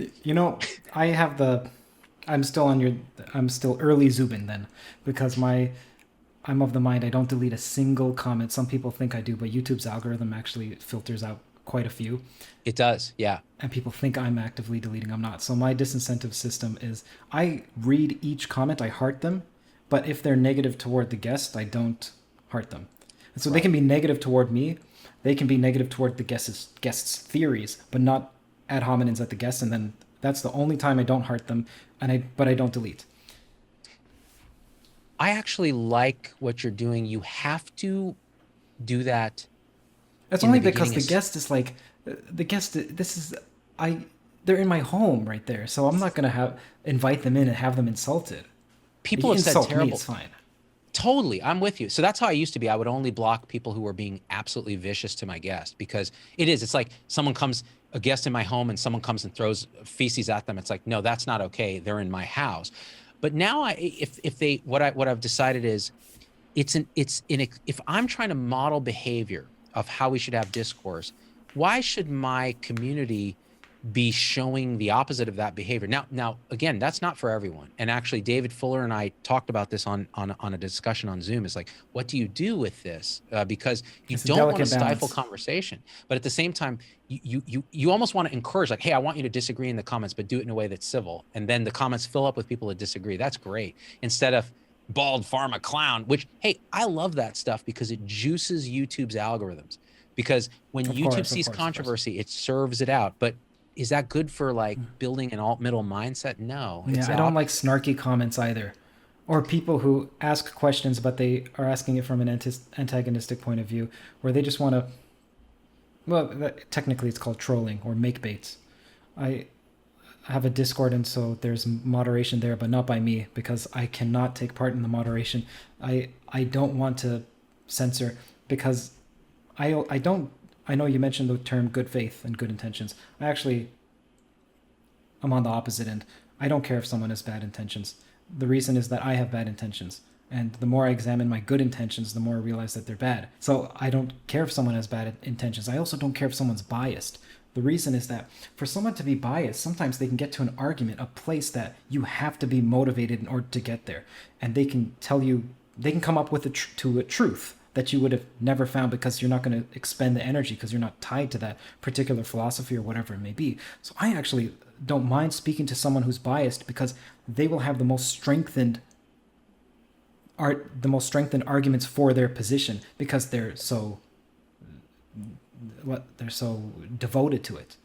I'm still early Zubin then, because I'm of the mind I don't delete a single comment. Some people think I do, but YouTube's algorithm actually filters out quite a few.
It does, yeah.
And people think I'm actively deleting. I'm not. So my disincentive system is, I read each comment, I heart them, but if they're negative toward the guest, I don't heart them. And so They can be negative toward me, they can be negative toward the guest's theories, but not ad hominems at the guest, and then that's the only time I don't heart them, but I don't delete.
I actually like what you're doing. You have to do that.
That's only because the guest is like, they're in my home right there, so I'm not gonna invite them in and have them insulted.
People have said terrible.
Me, it's fine.
Totally, I'm with you. So that's how I used to be. I would only block people who were being absolutely vicious to my guest, because it's like a guest in my home, and someone comes and throws feces at them. It's like, no, that's not okay. They're in my house. But now what I've decided is, if I'm trying to model behavior of how we should have discourse, why should my community be showing the opposite of that behavior? Now, again, that's not for everyone. And actually, David Fuller and I talked about this on a discussion on Zoom. It's like, what do you do with this? Because you don't want to stifle conversation, but at the same time, you almost want to encourage, like, hey, I want you to disagree in the comments, but do it in a way that's civil. And then the comments fill up with people that disagree. That's great. Instead of bald pharma clown, which, hey, I love that stuff because it juices YouTube's algorithms. Because when YouTube sees controversy, it serves it out. But is that good for like building an alt middle mindset? No.
I don't like snarky comments either, or people who ask questions but they are asking it from an antagonistic point of view, where they just want to. Well, technically it's called trolling or make baits. I have a Discord, and so there's moderation there, but not by me, because I cannot take part in the moderation. I don't want to censor, because I know you mentioned the term good faith and good intentions. I'm on the opposite end. I don't care if someone has bad intentions. The reason is that I have bad intentions. And the more I examine my good intentions, the more I realize that they're bad. So I don't care if someone has bad intentions. I also don't care if someone's biased. The reason is that for someone to be biased, sometimes they can get to an argument, a place that you have to be motivated in order to get there. And they can come up with a truth that you would have never found, because you're not going to expend the energy, because you're not tied to that particular philosophy or whatever it may be. So I actually don't mind speaking to someone who's biased, because they will have the most strengthened arguments for their position because they're so devoted to it.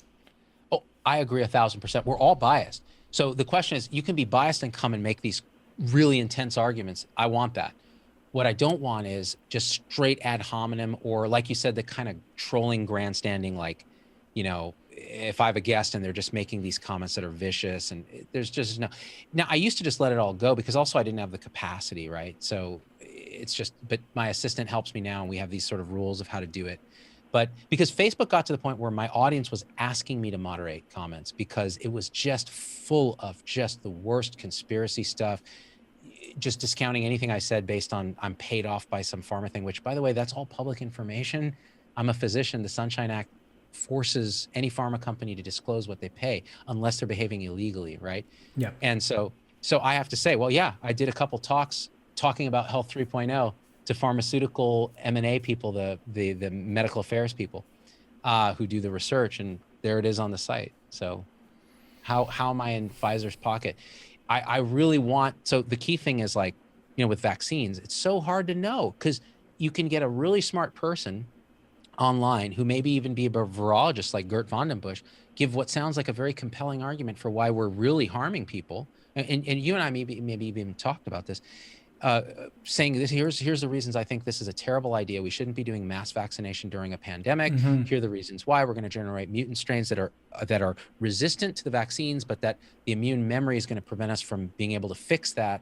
Oh, I agree 1,000%. We're all biased. So the question is, you can be biased and come and make these really intense arguments. I want that. What I don't want is just straight ad hominem, or like you said, the kind of trolling, grandstanding, like, you know, if I have a guest and they're just making these comments that are vicious, and there's just no. Now, I used to just let it all go because also I didn't have the capacity, right? So it's just, but my assistant helps me now, and we have these sort of rules of how to do it. But because Facebook got to the point where my audience was asking me to moderate comments because it was just full of just the worst conspiracy stuff, just discounting anything I said based on I'm paid off by some pharma thing, which, by the way, that's all public information. I'm a physician. The Sunshine Act forces any pharma company to disclose what they pay unless they're behaving illegally, right?
Yeah.
And so I have to say, well, yeah, I did a couple talks talking about Health 3.0 to pharmaceutical M&A people, the medical affairs people who do the research, and there it is on the site. So how am I in Pfizer's pocket? I really want, so the key thing is, like, you know, with vaccines, it's so hard to know because you can get a really smart person online who maybe even be a virologist like Gert Von den Busch, give what sounds like a very compelling argument for why we're really harming people. And you and I maybe even talked about this, saying this, here's the reasons I think this is a terrible idea. We shouldn't be doing mass vaccination during a pandemic. Here are the reasons why. We're going to generate mutant strains that are resistant to the vaccines, but that the immune memory is going to prevent us from being able to fix that,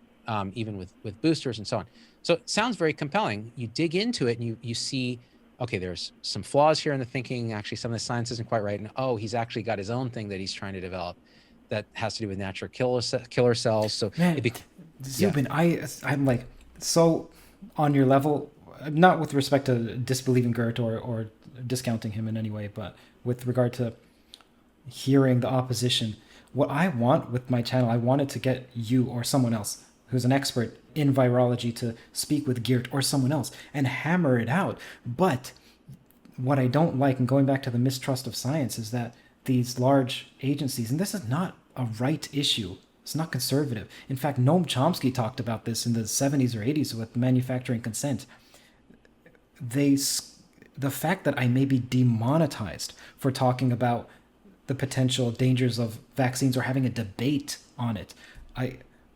even with boosters and so on. So it sounds very compelling. You dig into it and you see, okay, there's some flaws here in the thinking. Actually, some of the science isn't quite right. And he's actually got his own thing that he's trying to develop that has to do with natural killer cells. So
man, Zubin, yeah. I'm like so on your level, not with respect to disbelieving Gert or discounting him in any way, but with regard to hearing the opposition. What I want with my channel, I wanted to get you or someone else who's an expert in virology to speak with Geert or someone else and hammer it out. But what I don't like, and going back to the mistrust of science, is that these large agencies, and this is not a right issue, it's not conservative. In fact, Noam Chomsky talked about this in the 70s or 80s with manufacturing consent. The fact that I may be demonetized for talking about the potential dangers of vaccines or having a debate on it,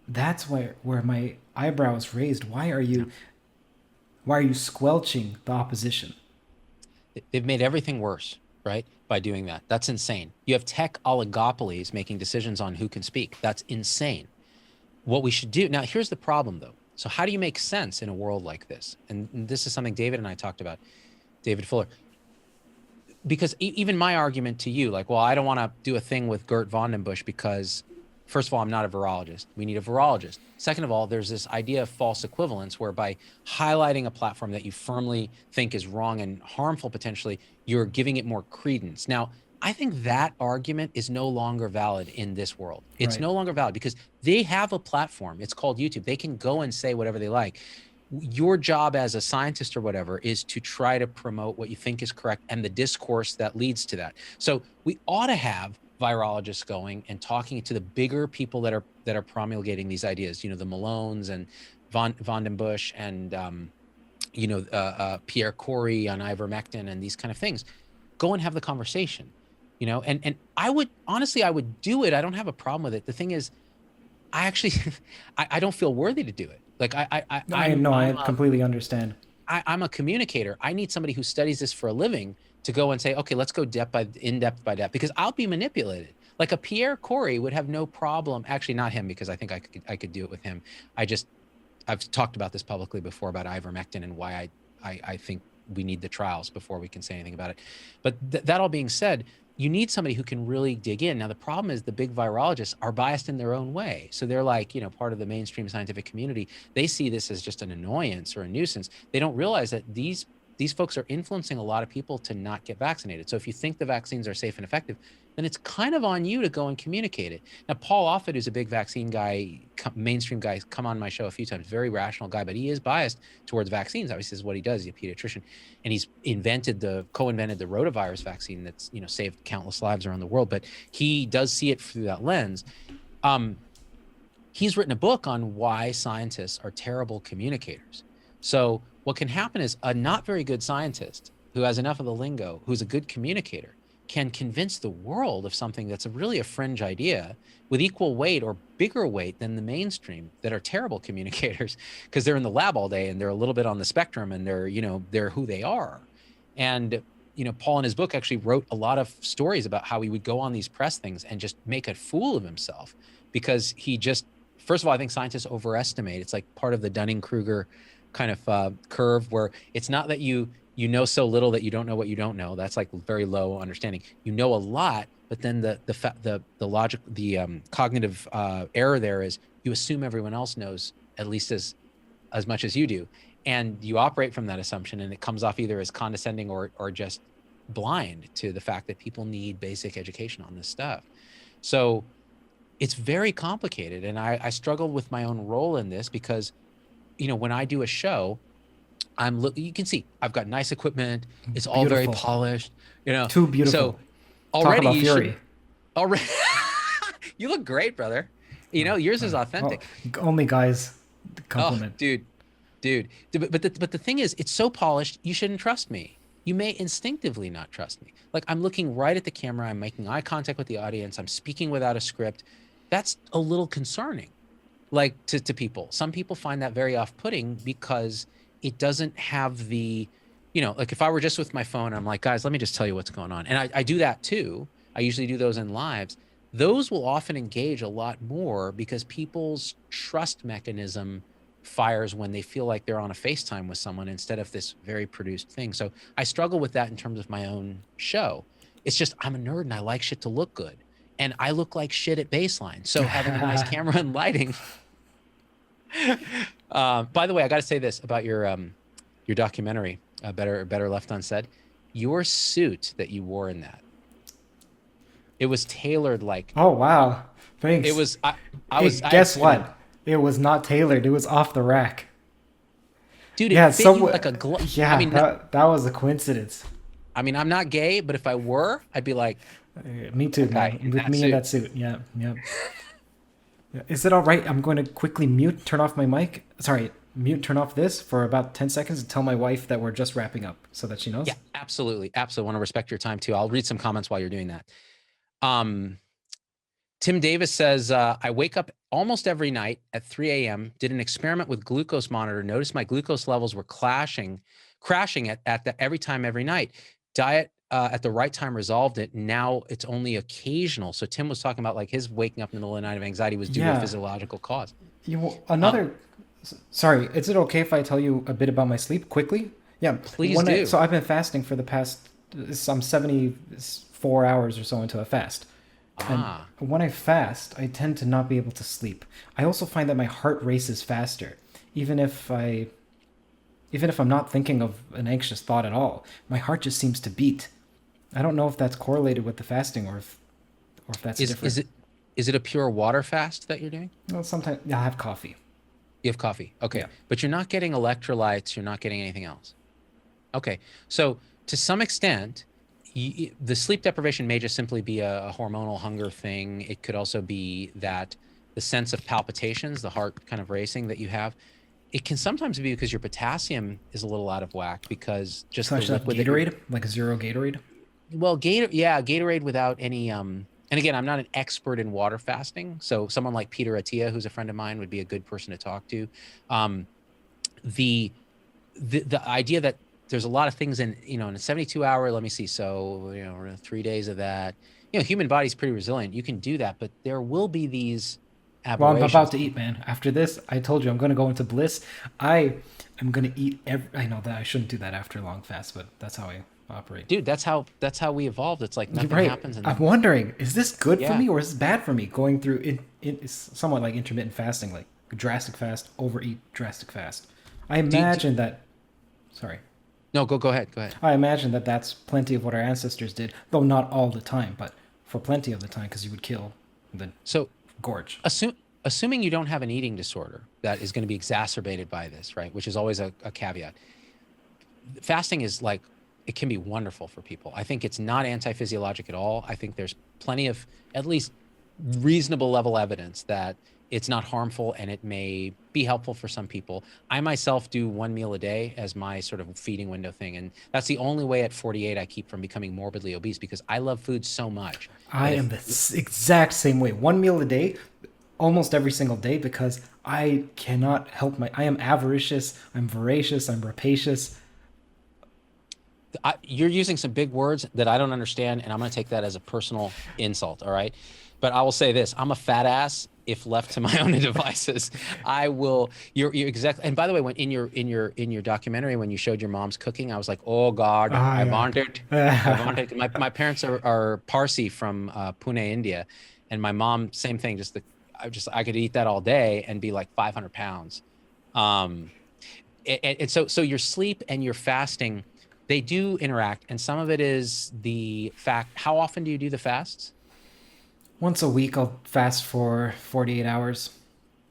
that's where my eyebrow is raised. Why are you squelching the opposition?
They've made everything worse, right? By doing that. That's insane. You have tech oligopolies making decisions on who can speak. That's insane. What we should do now, here's the problem though. So how do you make sense in a world like this? And this is something David and I talked about, David Fuller. Because even my argument to you, like, well, I don't want to do a thing with Gert Von den Busch because, first of all, I'm not a virologist. We need a virologist. Second of all, there's this idea of false equivalence where by highlighting a platform that you firmly think is wrong and harmful potentially, you're giving it more credence. Now, I think that argument is no longer valid in this world. It's no longer valid because they have a platform. It's called YouTube. They can go and say whatever they like. Your job as a scientist or whatever is to try to promote what you think is correct and the discourse that leads to that. So we ought to have virologists going and talking to the bigger people that are promulgating these ideas, you know, the Malones and Von den Busch and Pierre Corey on ivermectin and these kind of things. Go and have the conversation, you know, and I would do it. I don't have a problem with it. The thing is, I actually I don't feel worthy to do it. Like I
completely understand.
I'm a communicator. I need somebody who studies this for a living to go and say, okay, let's go in depth by depth, because I'll be manipulated. Like a Pierre Corey would have no problem. Actually, not him, because I think I could do it with him. I've talked about this publicly before about ivermectin and why I think we need the trials before we can say anything about it. But that all being said, you need somebody who can really dig in. Now, the problem is the big virologists are biased in their own way. So they're like, you know, part of the mainstream scientific community. They see this as just an annoyance or a nuisance. They don't realize that these folks are influencing a lot of people to not get vaccinated. So if you think the vaccines are safe and effective, then it's kind of on you to go and communicate it. Now, Paul Offit, who's a big vaccine guy, mainstream guy, come on my show a few times, very rational guy, but he is biased towards vaccines. Obviously, this is what he does. He's a pediatrician, and he's co-invented the rotavirus vaccine that's, you know, saved countless lives around the world. But he does see it through that lens. he's written a book on why scientists are terrible communicators. So what can happen is a not very good scientist who has enough of the lingo, who's a good communicator, can convince the world of something that's really a fringe idea with equal weight or bigger weight than the mainstream that are terrible communicators because they're in the lab all day and they're a little bit on the spectrum and they're who they are. And Paul in his book actually wrote a lot of stories about how he would go on these press things and just make a fool of himself because he just, first of all, I think scientists overestimate. It's like part of the Dunning-Kruger kind of curve where it's not that you know so little that you don't know what you don't know. That's like very low understanding. You know a lot, but then the logic, the cognitive error there is you assume everyone else knows at least as much as you do. And you operate from that assumption, and it comes off either as condescending or just blind to the fact that people need basic education on this stuff. So it's very complicated. And I struggle with my own role in this because, when I do a show, you can see I've got nice equipment. It's all very polished,
Too beautiful.
So already
Talk about Fury.
Already, you look great, brother. Yours is authentic.
Only guys compliment.
Oh, dude. But the thing is, it's so polished. You shouldn't trust me. You may instinctively not trust me. Like I'm looking right at the camera. I'm making eye contact with the audience. I'm speaking without a script. That's a little concerning, like to people. Some people find that very off-putting because it doesn't have the, like if I were just with my phone, I'm like, guys, let me just tell you what's going on. And I do that too. I usually do those in lives. Those will often engage a lot more because people's trust mechanism fires when they feel like they're on a FaceTime with someone instead of this very produced thing. So I struggle with that in terms of my own show. It's just, I'm a nerd and I like shit to look good. And I look like shit at baseline. So having a nice camera and lighting. By the way, I got to say this about your documentary, Better Left Unsaid. Your suit that you wore in that, it was tailored like.
Oh wow! Thanks.
It was.
Guess what? It was not tailored. It was off the rack.
Dude, it fit you like a glove.
Yeah, I mean, that was a coincidence.
I mean, I'm not gay, but if I were, I'd be like.
Me too, man. With me in that suit. Yeah. Is it all right? I'm going to quickly turn off my mic. Sorry, turn off this for about 10 seconds and tell my wife that we're just wrapping up so that she knows.
Yeah, absolutely. Absolutely. I want to respect your time too. I'll read some comments while you're doing that. Tim Davis says, I wake up almost every night at 3 a.m., did an experiment with glucose monitor, noticed my glucose levels were crashing every time, every night. Diet at the right time resolved it. Now it's only occasional. So Tim was talking about like his waking up in the middle of the night of anxiety was due to a physiological cause.
Sorry, is it okay if I tell you a bit about my sleep quickly? Yeah,
please do.
So I've been fasting for the past, I'm 74 hours or so into a fast. And when I fast, I tend to not be able to sleep. I also find that my heart races faster, even if I'm not thinking of an anxious thought at all. My heart just seems to beat. I don't know if that's correlated with the fasting or if that's different.
Is it a pure water fast that you're doing?
Well, sometimes I have coffee.
You have coffee. Okay.
Yeah.
But you're not getting electrolytes. You're not getting anything else. Okay. So to some extent, the sleep deprivation may just simply be a hormonal hunger thing. It could also be that the sense of palpitations, the heart kind of racing that you have, it can sometimes be because your potassium is a little out of whack because just
the liquid Gatorade, like a zero Gatorade.
Well, Gatorade without any. And again, I'm not an expert in water fasting, so someone like Peter Attia, who's a friend of mine, would be a good person to talk to. The idea that there's a lot of things in a 72-hour. Let me see. So 3 days of that. Human body's pretty resilient. You can do that, but there will be these.
Well, I'm about to eat, man. After this, I told you I'm going to go into bliss. I am going to eat I know that I shouldn't do that after a long fast, but that's how I operate.
Dude, that's how we evolved. It's like nothing happens.
I'm wondering, is this good for me or is this bad for me? Going through it's somewhat like intermittent fasting, like drastic fast, overeat, drastic fast. I imagine that. Sorry.
No, go ahead.
I imagine that that's plenty of what our ancestors did, though not all the time, but for plenty of the time, because you would kill the gorge.
Assuming you don't have an eating disorder that is going to be exacerbated by this, right? Which is always a caveat. Fasting is like, it can be wonderful for people. I think it's not anti-physiologic at all. I think there's plenty of at least reasonable level evidence that it's not harmful and it may be helpful for some people. I myself do one meal a day as my sort of feeding window thing. And that's the only way at 48 I keep from becoming morbidly obese, because I love food so much
I
that
am
if
the exact same way. One meal a day, almost every single day, because I cannot help my. I am avaricious. I'm voracious. I'm rapacious.
you're using some big words that I don't understand, and I'm going to take that as a personal insult. All right. But I will say this: I'm a fat ass. If left to my own devices, I will. You're exactly. And by the way, when in your documentary, when you showed your mom's cooking, I was like, oh God,
Ah,
I want it. I want
yeah.
it. My parents are Parsi from Pune, India, and my mom, same thing. I could eat that all day and be like 500 pounds. Um, and so your sleep and your fasting, they do interact, and some of it is the fact. How often do you do the fasts?
Once a week, I'll fast for 48 hours.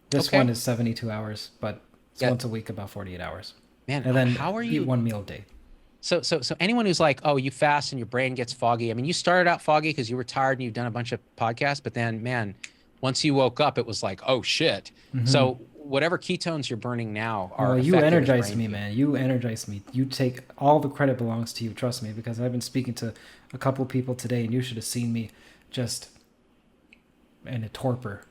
This one
Okay.
is 72 hours, but it's
Yeah,
once a week, about 48 hours.
man,
And then
how are
eat
you?
one meal a day.
So anyone who's like, oh, you fast and your brain gets foggy. I mean, you started out foggy because you were tired and you've done a bunch of podcasts, but then, man, once you woke up, it was like, oh shit. So whatever ketones you're burning now are
Well, you
effective as
energize
brain
me,
fuel.
man. You energize me. You take all the credit belongs to you. Trust me, because I've been speaking to a couple people today, and you should have seen me just in a torpor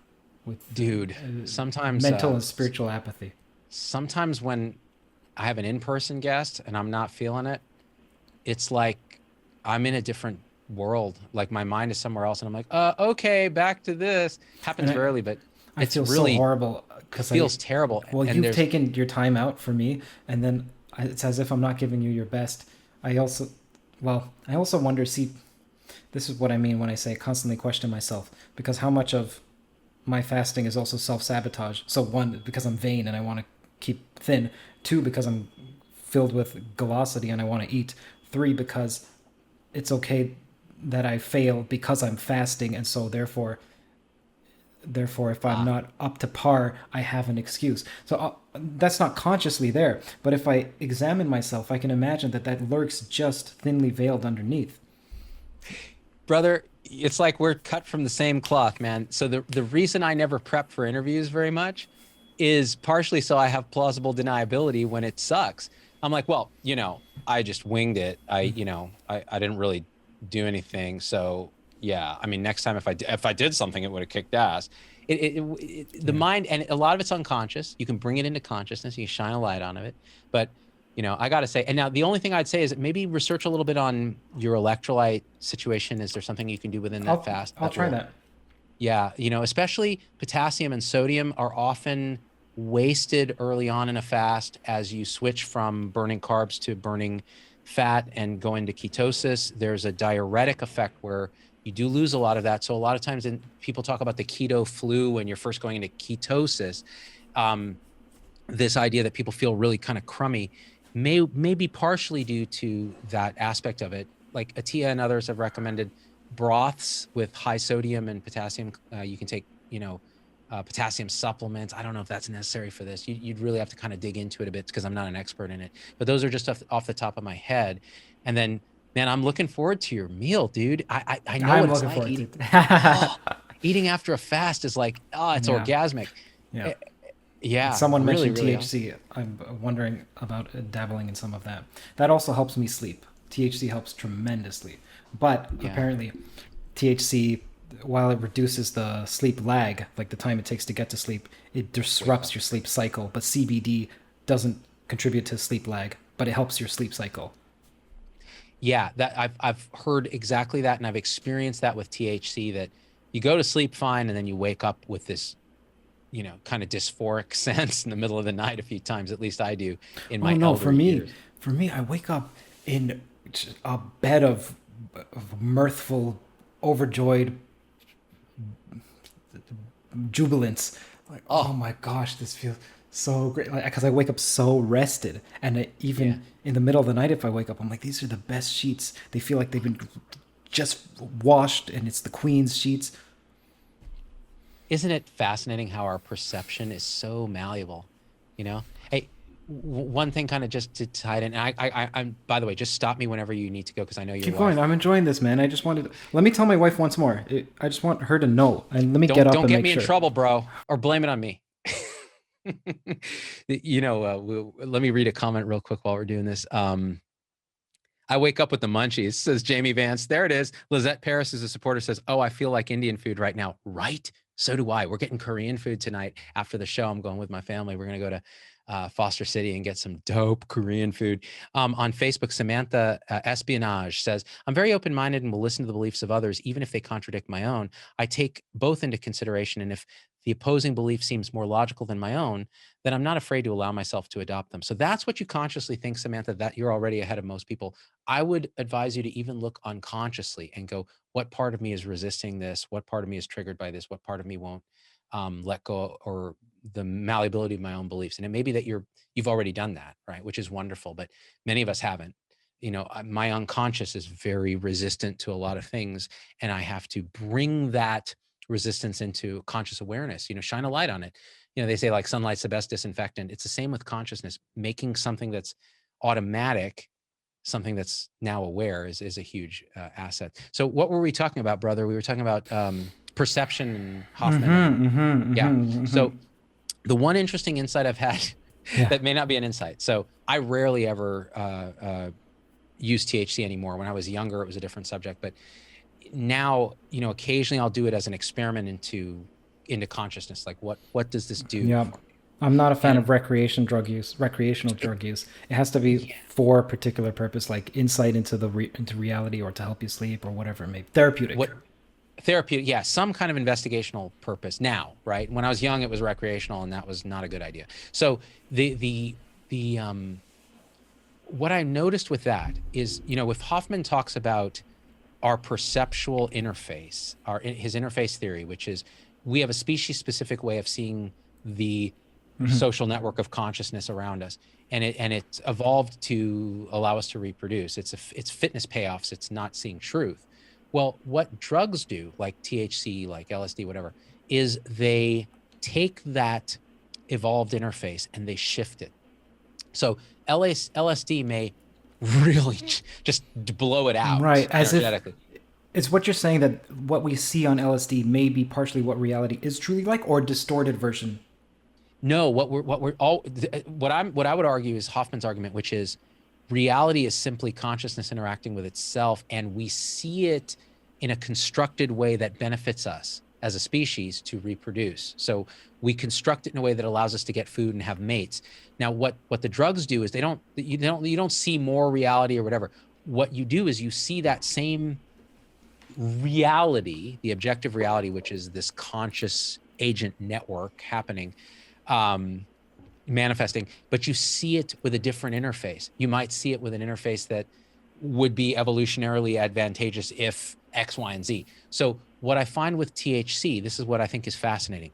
with
Dude, sometimes
mental and spiritual apathy.
sometimes when I have an in-person guest and I'm not feeling it, it's like I'm in a different world. Like my mind is somewhere else, and I'm like, okay, back to this.
And
Happens rarely, but
I
it's
feel so
really
horrible because
feels terrible.
well,
And
you've
there's
taken your time out for me, and then it's as if I'm not giving you your best. I also, well, I also wonder, see, this is what I mean when I say constantly question myself, because how much of my fasting is also self sabotage. So, one, because I'm vain and I want to keep thin. Two, because I'm filled with gulosity and I want to eat. Three, because it's okay that I fail because I'm fasting, and so therefore if I'm
ah,
not up to par, I have an excuse. So that's not consciously there, but if I examine myself, I can imagine that that lurks just thinly veiled underneath.
brother, it's like we're cut from the same cloth, man. So the reason I never prep for interviews very much is partially so I have plausible deniability when it sucks. I'm like, well, I just winged it. I didn't really do anything. So yeah, I mean, next time if I did something, it would have kicked ass. The
Yeah.
mind, and a lot of it's unconscious. You can bring it into consciousness. You can shine a light on it, but I got to say, and now the only thing I'd say is maybe research a little bit on your electrolyte situation. Is there something you can do within that fast
I'll
that
try
will,
that.
yeah, especially potassium and sodium are often wasted early on in a fast as you switch from burning carbs to burning fat and go into ketosis. There's a diuretic effect where you do lose a lot of that. So a lot of times people talk about the keto flu when you're first going into ketosis. Um, this idea that people feel really kind of crummy may be partially due to that aspect of it. Like Atia and others have recommended broths with high sodium and potassium. You can take, potassium supplements. I don't know if that's necessary for this. You'd really have to kind of dig into it a bit because I'm not an expert in it. But those are just off the top of my head. And then, man, I'm looking forward to your meal, dude. I know what
I'm
it's
looking
like
forward to
eating.
it.
Oh, eating after a fast is like, oh, it's
Yeah.
orgasmic.
Yeah.
Eh, Yeah,
Someone
really,
mentioned
really awesome.
THC. I'm wondering about dabbling in some of that. That also helps me sleep. THC helps tremendously. But
Yeah.
apparently, THC, while it reduces the sleep lag, like the time it takes to get to sleep, it
Wake
disrupts
up.
your sleep cycle. But CBD doesn't contribute to sleep lag, but it helps your sleep cycle.
Yeah, that I've heard exactly that, and I've experienced that with THC. That you go to sleep fine, and then you wake up with this, kind of dysphoric sense in the middle of the night a few times. At least I do in
Oh
my
no,
elder years.
for me, I wake up in a bed of mirthful, overjoyed jubilance. Like, oh
Oh,
my gosh, this feels so great. Like, because I wake up so rested, and
yeah.
even in the middle of the night, if I wake up, I'm like, these are the best sheets. They feel like they've been just washed, and it's the queen's sheets.
Isn't it fascinating how our perception is so malleable? Hey, one thing kind of just to tie it in. I'm, by the way, just stop me whenever you need to go because I know your
Keep going.
wife.
I'm enjoying this, man. I just wanted. Let me tell my wife once more. I just want her to know, and let me get
Don't
up
don't
and
get
make
me in
sure.
trouble, bro, or blame it on me. Let me read a comment real quick while we're doing this. I wake up with the munchies, says Jamie Vance. There it is. Lizette Paris is a supporter, says, oh, I feel like Indian food right now. Right? So do I. We're getting Korean food tonight after the show. I'm going with my family. We're going to go to Foster City and get some dope Korean food. On Facebook, Samantha Espionage says, I'm very open-minded and will listen to the beliefs of others, even if they contradict my own. I take both into consideration. And if the opposing belief seems more logical than my own, then I'm not afraid to allow myself to adopt them. So that's what you consciously think, Samantha, that you're already ahead of most people. I would advise you to even look unconsciously and go, what part of me is resisting this? What part of me is triggered by this? What part of me won't let go, or the malleability of my own beliefs? And it may be that you've already done that, right? Which is wonderful, but many of us haven't. My unconscious is very resistant to a lot of things, and I have to bring that resistance into conscious awareness, shine a light on it. They say like sunlight's the best disinfectant. It's the same with consciousness. Making something that's automatic something that's now aware is a huge asset. So what were we talking about, brother? We were talking about perception and Hoffman. Yeah. So the one interesting insight I've had
Yeah.
that may not be an insight. So I rarely ever use THC anymore. When I was younger, it was a different subject, but now, occasionally I'll do it as an experiment into consciousness. Like what does this do
Yeah.
for me?
I'm not a fan
And
of recreational drug use. It has to be
yeah,
for a particular purpose, like insight into into reality, or to help you sleep, or whatever it may be. Therapeutic.
what therapeutic, yeah, some kind of investigational purpose now, right? When I was young, it was recreational, and that was not a good idea. So the what I noticed with that is, if Hoffman talks about our perceptual interface, his interface theory, which is we have a species specific way of seeing the social network of consciousness around us, and it's evolved to allow us to reproduce. It's fitness payoffs. It's not seeing truth. Well, what drugs do, like THC, like LSD, whatever, is they take that evolved interface and they shift it. So LSD may really just blow it out
Right. As if
energetically.
it's what you're saying, that what we see on LSD may be partially what reality is truly like, or a distorted version.
No, what I would argue is Hoffman's argument, which is reality is simply consciousness interacting with itself, and we see it in a constructed way that benefits us as a species to reproduce. So we construct it in a way that allows us to get food and have mates. Now, what the drugs do is you don't see more reality or whatever. What you do is you see that same reality, the objective reality, which is this conscious agent network happening, manifesting, but you see it with a different interface. You might see it with an interface that would be evolutionarily advantageous if X, Y, and Z. So what I find with THC, this is what I think is fascinating.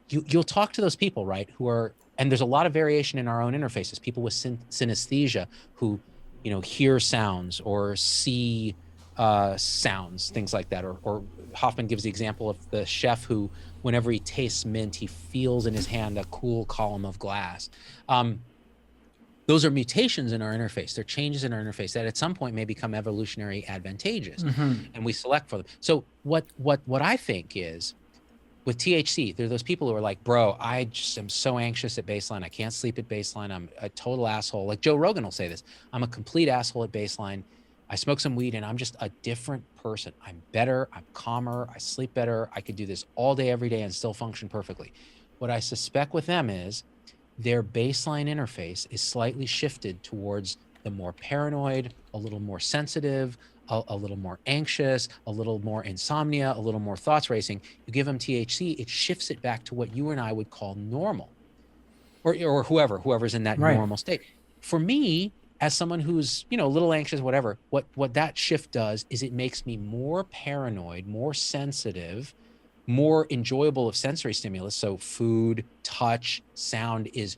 You'll talk to those people, right, and there's a lot of variation in our own interfaces. People with synesthesia who, hear sounds or see sounds, things like that. Or Hoffman gives the example of the chef who, whenever he tastes mint, he feels in his hand a cool column of glass. Those are mutations in our interface. They're changes in our interface that at some point may become evolutionary advantageous, and we select for them. So what I think is, with THC, there are those people who are like, bro, I just am so anxious at baseline. I can't sleep at baseline. I'm a total asshole. Like Joe Rogan will say this. I'm a complete asshole at baseline. I smoke some weed and I'm just a different person. I'm better. I'm calmer. I sleep better. I could do this all day, every day and still function perfectly. What I suspect with them is their baseline interface is slightly shifted towards the more paranoid, a little more sensitive, a little more anxious, a little more insomnia, a little more thoughts racing. You give them THC, it shifts it back to what you and I would call normal, or whoever's in that
Right.
normal state. For me, as someone who's, a little anxious, whatever, what that shift does is it makes me more paranoid, more sensitive, more enjoyable of sensory stimulus. So food, touch, sound is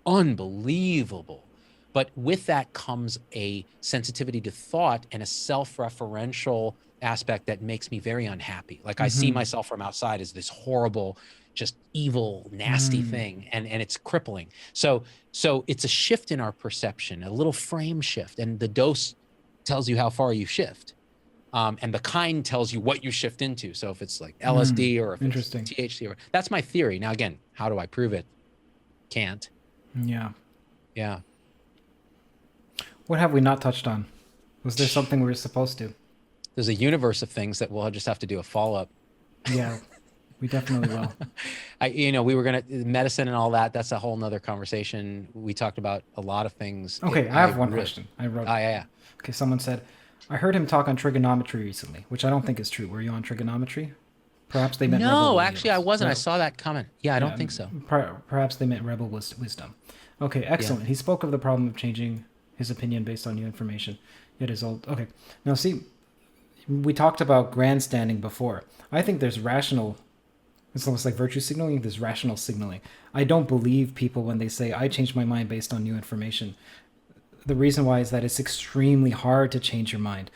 unbelievable. But with that comes a sensitivity to thought and a self-referential aspect that makes me very unhappy. Like I see myself from outside as this horrible, just evil, nasty thing, and it's crippling. So it's a shift in our perception, a little frame shift, and the dose tells you how far you shift. And the kind tells you what you shift into. So if it's like LSD or if it's THC, that's my theory. Now, again, how do I prove it? Can't.
Yeah.
Yeah.
What have we not touched on? Was there something we were supposed to?
There's a universe of things that we'll just have to do a follow-up.
Yeah, we definitely will.
We were going to medicine and all that. That's a whole nother conversation. We talked about a lot of things.
Okay, I have one question. I wrote.
Yeah.
Okay, someone said, I heard him talk on trigonometry recently, which I don't think is true. Were you on trigonometry? Perhaps they meant
No,
rebel
actually, I wasn't.
No.
I saw that comment. Yeah, I don't think so.
Perhaps they meant rebel wisdom. Okay, excellent. Yeah. He spoke of the problem of changing his opinion based on new information. It is old. Okay, now see, we talked about grandstanding before. I think there's rational. It's almost like virtue signaling. There's rational signaling. I don't believe people when they say, I changed my mind based on new information. The reason why is that it's extremely hard to change your mind.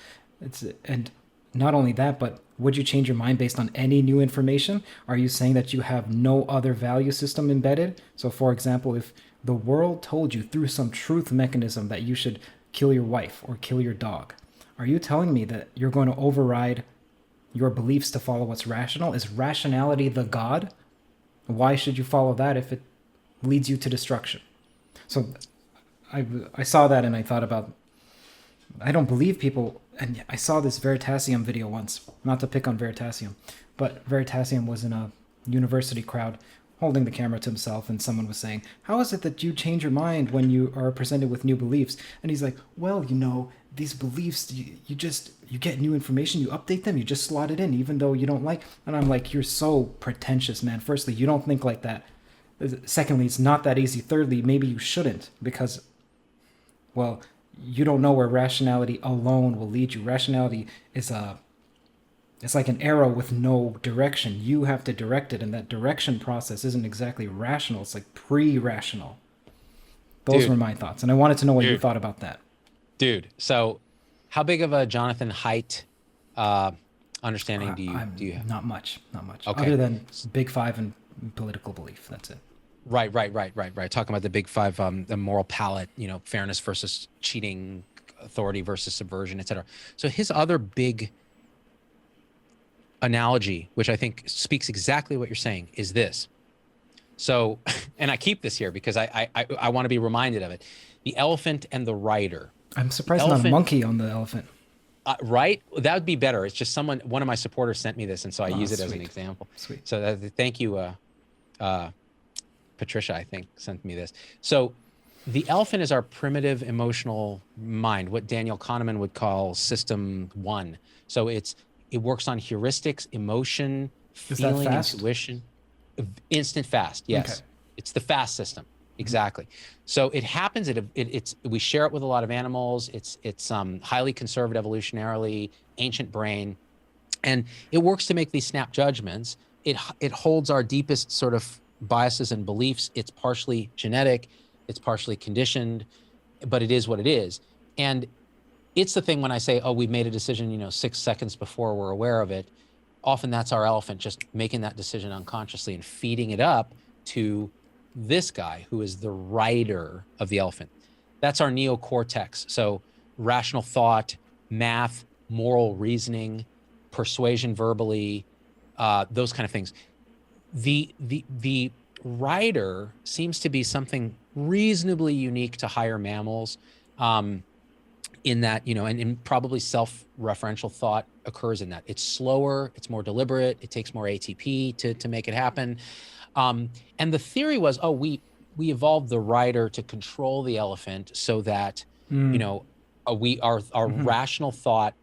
And not only that, but would you change your mind based on any new information? Are you saying that you have no other value system embedded? So for example, if the world told you through some truth mechanism that you should kill your wife or kill your dog, are you telling me that you're going to override your beliefs to follow what's rational? Is rationality the God? Why should you follow that if it leads you to destruction? So I saw that and I thought about, I don't believe people, and I saw this Veritasium video once, not to pick on Veritasium, but Veritasium was in a university crowd holding the camera to himself, and someone was saying, how is it that you change your mind when you are presented with new beliefs? And he's like, well, these beliefs, you get new information, you update them, you just slot it in, even though you don't like. And I'm like, you're so pretentious, man. Firstly, you don't think like that. Secondly, it's not that easy. Thirdly, maybe you shouldn't, because, well, you don't know where rationality alone will lead you. Rationality is it's like an arrow with no direction. You have to direct it, and that direction process isn't exactly rational. It's like pre-rational. Those were my thoughts, and I wanted to know what you thought about that.
Dude, so how big of a Jonathan Haidt understanding do you have?
Not much.
Okay.
Other than Big Five and political belief. That's it.
Right. Talking about the Big Five, the moral palette, fairness versus cheating, authority versus subversion, etc. So his other big analogy, which I think speaks exactly what you're saying, is this. So, and I keep this here because I want to be reminded of it. The elephant and the rider.
I'm surprised not a monkey on the elephant.
Right? That would be better. It's just one of my supporters sent me this, and so I use it as an example.
Sweet.
So thank you, Patricia, I think, sent me this. So the elephant is our primitive emotional mind, what Daniel Kahneman would call system 1. So it works on heuristics, emotion, feeling, intuition. Instant fast, yes. Okay. It's the fast system. Exactly. So it happens. We share it with a lot of animals. It's highly conserved evolutionarily, ancient brain, and it works to make these snap judgments. It holds our deepest sort of biases and beliefs. It's partially genetic, it's partially conditioned, but it is what it is. And it's the thing when I say, oh, we've made a decision, 6 seconds before we're aware of it. Often that's our elephant just making that decision unconsciously and feeding it up to this guy who is the rider of the elephant. That's our neocortex. So rational thought, math, moral reasoning, persuasion verbally, those kind of things. The rider seems to be something reasonably unique to higher mammals, in that, and probably self-referential thought occurs in that. It's slower, it's more deliberate, it takes more ATP to make it happen. And the theory was, we evolved the rider to control the elephant so that, our rational thought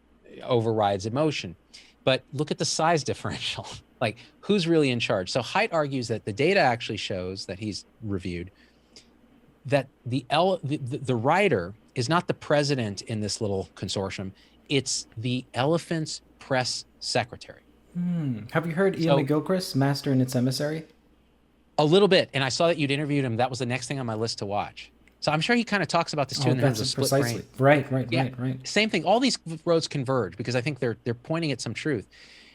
overrides emotion. But look at the size differential. Like, who's really in charge? So Haidt argues that the data actually shows that he's reviewed that the rider is not the president in this little consortium. It's the elephant's press secretary.
Have you heard Ian McGilchrist, Master and Its Emissary?
A little bit. And I saw that you'd interviewed him. That was the next thing on my list to watch. So I'm sure he kind of talks about this too in terms of split brain.
Right.
Same thing. All these roads converge because I think they're pointing at some truth.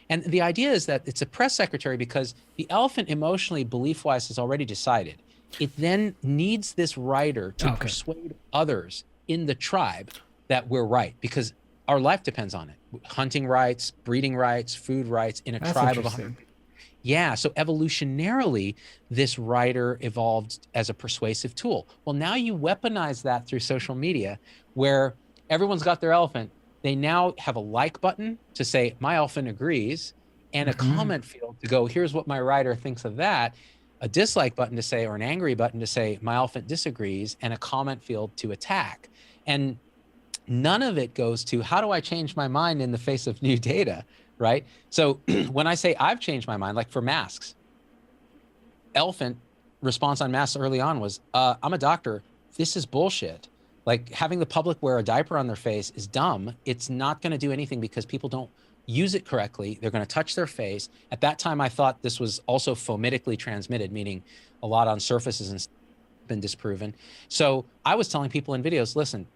And the idea is that it's a press secretary because the elephant emotionally, belief-wise, has already decided. It then needs this writer to
Okay.
persuade others in the tribe that we're right, because our life depends on it. Hunting rights, breeding rights, food rights in a
That's
tribe of 100
interesting.
people. Yeah, so evolutionarily, this writer evolved as a persuasive tool. Well, now you weaponize that through social media, where everyone's got their elephant. They now have a like button to say, my elephant agrees, and a
Hmm.
comment field to go, here's what my writer thinks of that, a dislike button to say, or an angry button to say, my elephant disagrees, and a comment field to attack. And none of it goes to how do I change my mind in the face of new data, right? So when I say I've changed my mind, like for masks, elephant response on masks early on was, I'm a doctor. This is bullshit. Like having the public wear a diaper on their face is dumb. It's not going to do anything because people don't use it correctly. They're going to touch their face. At that time, I thought this was also fomitically transmitted, meaning a lot on surfaces and been disproven. So I was telling people in videos, listen,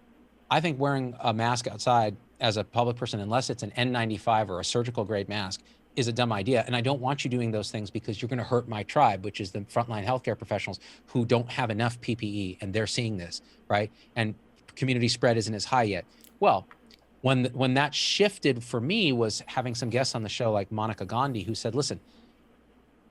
I think wearing a mask outside as a public person, unless it's an N95 or a surgical grade mask, is a dumb idea. And I don't want you doing those things because you're going to hurt my tribe, which is the frontline healthcare professionals who don't have enough PPE and they're seeing this, right? And community spread isn't as high yet. Well, when that shifted for me was having some guests on the show like Monica Gandhi, who said, listen,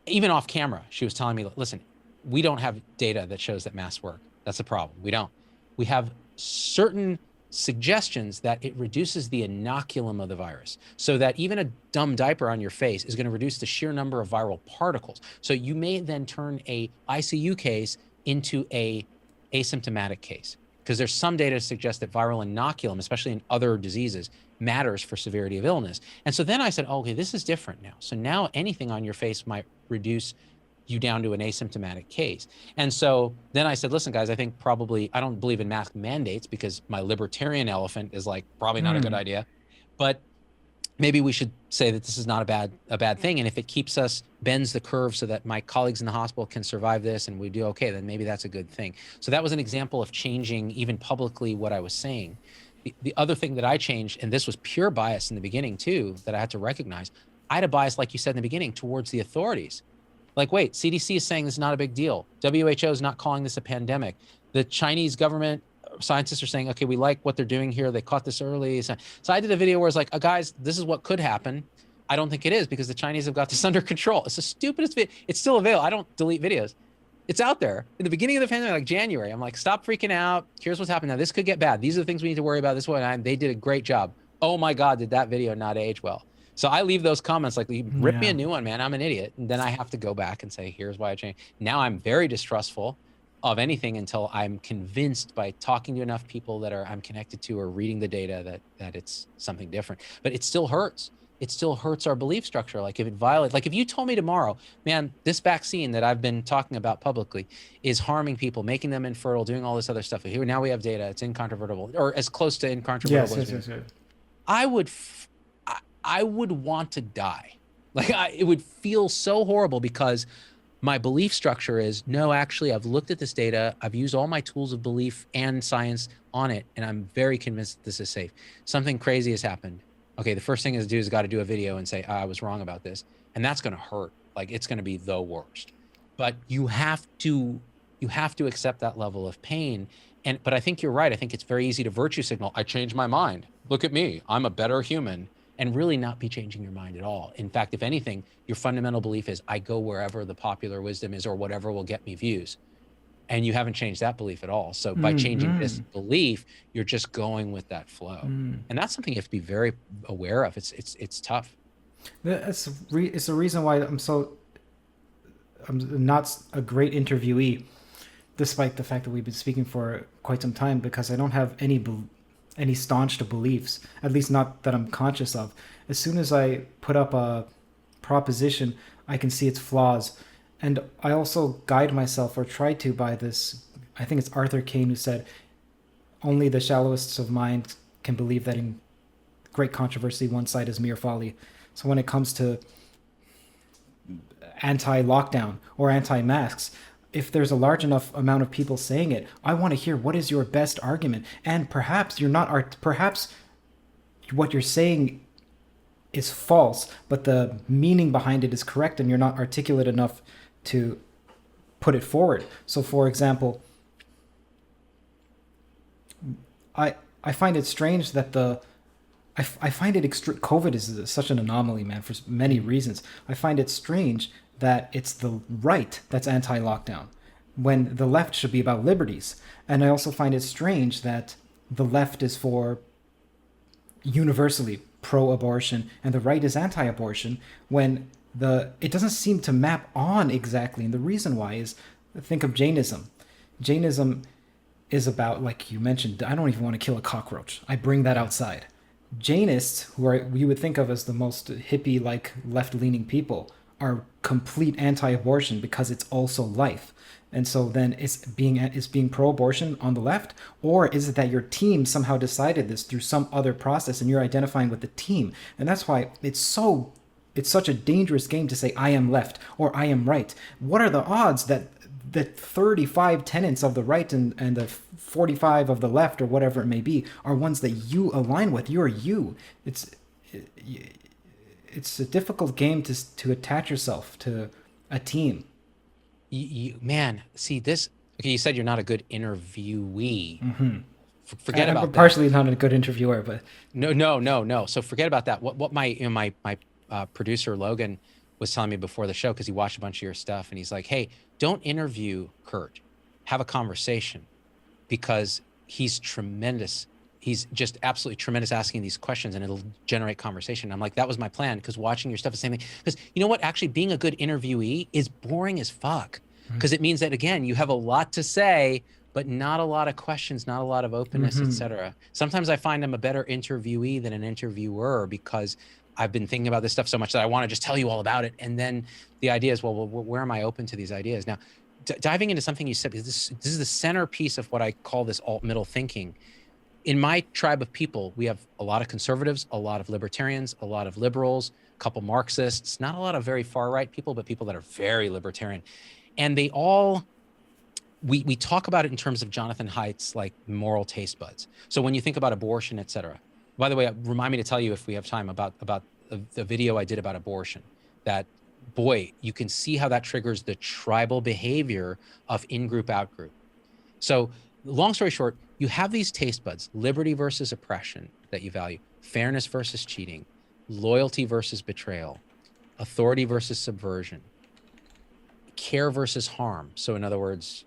even off camera, she was telling me, listen, we don't have data that shows that masks work. That's the problem. We don't. We have certain suggestions that it reduces the inoculum of the virus, so that even a dumb diaper on your face is going to reduce the sheer number of viral particles. So you may then turn a ICU case into a asymptomatic case, because there's some data to suggest that viral inoculum, especially in other diseases, matters for severity of illness. And so then I said, oh, okay, this is different now. So now anything on your face might reduce you down to an asymptomatic case. And so then I said, listen, guys, I think probably, I don't believe in mask mandates because my libertarian elephant is like, probably not a good idea. But maybe we should say that this is not a bad thing. And if it keeps us, bends the curve so that my colleagues in the hospital can survive this and we do okay, then maybe that's a good thing. So that was an example of changing even publicly what I was saying. The other thing that I changed, and this was pure bias in the beginning too, that I had to recognize, I had a bias, like you said in the beginning, towards the authorities. Like, wait, CDC is saying this is not a big deal. WHO is not calling this a pandemic. The Chinese government scientists are saying, okay, we like what they're doing here. They caught this early. So I did a video where it's like, guys, this is what could happen. I don't think it is because the Chinese have got this under control. It's the stupidest video. It's still available. I don't delete videos. It's out there. In the beginning of the pandemic, like January, I'm like, stop freaking out. Here's what's happening. Now, this could get bad. These are the things we need to worry about. This one, they did a great job. Oh my God, did that video not age well? So I leave those comments like, rip me a new one, man. I'm an idiot. And then I have to go back and say, here's why I changed. Now I'm very distrustful of anything until I'm convinced by talking to enough people that I'm connected to or reading the data that it's something different. But it still hurts. It still hurts our belief structure. Like if it violates, like if you told me tomorrow, man, this vaccine that I've been talking about publicly is harming people, making them infertile, doing all this other stuff. Here now we have data. It's incontrovertible, or as close to incontrovertible as
Yes.
I would I would want to die. Like it would feel so horrible because my belief structure is, no, actually, I've looked at this data. I've used all my tools of belief and science on it, and I'm very convinced that this is safe. Something crazy has happened. Okay, the first thing is got to do a video and say, I was wrong about this. And that's going to hurt. Like it's going to be the worst. But you have to accept that level of pain. But I think you're right. I think it's very easy to virtue signal. I changed my mind. Look at me. I'm a better human. And really not be changing your mind at all. In fact, if anything, your fundamental belief is I go wherever the popular wisdom is or whatever will get me views. And you haven't changed that belief at all. So by changing this belief, you're just going with that flow. And that's something you have to be very aware of. It's tough.
It's the reason why I'm not a great interviewee, despite the fact that we've been speaking for quite some time, because I don't have any staunch beliefs, at least not that I'm conscious of. As soon as I put up a proposition, I can see its flaws. And I also guide myself, or try to, by this, I think it's Arthur Kane who said, only the shallowest of mind can believe that in great controversy one side is mere folly. So when it comes to anti-lockdown or anti-masks, if there's a large enough amount of people saying it, I want to hear what is your best argument. And perhaps perhaps what you're saying is false, but the meaning behind it is correct, and you're not articulate enough to put it forward. So, for example, I find it strange that I find it COVID is such an anomaly, man, for many reasons. I find it strange that it's the right that's anti-lockdown when the left should be about liberties. And I also find it strange that the left is for universally pro-abortion and the right is anti-abortion when the it doesn't seem to map on exactly. And the reason why is, think of Jainism. Jainism is about, like you mentioned, I don't even want to kill a cockroach. I bring that outside. Jainists, who are you would think of as the most hippie like left leaning people, are complete anti-abortion because it's also life. And so then is being pro-abortion on the left, or is it that your team somehow decided this through some other process and you're identifying with the team? And that's why it's such a dangerous game to say I am left or I am right. What are the odds that the 35 tenets of the right and the 45 of the left or whatever it may be are ones that you align with? You're you. It's a difficult game to attach yourself to a team.
Man, see this. Okay, you said you're not a good interviewee. Forget
I'm
about that.
partially not a good interviewer, but
No. So forget about that. What my my producer Logan was telling me before the show, because he watched a bunch of your stuff, and he's like, "Hey, don't interview Kurt. Have a conversation, because he's tremendous. He's just absolutely tremendous asking these questions, and it'll generate conversation." I'm like, that was my plan, because watching your stuff is the same thing. Because you know what? Actually, being a good interviewee is boring as fuck, because it means that, again, you have a lot to say, but not a lot of questions, not a lot of openness, etc. Sometimes I find I'm a better interviewee than an interviewer, because I've been thinking about this stuff so much that I want to just tell you all about it. And then the idea is, well, where am I open to these ideas? Now, diving into something you said, because this is the centerpiece of what I call this alt-middle thinking. In my tribe of people, we have a lot of conservatives, a lot of libertarians, a lot of liberals, a couple Marxists, not a lot of very far right people, but people that are very libertarian. And they all, we talk about it in terms of Jonathan Haidt's like moral taste buds. So when you think about abortion, et cetera. By the way, remind me to tell you, if we have time, about the video I did about abortion, that, boy, you can see how that triggers the tribal behavior of in-group, out-group. So long story short, you have these taste buds: liberty versus oppression that you value, fairness versus cheating, loyalty versus betrayal, authority versus subversion, care versus harm. So in other words,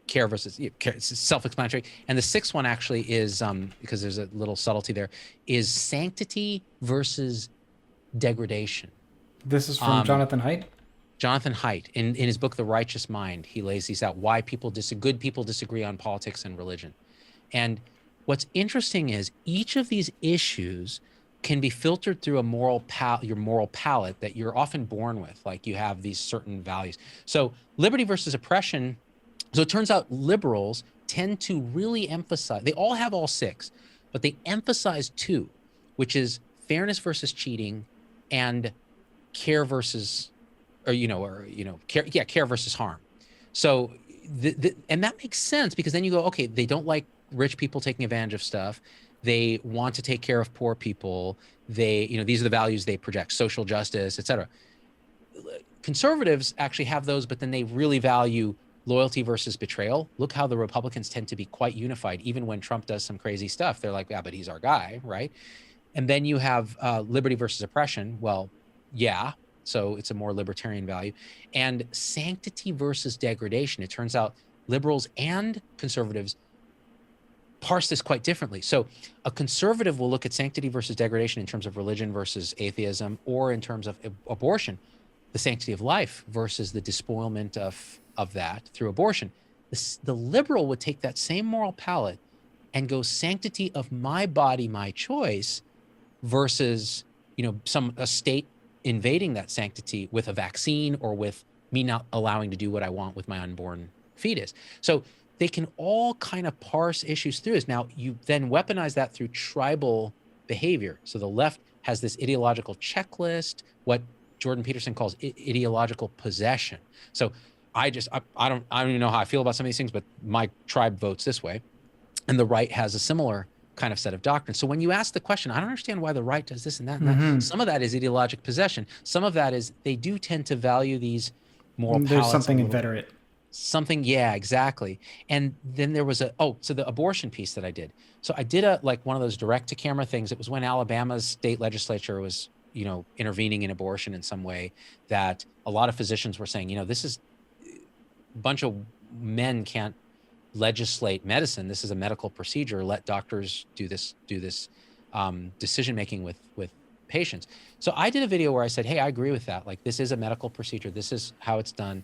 care versus care, it's self-explanatory. And the sixth one actually is, because there's a little subtlety there, is sanctity versus degradation.
this is from Jonathan Haidt.
Jonathan Haidt, in his book, The Righteous Mind, he lays these out, why good people disagree on politics and religion. And what's interesting is each of these issues can be filtered through your moral palette that you're often born with. Like, you have these certain values. So liberty versus oppression. So it turns out liberals tend to really emphasize, they all have all six, but they emphasize two, which is fairness versus cheating and care versus, care versus harm. So, and that makes sense, because then you go, okay, they don't like rich people taking advantage of stuff. They want to take care of poor people. These are the values they project: social justice, etc. Conservatives actually have those, but then they really value loyalty versus betrayal. Look how the Republicans tend to be quite unified, even when Trump does some crazy stuff. They're like, yeah, but he's our guy, right? And then you have liberty versus oppression. Well, yeah, so it's a more libertarian value. And sanctity versus degradation. It turns out liberals and conservatives parse this quite differently. So a conservative will look at sanctity versus degradation in terms of religion versus atheism, or in terms of abortion, the sanctity of life versus the despoilment of that through abortion. The liberal would take that same moral palette and go sanctity of my body, my choice, versus a state invading that sanctity with a vaccine, or with me not allowing to do what I want with my unborn fetus. So they can all kind of parse issues through this. Now, you then weaponize that through tribal behavior. So the left has this ideological checklist, what Jordan Peterson calls ideological possession. So I don't even know how I feel about some of these things, but my tribe votes this way. And the right has a similar kind of set of doctrine. So when you ask the question, I don't understand why the right does this and that and that.
Hmm.
Some of that is ideologic possession. Some of that is they do tend to value these moral
There's
palettes a
something
little.
inveterate.
Something, yeah, exactly. And then there was so the abortion piece that I did. So I did like one of those direct to camera things. It was when Alabama's state legislature was, intervening in abortion in some way, that a lot of physicians were saying, this is a bunch of men can't legislate medicine. This is a medical procedure. Let doctors do this decision making with patients. So I did a video where I said, hey, I agree with that. Like, this is a medical procedure. This is how it's done.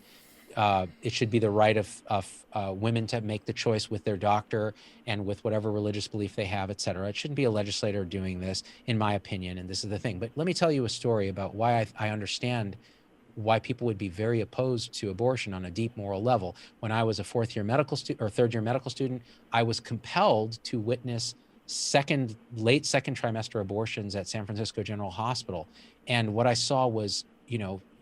It should be the right of women to make the choice with their doctor and with whatever religious belief they have, et cetera. It shouldn't be a legislator doing this, in my opinion. And this is the thing. But let me tell you a story about why I understand why people would be very opposed to abortion on a deep moral level. When I was a third-year medical student, I was compelled to witness late second trimester abortions at San Francisco General Hospital. And what I saw was,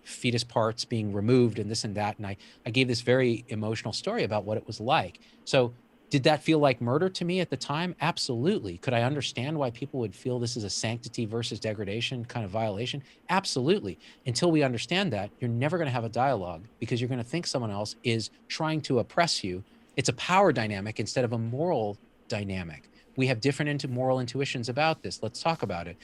fetus parts being removed and this and that. And I gave this very emotional story about what it was like. So did that feel like murder to me at the time? Absolutely. Could I understand why people would feel this is a sanctity versus degradation kind of violation? Absolutely. Until we understand that, you're never going to have a dialogue, because you're going to think someone else is trying to oppress you. It's a power dynamic instead of a moral dynamic. We have different moral intuitions about this. Let's talk about it.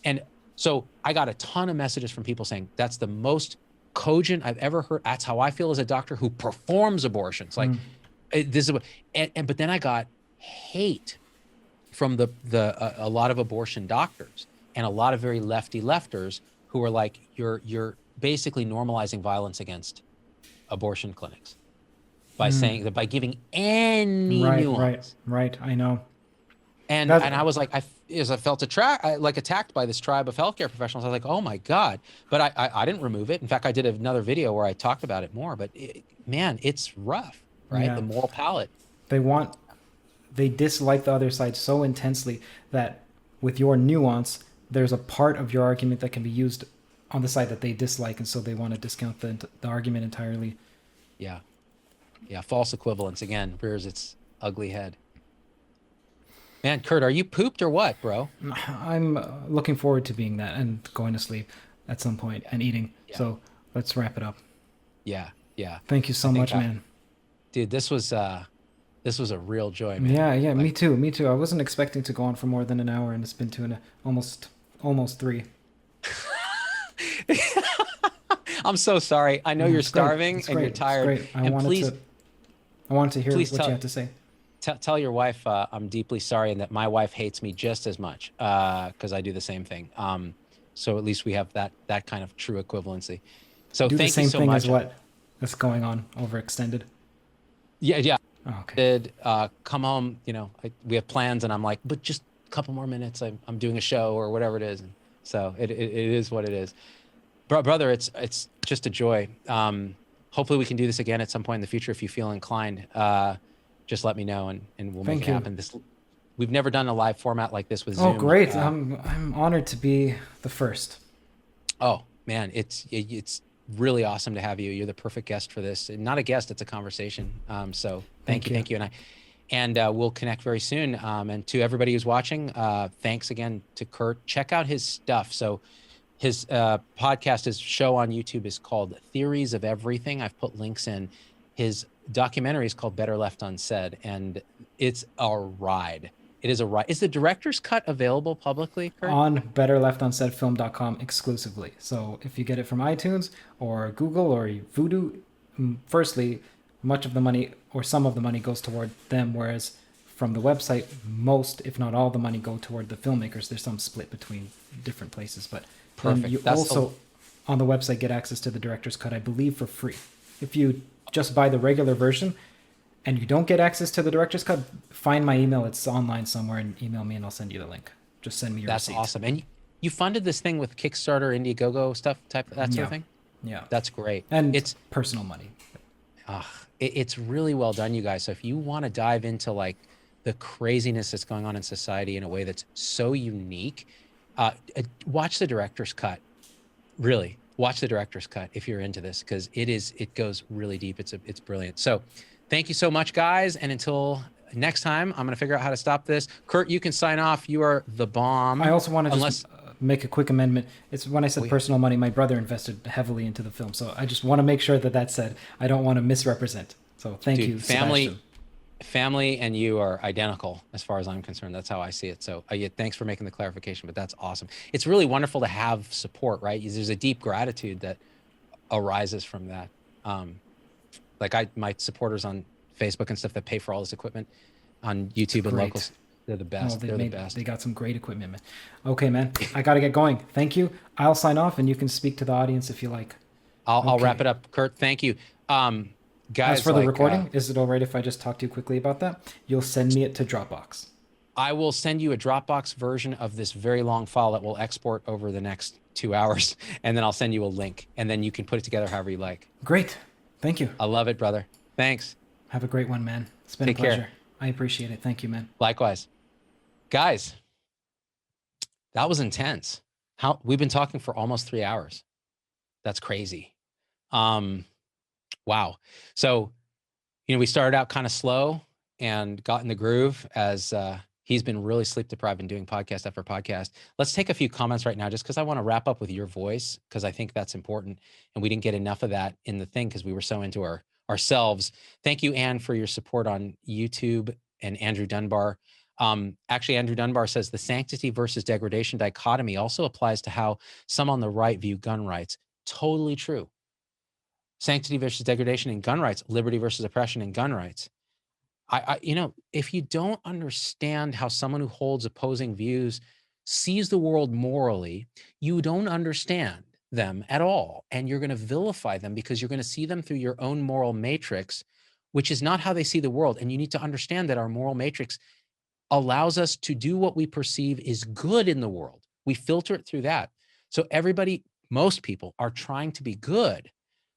And so I got a ton of messages from people saying, that's the most cogent I've ever heard. That's how I feel as a doctor who performs abortions. Like, this is but then I got hate from a lot of abortion doctors and a lot of very lefters who were like, you're basically normalizing violence against abortion clinics by saying that, by giving any nuance.
Right. I know.
And I was like, as I felt attacked by this tribe of healthcare professionals. I was like, oh my God. But I didn't remove it. In fact, I did another video where I talked about it more. But man, it's rough, right?
Yeah.
The moral palette.
They dislike the other side so intensely that with your nuance, there's a part of your argument that can be used on the side that they dislike, and so they want to discount the argument entirely.
Yeah. False equivalence again rears its ugly head. Man, Kurt, are you pooped or what, bro?
I'm looking forward to being that and going to sleep at some point and eating.
Yeah.
So let's wrap it up.
Yeah.
Thank you so much, man.
Dude, this was a real joy, man.
Yeah, me too. I wasn't expecting to go on for more than an hour, and it's been almost 3.
I'm so sorry. I know you're starving and you're tired.
I wanted to hear what you
tell,
had to say.
Tell your wife I'm deeply sorry, and that my wife hates me just as much because I do the same thing. So at least we have that kind of true equivalency. So
do
thank
the same
you so
thing
much.
as what is going on overextended.
Yeah.
Oh, okay.
Did come home, we have plans, and I'm like, but just a couple more minutes. I'm doing a show or whatever it is. And so it is what it is. Brother, it's just a joy. Hopefully we can do this again at some point in the future. If you feel inclined, just let me know and we'll make it happen. We've never done a live format like this with Zoom.
Oh, great. I'm honored to be the first.
Oh man, it's really awesome to have you. You're the perfect guest for this. Not a guest, it's a conversation. So thank you. And we'll connect very soon. And to everybody who's watching, thanks again to Kurt. Check out his stuff. So his podcast, his show on YouTube is called Theories of Everything. I've put links in. His documentary is called Better Left Unsaid, and it's a ride. It is a ride. Is the director's cut available publicly, Kurt?
On betterleftunsaidfilm.com exclusively. So if you get it from iTunes or Google or Vudu, firstly, much of the money or some of the money goes toward them, whereas from the website, most, if not all, the money go toward the filmmakers. There's some split between different places, but
perfect.
You also on the website get access to the director's cut, I believe, for free. If you just buy the regular version and you don't get access to the director's cut, find my email. It's online somewhere, and email me and I'll send you the link. Just send me your receipt.
That's awesome. And you funded this thing with Kickstarter, Indiegogo stuff, that sort of thing?
Yeah.
That's great.
And it's personal money.
It's really well done, you guys. So if you want to dive into like the craziness that's going on in society in a way that's so unique, watch the director's cut. Really, watch the director's cut if you're into this, because it goes really deep. It's brilliant. So thank you so much, guys. And until next time I'm going to figure out how to stop this. Kurt, you can sign off. You are the bomb.
I also want to
Unless
just make a quick amendment. It's when I said
we,
personal money, my brother invested heavily into the film. So I just want to make sure that that's said. I don't want to misrepresent. So thank
dude,
you, Sebastian.
family and you are identical as far as I'm concerned. That's how I see it. So yeah, thanks for making the clarification, but that's awesome. It's really wonderful to have support, right? There's a deep gratitude that arises from that. Like my supporters on Facebook and stuff that pay for all this equipment on YouTube and locals, they're the best. They're the best.
They got some great equipment, man. Okay, man. I got to get going. Thank you. I'll sign off and you can speak to the audience if you like.
I'll wrap it up. Kurt, thank you. Guys,
as for the recording, is it all right if I just talk to you quickly about that? You'll send me it to Dropbox.
I will send you a Dropbox version of this very long file that will export over the next 2 hours, and then I'll send you a link, and then you can put it together however you like.
Great. Thank you.
I love it, brother. Thanks.
Have a great one, man. It's been a pleasure. I appreciate it. Thank you, man.
Likewise. Guys, that was intense. We've been talking for almost 3 hours. That's crazy. Wow. So, we started out kind of slow and got in the groove as he's been really sleep deprived and doing podcast after podcast. Let's take a few comments right now, just because I want to wrap up with your voice, because I think that's important. And we didn't get enough of that in the thing because we were so into ourselves. Thank you, Anne, for your support on YouTube, and Andrew Dunbar. Actually, Andrew Dunbar says the sanctity versus degradation dichotomy also applies to how some on the right view gun rights. Totally true. Sanctity versus degradation in gun rights, liberty versus oppression in gun rights. If you don't understand how someone who holds opposing views sees the world morally, you don't understand them at all. And you're going to vilify them because you're going to see them through your own moral matrix, which is not how they see the world. And you need to understand that our moral matrix allows us to do what we perceive is good in the world. We filter it through that. So most people are trying to be good,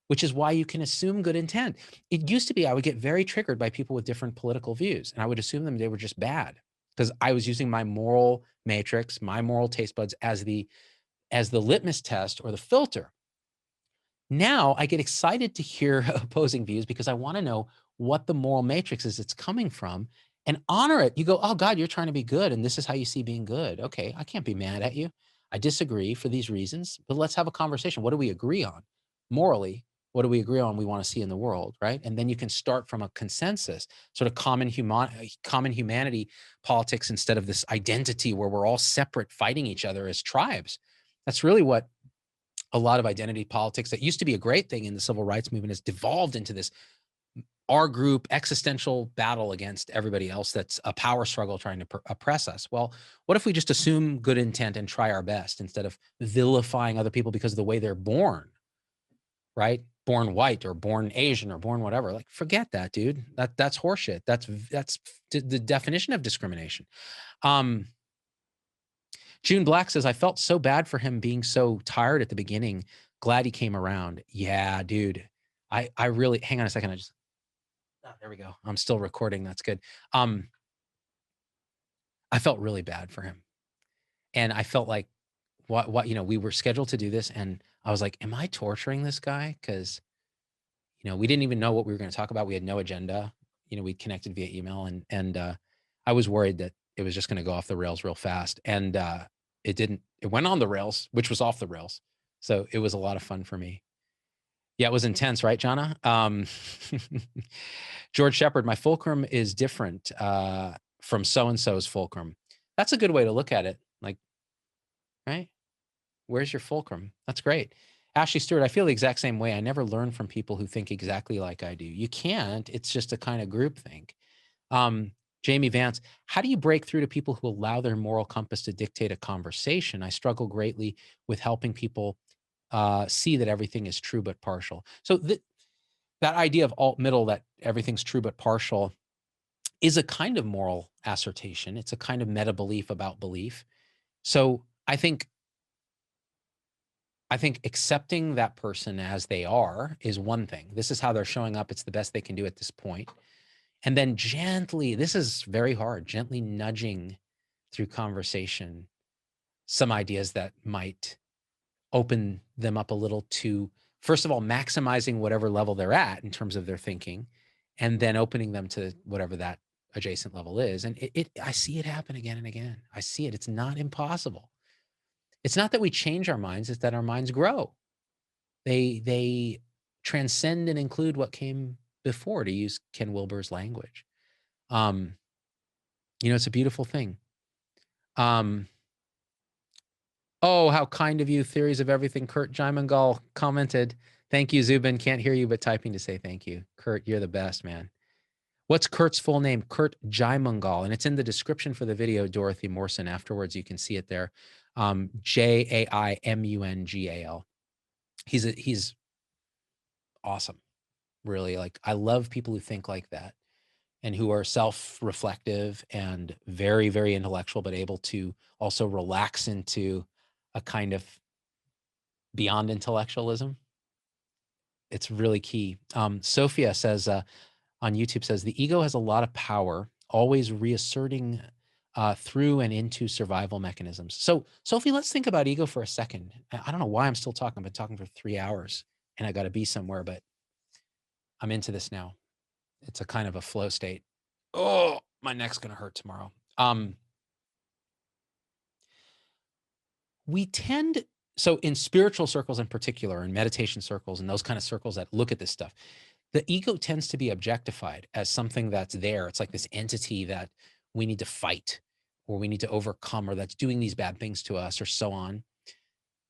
which is why you can assume good intent. It used to be I would get very triggered by people with different political views, and I would assume they were just bad because I was using my moral matrix, my moral taste buds as the litmus test or the filter. Now I get excited to hear opposing views because I want to know what the moral matrix is it's coming from and honor it. You go, oh God, you're trying to be good, and this is how you see being good. Okay, I can't be mad at you. I disagree for these reasons, but let's have a conversation. What do we agree on morally? What do we agree on we want to see in the world, right? And then you can start from a consensus, sort of common humanity politics instead of this identity where we're all separate fighting each other as tribes. That's really what a lot of identity politics that used to be a great thing in the civil rights movement has devolved into this our group existential battle against everybody else that's a power struggle trying to oppress us. Well, what if we just assume good intent and try our best instead of vilifying other people because of the way they're born, right? Born white or born Asian or born whatever. Like, forget that, dude. That's horseshit. That's the definition of discrimination. June Black says, I felt so bad for him being so tired at the beginning. Glad he came around. Yeah, dude. I really, hang on a second. There we go. I'm still recording. That's good. I felt really bad for him. And I felt like we were scheduled to do this. And I was like, am I torturing this guy? Because, we didn't even know what we were going to talk about. We had no agenda. We connected via email and I was worried that it was just going to go off the rails real fast. And it didn't. It went on the rails, which was off the rails. So it was a lot of fun for me. Yeah, it was intense, right, Jana? George Shepard, my fulcrum is different from so-and-so's fulcrum. That's a good way to look at it. Like, right? Where's your fulcrum? That's great. Ashley Stewart, I feel the exact same way. I never learn from people who think exactly like I do. You can't. It's just a kind of groupthink. Jamie Vance, how do you break through to people who allow their moral compass to dictate a conversation? I struggle greatly with helping people see that everything is true but partial. So that idea of alt-middle, that everything's true but partial, is a kind of moral assertion. It's a kind of meta belief about belief. So I think accepting that person as they are is one thing. This is how they're showing up. It's the best they can do at this point. And then gently, this is very hard, gently nudging through conversation some ideas that might open them up a little to, first of all, maximizing whatever level they're at in terms of their thinking, and then opening them to whatever that adjacent level is. And I see it happen again and again. I see it. It's not impossible. It's not that we change our minds, it's that our minds grow. They transcend and include what came before, to use Ken Wilber's language. It's a beautiful thing. Oh, how kind of you. Theories of everything. Kurt Jaimangal commented. Thank you, Zubin. Can't hear you, but typing to say thank you. Kurt, you're the best, man. What's Kurt's full name? Kurt Jaimangal. And it's in the description for the video, Dorothy Morrison. Afterwards, you can see it there. Jaimungal. He's awesome. Really, like, I love people who think like that and who are self-reflective and very, very intellectual, but able to also relax into a kind of beyond intellectualism. It's really key. Sophia says on YouTube, says the ego has a lot of power, always reasserting through and into survival mechanisms. So Sophie, let's think about ego for a second. I don't know why I'm still talking. I've been talking for 3 hours and I got to be somewhere, but I'm into this now. It's a kind of a flow state. Oh, my neck's going to hurt tomorrow. We tend, so in spiritual circles in particular, in meditation circles and those kind of circles that look at this stuff, the ego tends to be objectified as something that's there. It's like this entity that we need to fight or we need to overcome, or that's doing these bad things to us, or so on.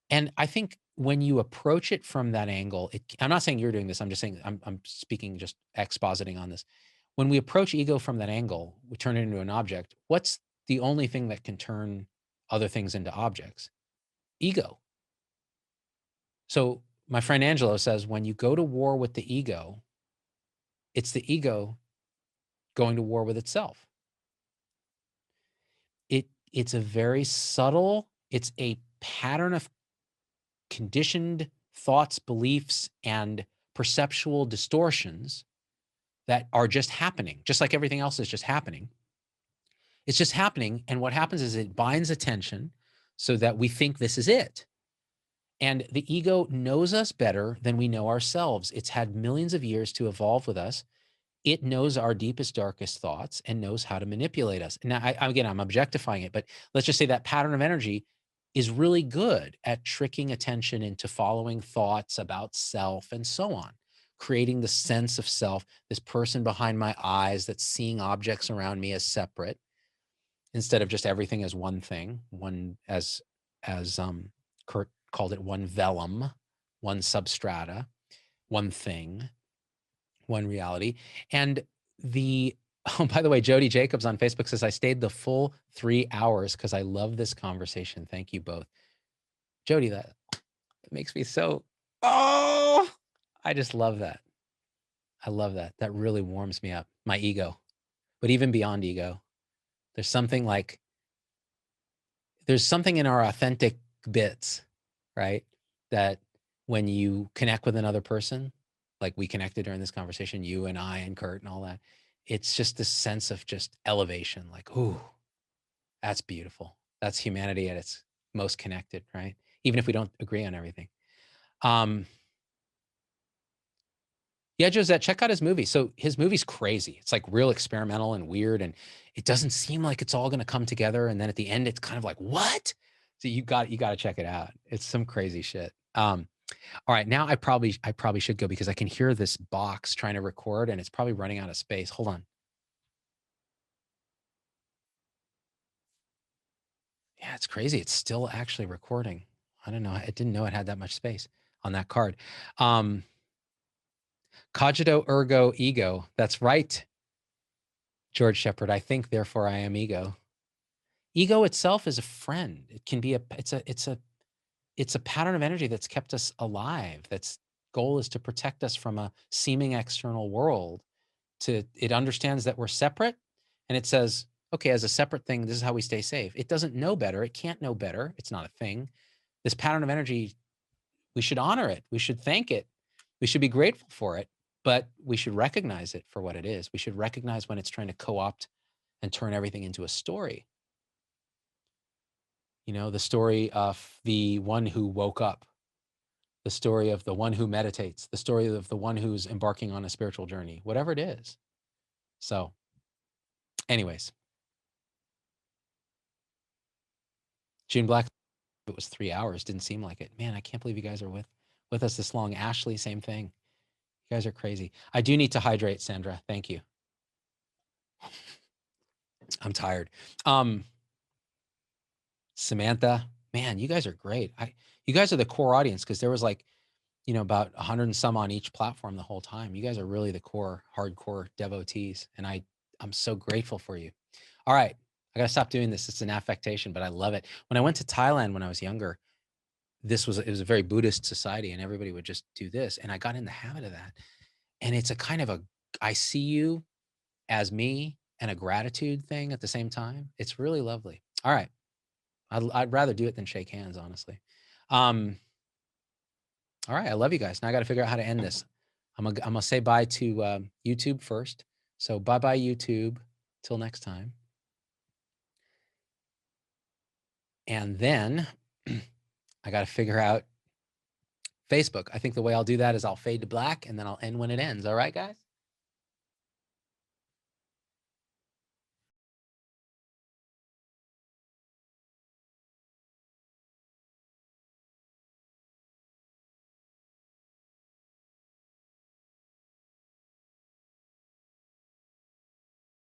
And I think when you approach it from that angle, I'm not saying you're doing this, I'm just saying, I'm speaking, just expositing on this. When we approach ego from that angle, we turn it into an object. What's the only thing that can turn other things into objects? Ego. So my friend Angelo says, when you go to war with the ego, it's the ego going to war with itself. It's a very subtle, it's a pattern of conditioned thoughts, beliefs, and perceptual distortions that are just happening, just like everything else is just happening. It's just happening. And what happens is it binds attention so that we think this is it. And the ego knows us better than we know ourselves. It's had millions of years to evolve with us. It knows our deepest, darkest thoughts and knows how to manipulate us. Now, again, I'm objectifying it, but let's just say that pattern of energy is really good at tricking attention into following thoughts about self and so on, creating the sense of self, this person behind my eyes that's seeing objects around me as separate instead of just everything as one thing, one, as Kurt called it, one vellum, one substrata, one thing, one reality. And oh, by the way, Jody Jacobs on Facebook says, I stayed the full 3 hours because I love this conversation. Thank you both. Jody, that makes me so, I just love that. I love that. That really warms me up, my ego. But even beyond ego, there's something in our authentic bits, right? That when you connect with another person, like we connected during this conversation, you and I and Kurt and all that, it's just this sense of just elevation, like, ooh, that's beautiful. That's humanity at its most connected, right? Even if we don't agree on everything. Yeah, Josette, check out his movie. So his movie's crazy. It's like real experimental and weird, and it doesn't seem like it's all going to come together. And then at the end, it's kind of like, what? So you got to check it out. It's some crazy shit. All right, now I probably should go because I can hear this box trying to record and it's probably running out of space. Hold on. Yeah, it's crazy. It's still actually recording. I don't know. I didn't know it had that much space on that card. Cogito ergo ego. That's right, George Shepard. I think, therefore I am ego. Ego itself is a friend. It can be it's a pattern of energy that's kept us alive. That's goal is to protect us from a seeming external world. It understands that we're separate, and it says, okay, as a separate thing, this is how we stay safe. It doesn't know better. It can't know better. It's not a thing. This pattern of energy, we should honor it. We should thank it. We should be grateful for it, but we should recognize it for what it is. We should recognize when it's trying to co-opt and turn everything into a story. You know, the story of the one who woke up, the story of the one who meditates, the story of the one who's embarking on a spiritual journey, whatever it is. So Anyways, June Black, it was 3 hours. Didn't seem like it. Man, I can't believe you guys are with us this long. Ashley, same thing. You guys are crazy. I do need to hydrate, Sandra. Thank you. I'm tired. Samantha, man, you guys are great. You guys are the core audience because there was like, about 100 and some on each platform the whole time. You guys are really the core, hardcore devotees, and I'm so grateful for you. All right, I gotta stop doing this. It's an affectation, but I love it. When I went to Thailand when I was younger, it was a very Buddhist society, and everybody would just do this, and I got in the habit of that. And it's a kind of I see you as me and a gratitude thing at the same time. It's really lovely. All right. I'd rather do it than shake hands, honestly. All right. I love you guys. Now I got to figure out how to end this. I'm gonna say bye to YouTube first. So bye YouTube. Till next time. And then I got to figure out Facebook. I think the way I'll do that is I'll fade to black and then I'll end when it ends. All right, guys?